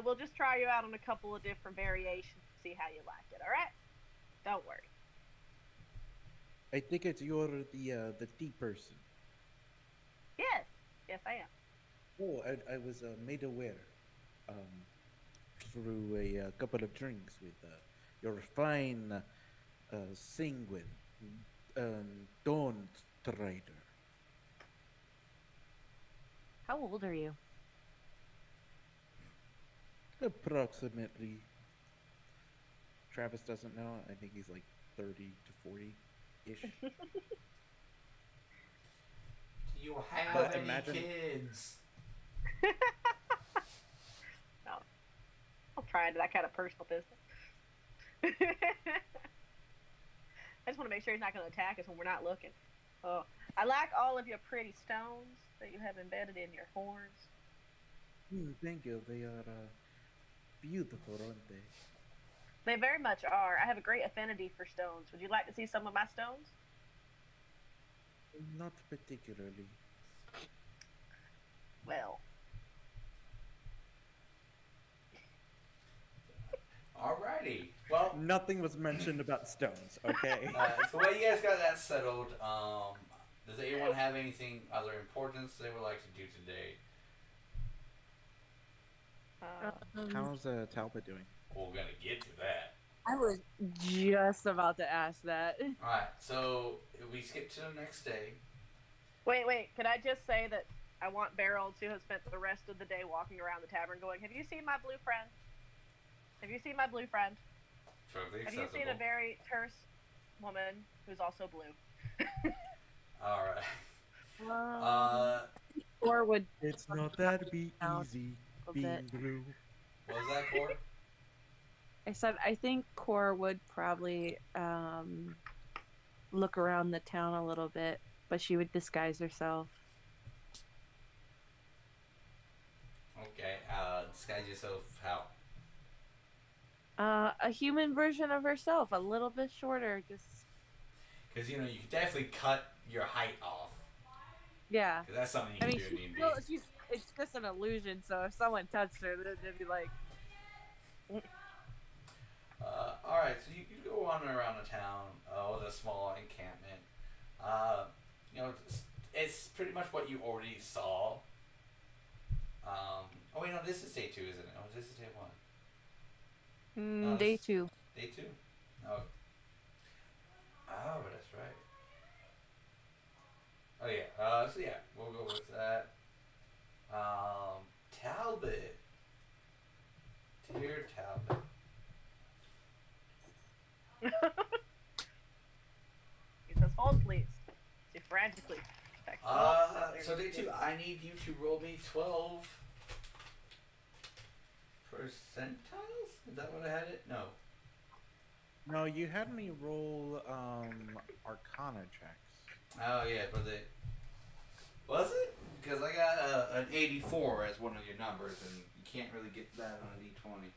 C: we'll just try you out on a couple of different variations to see how you like it. All right? Don't worry.
B: I think you're the tea person.
C: Yes, I am.
B: Oh, I was made aware through a couple of drinks with your fine Senguine Dawn Trader.
D: How old are you?
B: Approximately. Travis doesn't know. I think he's like 30 to 40-ish.
A: Do you have
B: But
A: any
B: imagine-
A: kids?
C: No. I'll try into that kind of personal business. I just want to make sure he's not going to attack us when we're not looking. Oh, I like all of your pretty stones that you have embedded in your horns.
B: Thank you. They are beautiful, aren't they?
C: They very much are. I have a great affinity for stones. Would you like to see some of my stones?
B: Not particularly.
C: Well,
A: Alrighty. Well,
B: nothing was mentioned about stones. Okay.
A: So while you guys got that settled, does anyone have anything other importance they would like to do today?
B: How's Talbot doing?
A: We're gonna get to that.
D: I was just about to ask that.
A: All right. So if we skip to the next day.
C: Wait. Could I just say that I want Beryl to have spent the rest of the day walking around the tavern going, have you seen my blue friend? Have you seen my blue friend?
A: Totally
C: Have you seen a very terse woman who's also blue?
A: All right.
D: Or would
B: It's not that be easy
D: a
B: being
D: bit.
B: blue.
A: What was that, Core?
D: I said I think Cor would probably look around the town a little bit, but she would disguise herself.
A: Okay. Disguise yourself how?
D: A human version of herself, a little bit shorter, just
A: Because you can definitely cut your height off.
D: yeah.
A: 'Cause that's something you
D: I
A: can
D: mean,
A: do in D&D.
D: it's just an illusion. So if someone touched her, they'd be like,
A: All right, so you go wandering around the town with a small encampment. It's pretty much what you already saw. Oh wait, no, this is day 2, isn't it? Oh, this is day 1. No,
D: day
A: this-
D: 2.
A: Day 2. Oh, that's right. Oh yeah. So yeah, we'll go with that. Talbot. Dear Talbot.
C: He says, hold please. She frantically checks
A: So day 2, I need you to roll me 12 percentiles? Is that what I had it? No.
B: No, you had me roll Arcana checks.
A: Oh yeah, was it? Because I got an 84 as one of your numbers, and you can't really get that on a D20.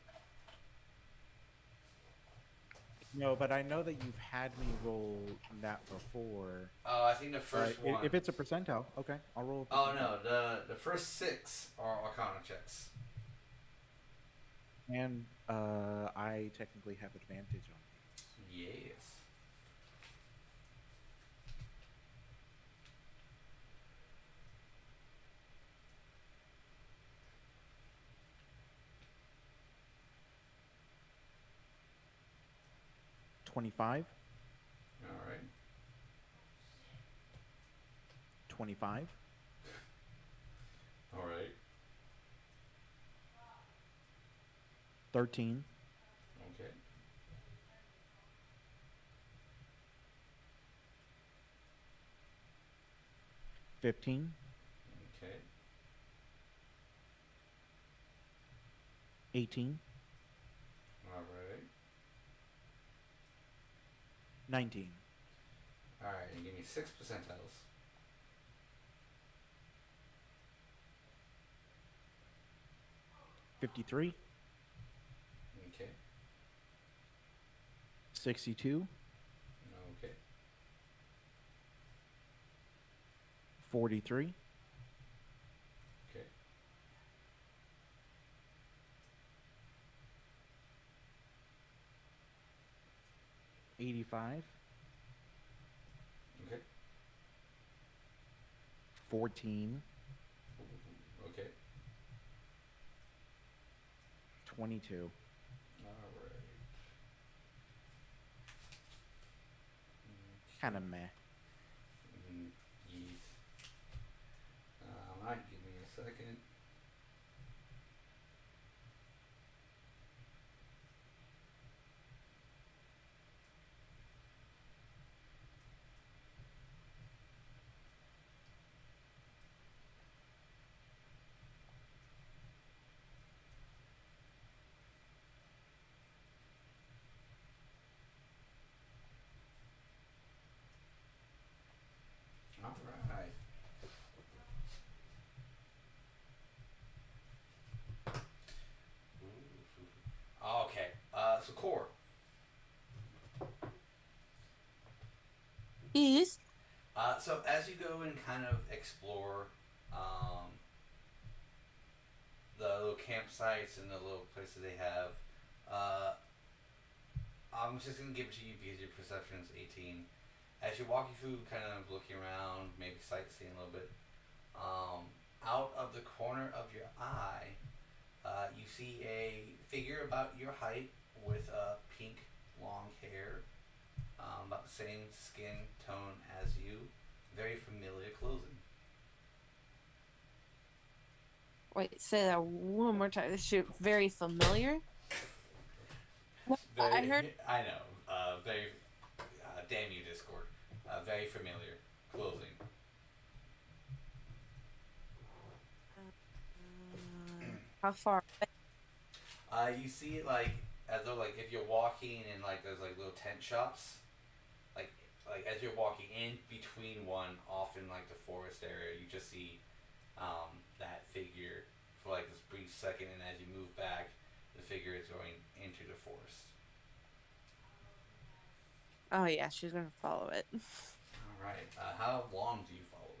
B: No, but I know that you've had me roll that before.
A: Oh, I think the first one.
B: If it's a percentile, okay, I'll roll. A
A: Oh
B: percentile.
A: no, the first 6 are Arcana checks.
B: And I technically have advantage on these.
A: Yes.
B: $25,
A: All right.
B: 25,
A: All right.
B: 13,
A: Okay.
B: 15,
A: Okay.
B: 18,
A: All right.
B: 19,
A: All right. And give me 6 percentiles.
B: 53,
A: Okay.
B: 62,
A: Okay.
B: 43,
A: Okay.
B: 85,
A: Okay.
B: 14,
A: Okay.
B: 22.
A: All right.
B: Kind of meh.
A: Yes. Might give me a second. All right. Okay. So core.
D: Is
A: So as you go and kind of explore the little campsites and the little places they have, I'm just gonna give it to you because your perception is 18. As you're walking through, kind of looking around, maybe sightseeing a little bit, out of the corner of your eye, you see a figure about your height with pink long hair, about the same skin tone as you, very familiar clothing.
D: Wait, say that one more time. This shit very familiar. I heard.
A: I know. Very. Damn you, Discord. Very familiar clothing.
D: How far?
A: You see it like as though like if you're walking in like there's like little tent shops, like as you're walking in between one, off in like the forest area, you just see that figure for like this brief second, and as you move back, the figure is going into the forest.
D: Oh yeah, she's gonna follow it.
A: All right. How long do you follow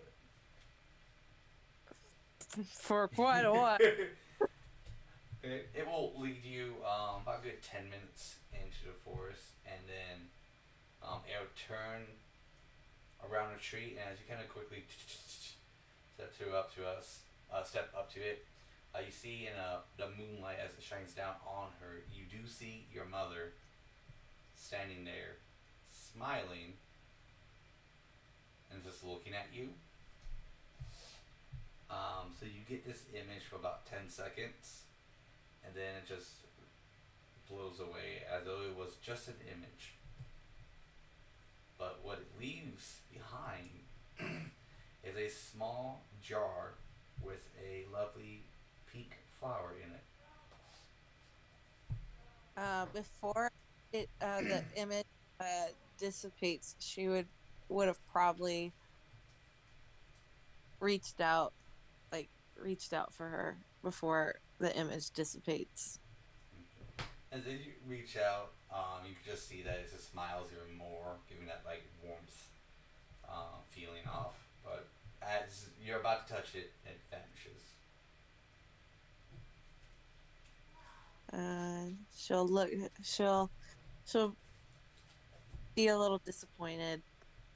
A: it?
D: For quite a while.
A: It will lead you about a good 10 minutes into the forest, and then it'll turn around a tree, and as you kind of quickly step up to it, you see in the moonlight as it shines down on her, you do see your mother standing there, smiling, and just looking at you. So you get this image for about 10 seconds, and then it just blows away as though it was just an image. But what it leaves behind is a small jar with a lovely pink flower in it.
D: Before the image dissipates, she would have probably reached out for her before the image dissipates.
A: As you reach out, you can just see that it just smiles even more, giving that like warmth feeling off. But as you're about to touch it, it vanishes.
D: She'll be a little disappointed,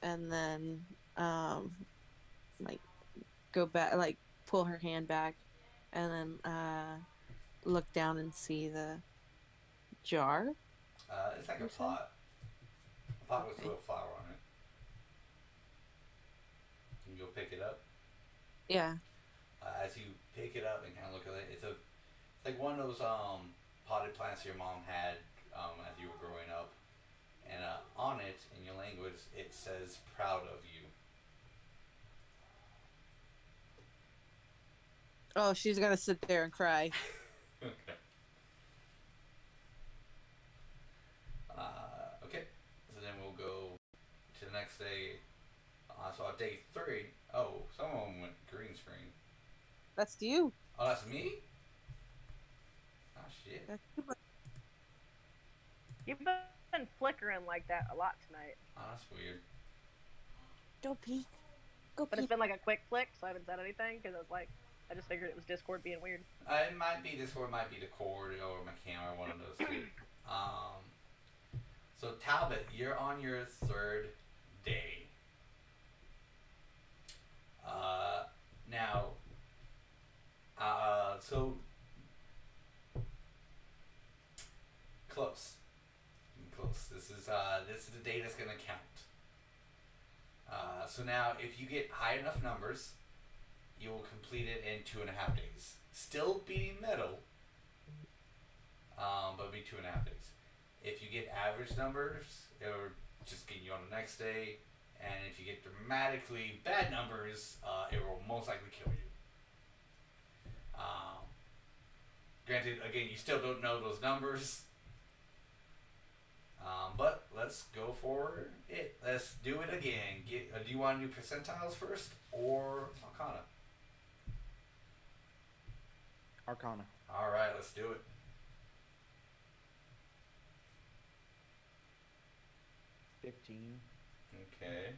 D: and then like go back, like pull her hand back, and then look down and see the jar.
A: It's like a pot. A pot with a little flower on it. Can you go pick it up?
D: Yeah.
A: As you pick it up and kind of look at it, it's like one of those potted plants your mom had as you were growing up, and on it in your language it says "proud of you."
D: Oh, she's gonna sit there and cry.
A: Okay. Okay. So then we'll go to the next day. So on day 3, someone went green screen.
D: That's you.
A: Oh, that's me? Oh, shit.
D: That's you.
C: You've been flickering like that a lot tonight.
A: Oh, that's weird.
D: Don't peek. Go
C: But it's
D: peek.
C: been like a quick flick, so I haven't said anything because I just figured it was Discord being weird.
A: It might be this, or it might be the cord, or my camera, one of those two. So Talbot, you're on your 3rd day. Now, so close. This is the day that's gonna count. So now, if you get high enough numbers, you will complete it in 2.5 days. Still beating metal, but it'll be 2.5 days. If you get average numbers, it'll just get you on the next day. And if you get dramatically bad numbers, it will most likely kill you. Granted, again, you still don't know those numbers. But let's go for it. Let's do it again. Do you want to do percentiles first or Arcana?
B: Arcana.
A: Alright, let's do it.
B: 15.
A: Okay.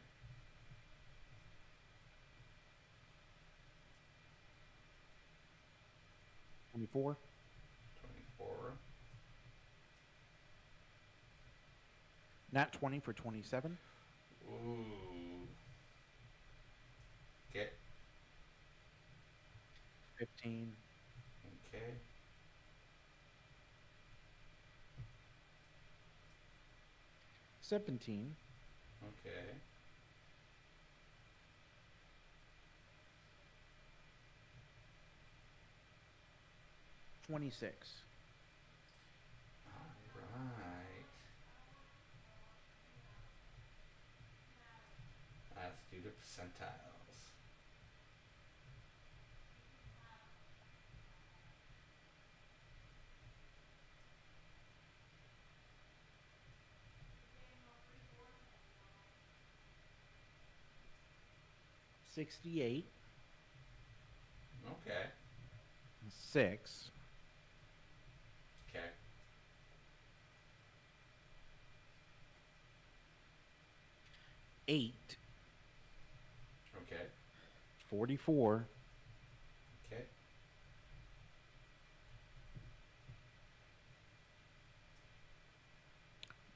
B: 24.
A: 24.
B: Nat 20 for 27.
A: Ooh. Okay.
B: 15.
A: Okay.
B: 17.
A: Okay.
B: 26.
A: Alright. Let's do the percentiles.
B: $68.
A: Okay.
B: 6.
A: Okay.
B: 8.
A: Okay.
B: 44.
A: Okay.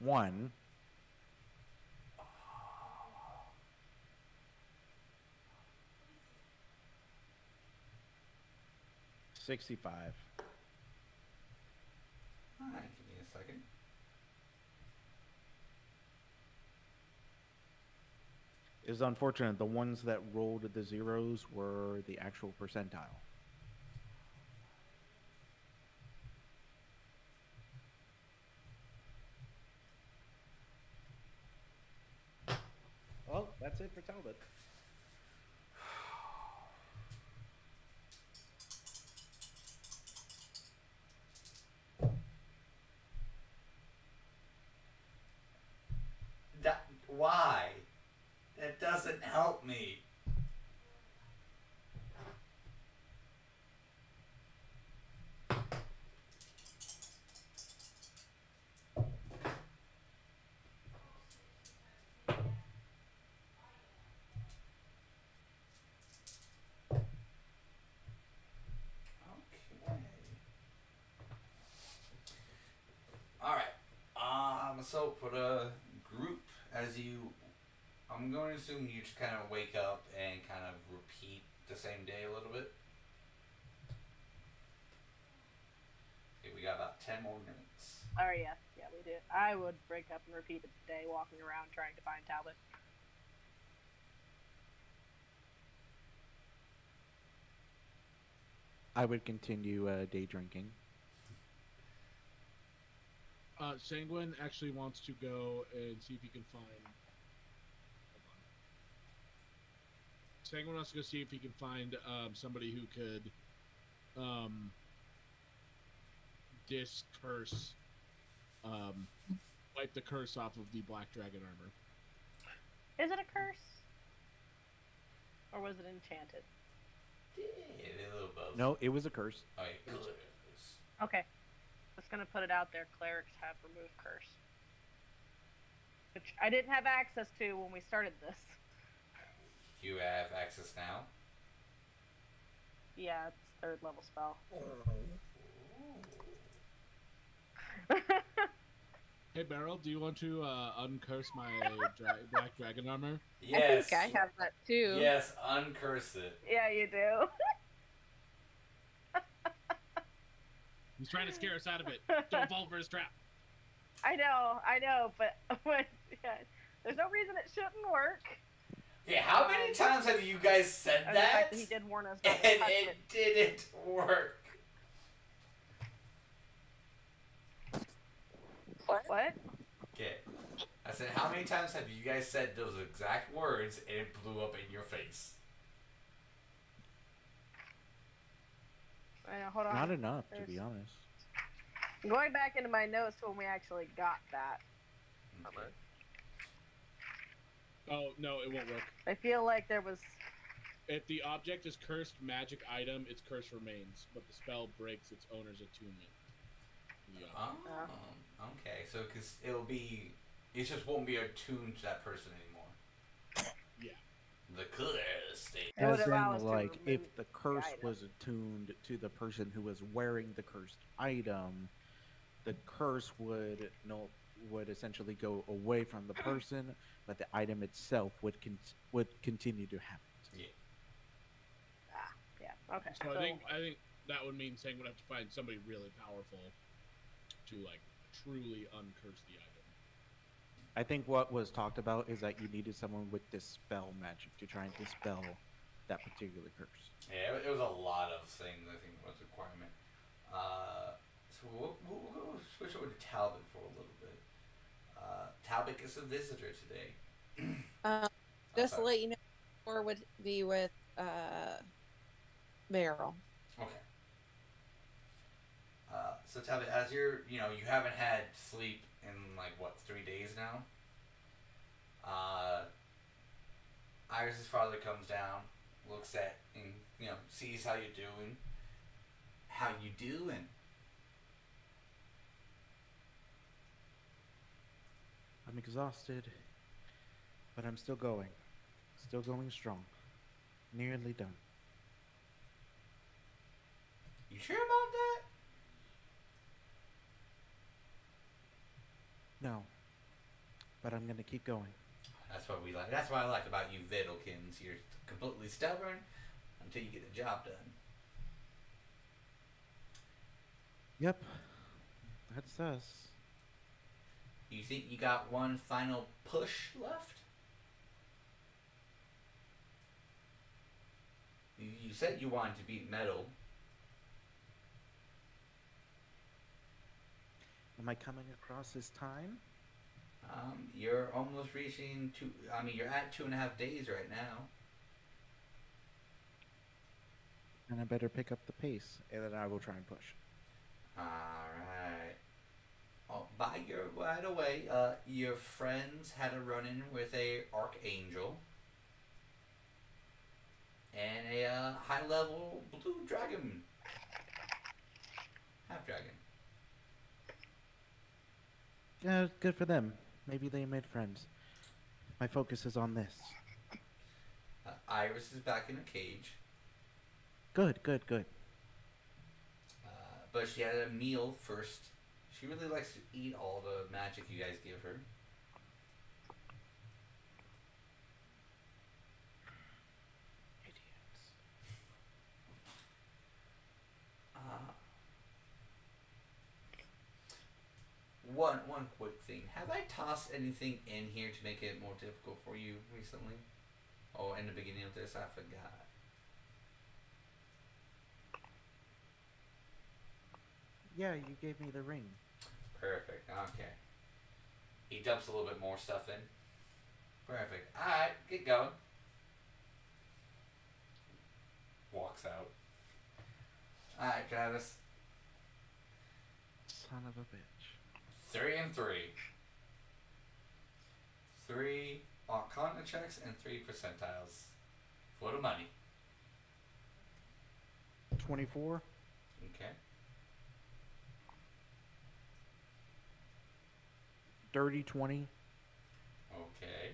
B: 1. 65.
A: Alright, give me a second.
B: It's unfortunate. The ones that rolled the zeros were the actual percentile. Well, that's it for Talbot.
A: Why? That doesn't help me. So for the group, I'm going to assume you just kind of wake up and kind of repeat the same day a little bit. Okay, we got about 10 more minutes.
C: Oh yeah, we do. I would break up and repeat it today, walking around trying to find Talbot.
B: I would continue day drinking.
E: Senguine actually wants to go and see if he can find. Senguine wants to go see if he can find somebody who could discurse, wipe the curse off of the black dragon armor.
C: Is it a curse? Or was it enchanted?
A: Yeah, a little both.
B: No, it was a curse.
A: Oh, yeah,
C: Okay. Just gonna put it out there. Clerics have removed curse, which I didn't have access to when we started this.
A: You have access now?
C: Yeah, it's 3rd level spell.
E: Hey, Beryl, do you want to uncurse my black dragon armor?
A: Yes.
D: I think I have that too.
A: Yes, uncurse it.
C: Yeah, you do.
E: He's trying to scare us out of it. Don't fall for his trap.
C: I know, but yeah, there's no reason it shouldn't work.
A: Yeah, how many times have you guys said
C: And the fact
A: that?
C: that he did warn us not to
A: And
C: touch
A: it didn't work.
C: What?
A: Okay. I said, how many times have you guys said those exact words and it blew up in your face?
C: Hold on.
B: Not enough, to
C: There's-
B: be honest.
C: Going back into my notes when we actually got that.
A: Okay.
E: Oh, no, it won't work.
C: I feel like there was.
E: If the object is cursed magic item, its curse remains, but the spell breaks its owner's attunement. Yeah.
A: Oh, okay. So, because it just won't be attuned to that person anymore.
E: Yeah.
A: The curse state.
C: It would
B: As
C: allow us
B: in,
C: to
B: like, if
C: remove
B: the curse
C: item.
B: was attuned to the person who was wearing the cursed item, the curse would would essentially go away from the person, but the item itself would continue to have it.
A: Yeah.
C: Ah, yeah. Okay.
E: So I think that would mean Sang would have to find somebody really powerful to like truly uncurse the item.
B: I think what was talked about is that you needed someone with dispel magic to try and dispel that particular curse.
A: Yeah, it was a lot of things, I think, was a requirement. So we'll switch over to Talbot for a little bit. Talbot is a visitor today.
D: Just to let you know, or would be with Beryl.
A: Okay. So Talbot, as you haven't had sleep in like what 3 days now. Iris's father comes down, looks at and sees how you're doing. How you doing?
B: I'm exhausted, but I'm still going. Still going strong. Nearly done.
A: You sure about that?
B: No. But I'm gonna keep going.
A: That's what we like. That's what I like about you Vidalkins. You're completely stubborn until you get the job done.
B: Yep. That's us.
A: You think you got one final push left? You said you wanted to beat Metal.
B: Am I coming across this time?
A: You're almost reaching you're at 2.5 days right now.
B: And I better pick up the pace, and then I will try and push.
A: Alright. Oh, by the way, your friends had a run-in with a Archangel and a high-level blue dragon. Half-dragon.
B: Yeah, good for them. Maybe they made friends. My focus is on this.
A: Iris is back in a cage.
B: Good.
A: But she had a meal first. She really likes to eat all the magic you guys give her.
B: Idiots.
A: One quick thing. Have I tossed anything in here to make it more difficult for you recently? Oh, in the beginning of this, I forgot.
B: Yeah, you gave me the ring.
A: Perfect. Okay. He dumps a little bit more stuff in. Perfect. Alright, get going. Walks out. Alright, Travis.
B: Son of a bitch.
A: 3 and 3. 3 Arcana checks and 3 percentiles. For the money.
B: 24.
A: Okay.
B: Dirty 20.
A: Okay.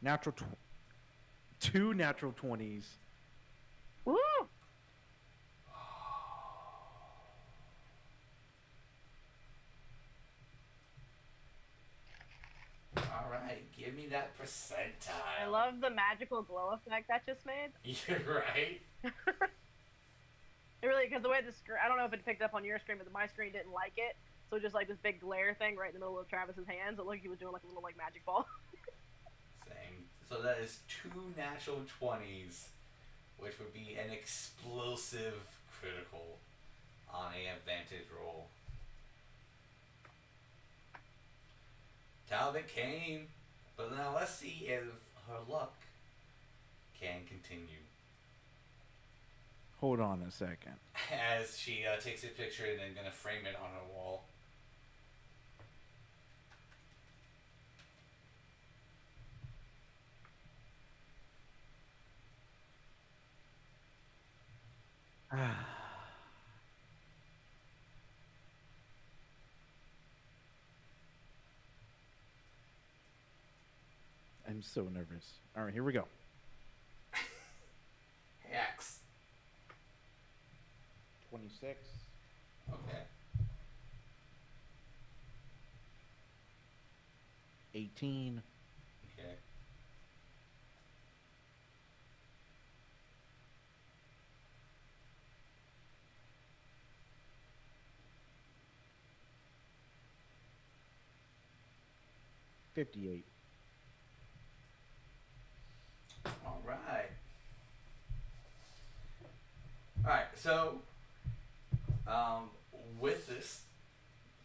B: Natural 2 natural 20s.
C: Woo!
A: Alright, give me that percentile.
C: I love the magical glow effect that just made.
A: You're right.
C: It really, because the way the screen, I don't know if it picked up on your screen, but my screen didn't like it. So just like this big glare thing right in the middle of Travis's hands. It looked like he was doing like a little like magic ball.
A: Same. So that is 2 natural 20s, which would be an explosive critical on a advantage roll. Talbot came, but now let's see if her luck can continue.
B: Hold on a second.
A: As she takes a picture and then gonna frame it on her wall.
B: I'm so nervous. All right, here we go.
A: Hex.
B: 26.
A: Okay.
B: 18.
A: Okay.
B: $58.
A: All right. All right. So, with this,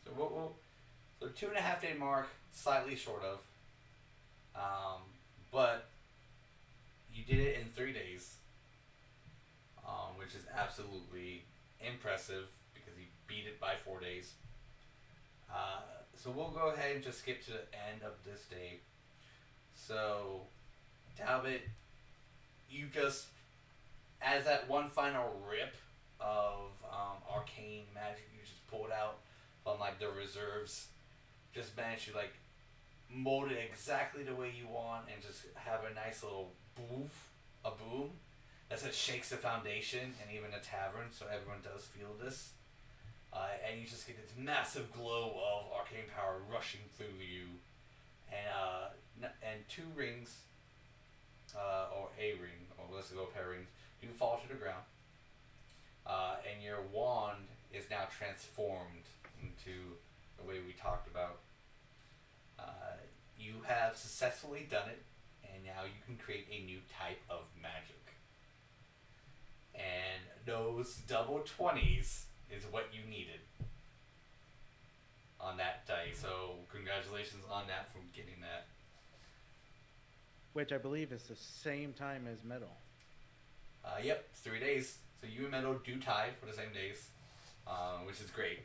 A: so so 2.5 day mark, slightly short of, but you did it in 3 days, which is absolutely impressive because you beat it by 4 days. So we'll go ahead and just skip to the end of this day. So, Talbot, you just, as that one final rip of arcane magic you just pulled out from like the reserves, just managed to like mold it exactly the way you want and just have a nice little boom that just shakes the foundation and even the tavern, so everyone does feel this. And you just get this massive glow of arcane power rushing through you, and 2 rings, or a ring, or let's go a pair of rings, do fall to the ground, and your wand is now transformed into the way we talked about. You have successfully done it, and now you can create a new type of magic. And those double 20s is what you needed on that die. So congratulations on that, from getting that.
B: Which I believe is the same time as metal.
A: Yep, it's 3 days. So you and Meadow do tie for the same days, which is great.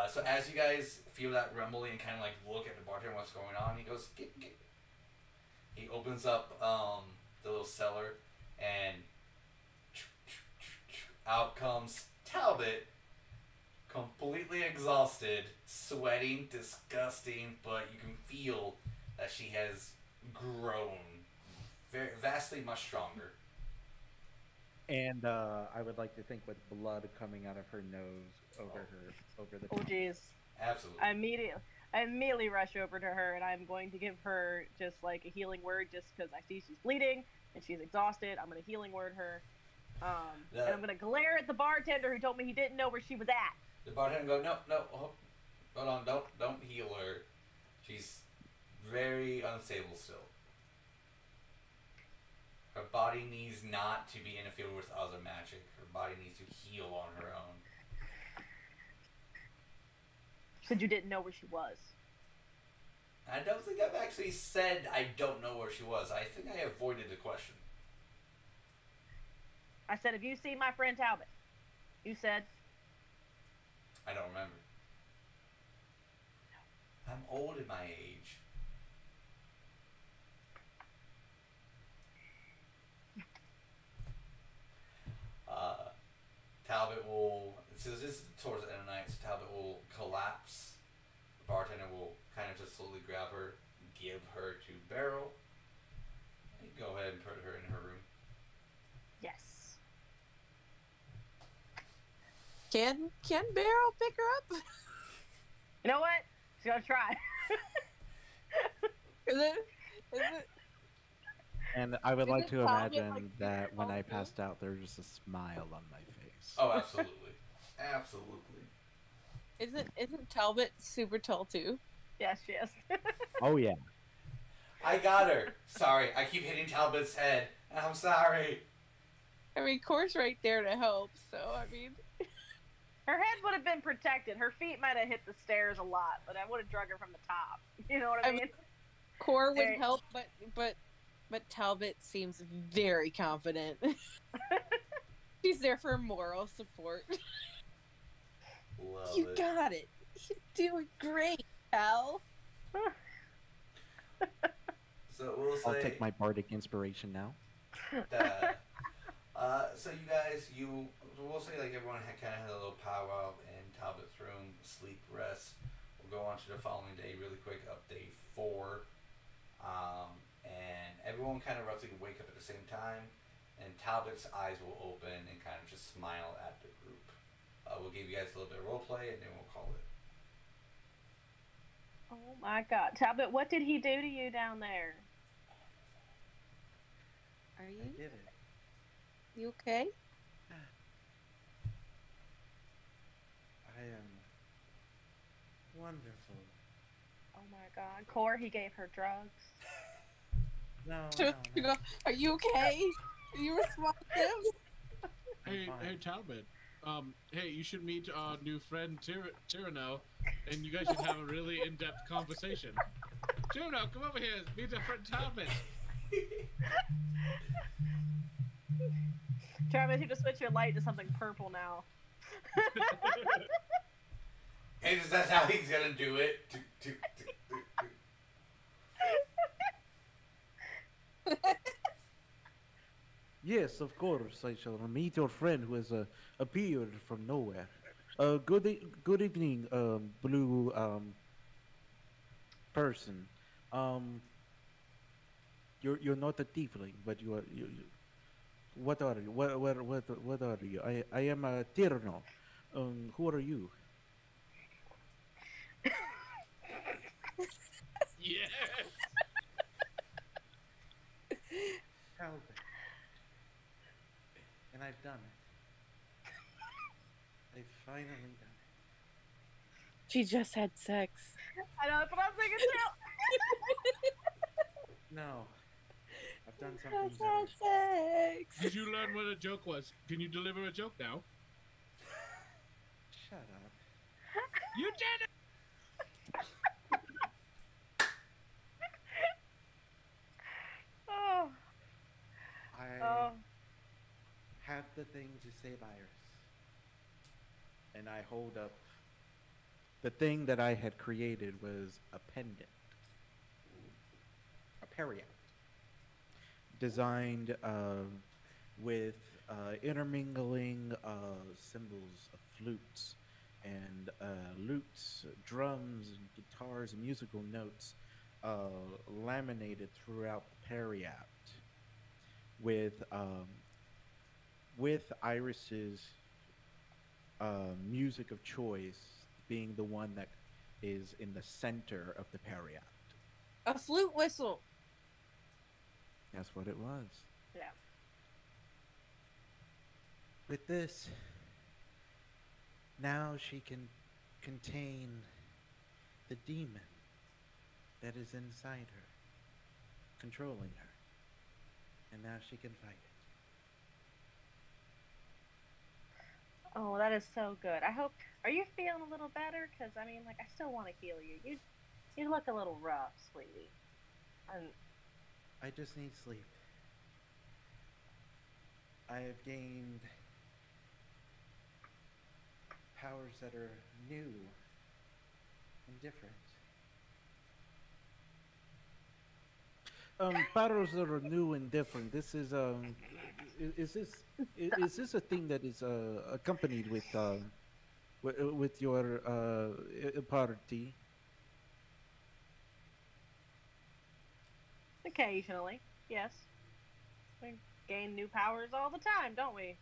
A: So as you guys feel that rumbling and kind of like look at the bartender, what's going on, he goes, get. He opens up the little cellar, and out comes Talbot, completely exhausted, sweating, disgusting, but you can feel that she has grown vastly much stronger.
B: And I would like to think with blood coming out of her nose over the
C: Oh,
B: top.
C: jeez.
A: Absolutely.
C: I immediately rush over to her, and I'm going to give her just like a healing word, just because I see she's bleeding and she's exhausted. I'm going to healing word her, and I'm going to glare at the bartender who told me he didn't know where she was at.
A: The bartender goes, no, hold on, don't heal her. She's very unstable still. Her body needs not to be interfered with other magic. Her body needs to heal on her own.
C: Said you didn't know where she was.
A: I don't think I've actually said I don't know where she was. I think I avoided the question.
C: I said, have you seen my friend Talbot? You said,
A: I don't remember. I'm old at my age. Talbot will, so this is towards the end of the night, so Talbot will collapse. The bartender will kind of just slowly grab her, give her to Beryl, and go ahead and put her in her room.
C: yes.
D: Can Beryl pick her up?
C: You know what? She's going to try.
D: Is it?
B: And I would
D: Is
B: like
D: it
B: to
D: Talbot,
B: imagine
D: like,
B: that when I
D: also?
B: passed out, there was just a smile on my face.
A: Oh, absolutely. Absolutely.
D: Isn't Talbot super tall too?
C: Yes, she is.
B: Oh yeah.
A: I got her. Sorry, I keep hitting Talbot's head. I'm sorry.
D: I mean, Core's right there to help, so I mean,
C: Her head would have been protected. Her feet might have hit the stairs a lot, but I would have drug her from the top. You know what I
D: I
C: mean?
D: mean, Core would
C: Hey.
D: help, but Talbot seems very confident. She's there for moral support.
A: Love
D: You
A: it.
D: got it. You're doing great, pal.
A: So we'll say
B: I'll take my bardic inspiration now.
A: that. So you guys, we'll say like everyone kind of had a little powwow in Talbot's room, sleep, rest. We'll go on to the following day, really quick update 4. And everyone kind of roughly wake up at the same time, and Talbot's eyes will open and kind of just smile at the group. We'll give you guys a little bit of role play, and then we'll call it.
C: Oh my God. Talbot, what did he do to you down there?
D: Are
B: I
D: you
B: did it.
D: okay?
B: I am wonderful.
C: Oh my God. Core, he gave her drugs.
B: No,
D: You
B: no, no.
D: know, are you okay? Are you responsive?
E: Hey,
B: fine.
E: hey, Talbot. Hey, you should meet our new friend Tyrano, and you guys should have a really in-depth conversation. Tyrano, come over here. Meet our friend Talbot.
C: Travis, you just switch your light to something purple now.
A: And that's how he's gonna do it.
B: Yes, of course. I shall meet your friend who has appeared from nowhere. Good evening, blue person. Um, you're not a tiefling, but you. What are you? What are you? I am a Tirno. Who are you?
E: Yes.
B: Talbot. And I've done it. I've finally done it.
D: She just had sex.
C: I know, that's what I'm thinking too.
B: No, I've done
D: Just
B: something
D: had
B: better.
D: sex.
E: Did you learn what a joke was? Can you deliver a joke now?
B: Shut up.
E: You did it!
C: Oh.
B: I
C: Oh.
B: have the thing to save Iris. And I hold up. The thing that I had created was a pendant. A periapt. Designed with intermingling symbols of flutes and lutes, drums, and guitars, and musical notes laminated throughout the periapt with Iris's music of choice being the one that is in the center of the periapt.
D: A flute whistle.
B: That's what it was.
C: Yeah.
B: With this, now she can contain the demon that is inside her, controlling her. And now she can fight it.
C: Oh, that is so good. I hope. Are you feeling a little better? Because I mean, like, I still want to heal you. You look a little rough, sweetie. And
B: I just need sleep. I have gained powers that are new and different. Powers that are new and different. This is is this a thing that is accompanied with your party?
C: occasionally, yes, we gain new powers all the time, don't we?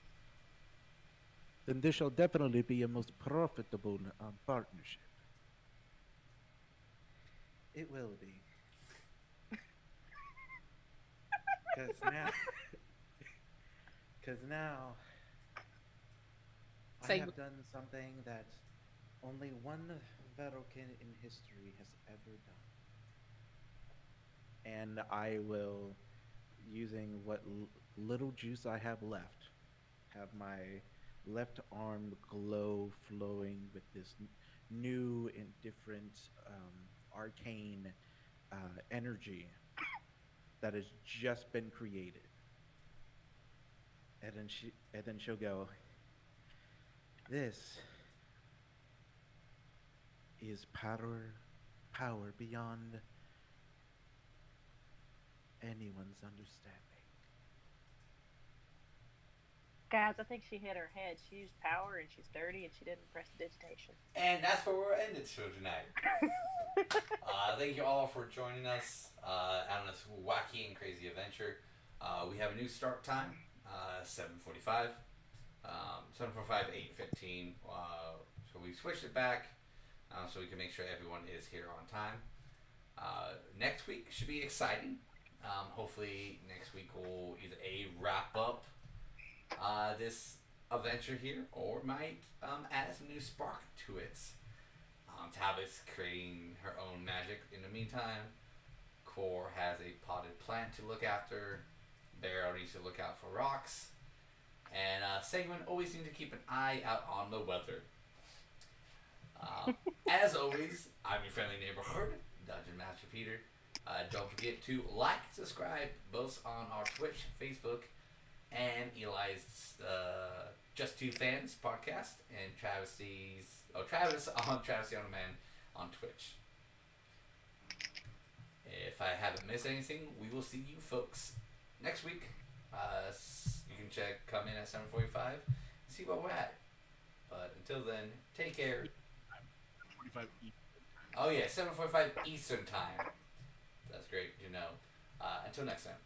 B: Then this shall definitely be a most profitable partnership. It will be. Because now I
D: Say-
B: have done something that only one Verokin in history has ever done. And I will, using what little juice I have left, have my left arm glow flowing with this new and different arcane energy that has just been created. And then she'll go, this is power beyond anyone's understanding.
C: Guys, I think she hit her head. She used power and she's dirty and she didn't press digitation.
A: And that's where we're ended to tonight. Thank you all for joining us on this wacky and crazy adventure. We have a new start time, 7:45. 7:45, 8:15. So we switched it back so we can make sure everyone is here on time. Next week should be exciting. Hopefully next week we'll either wrap up this adventure here, or might add some new spark to it. Talbot's creating her own magic in the meantime. Core has a potted plant to look after. Beryl needs to look out for rocks. And Senguine always needs to keep an eye out on the weather. As always, I'm your friendly neighborhood, Dungeon Master Peter. Don't forget to like, subscribe, both on our Twitch, Facebook, and Eli's Just Two Fans podcast, and Travis on Travis the Honor Man on Twitch. If I haven't missed anything, we will see you folks next week. You can come in at 7:45 and see where we're at. But until then, take care.
E: 45
A: Oh yeah, 7:45 Eastern time. That's great to know. Until next time.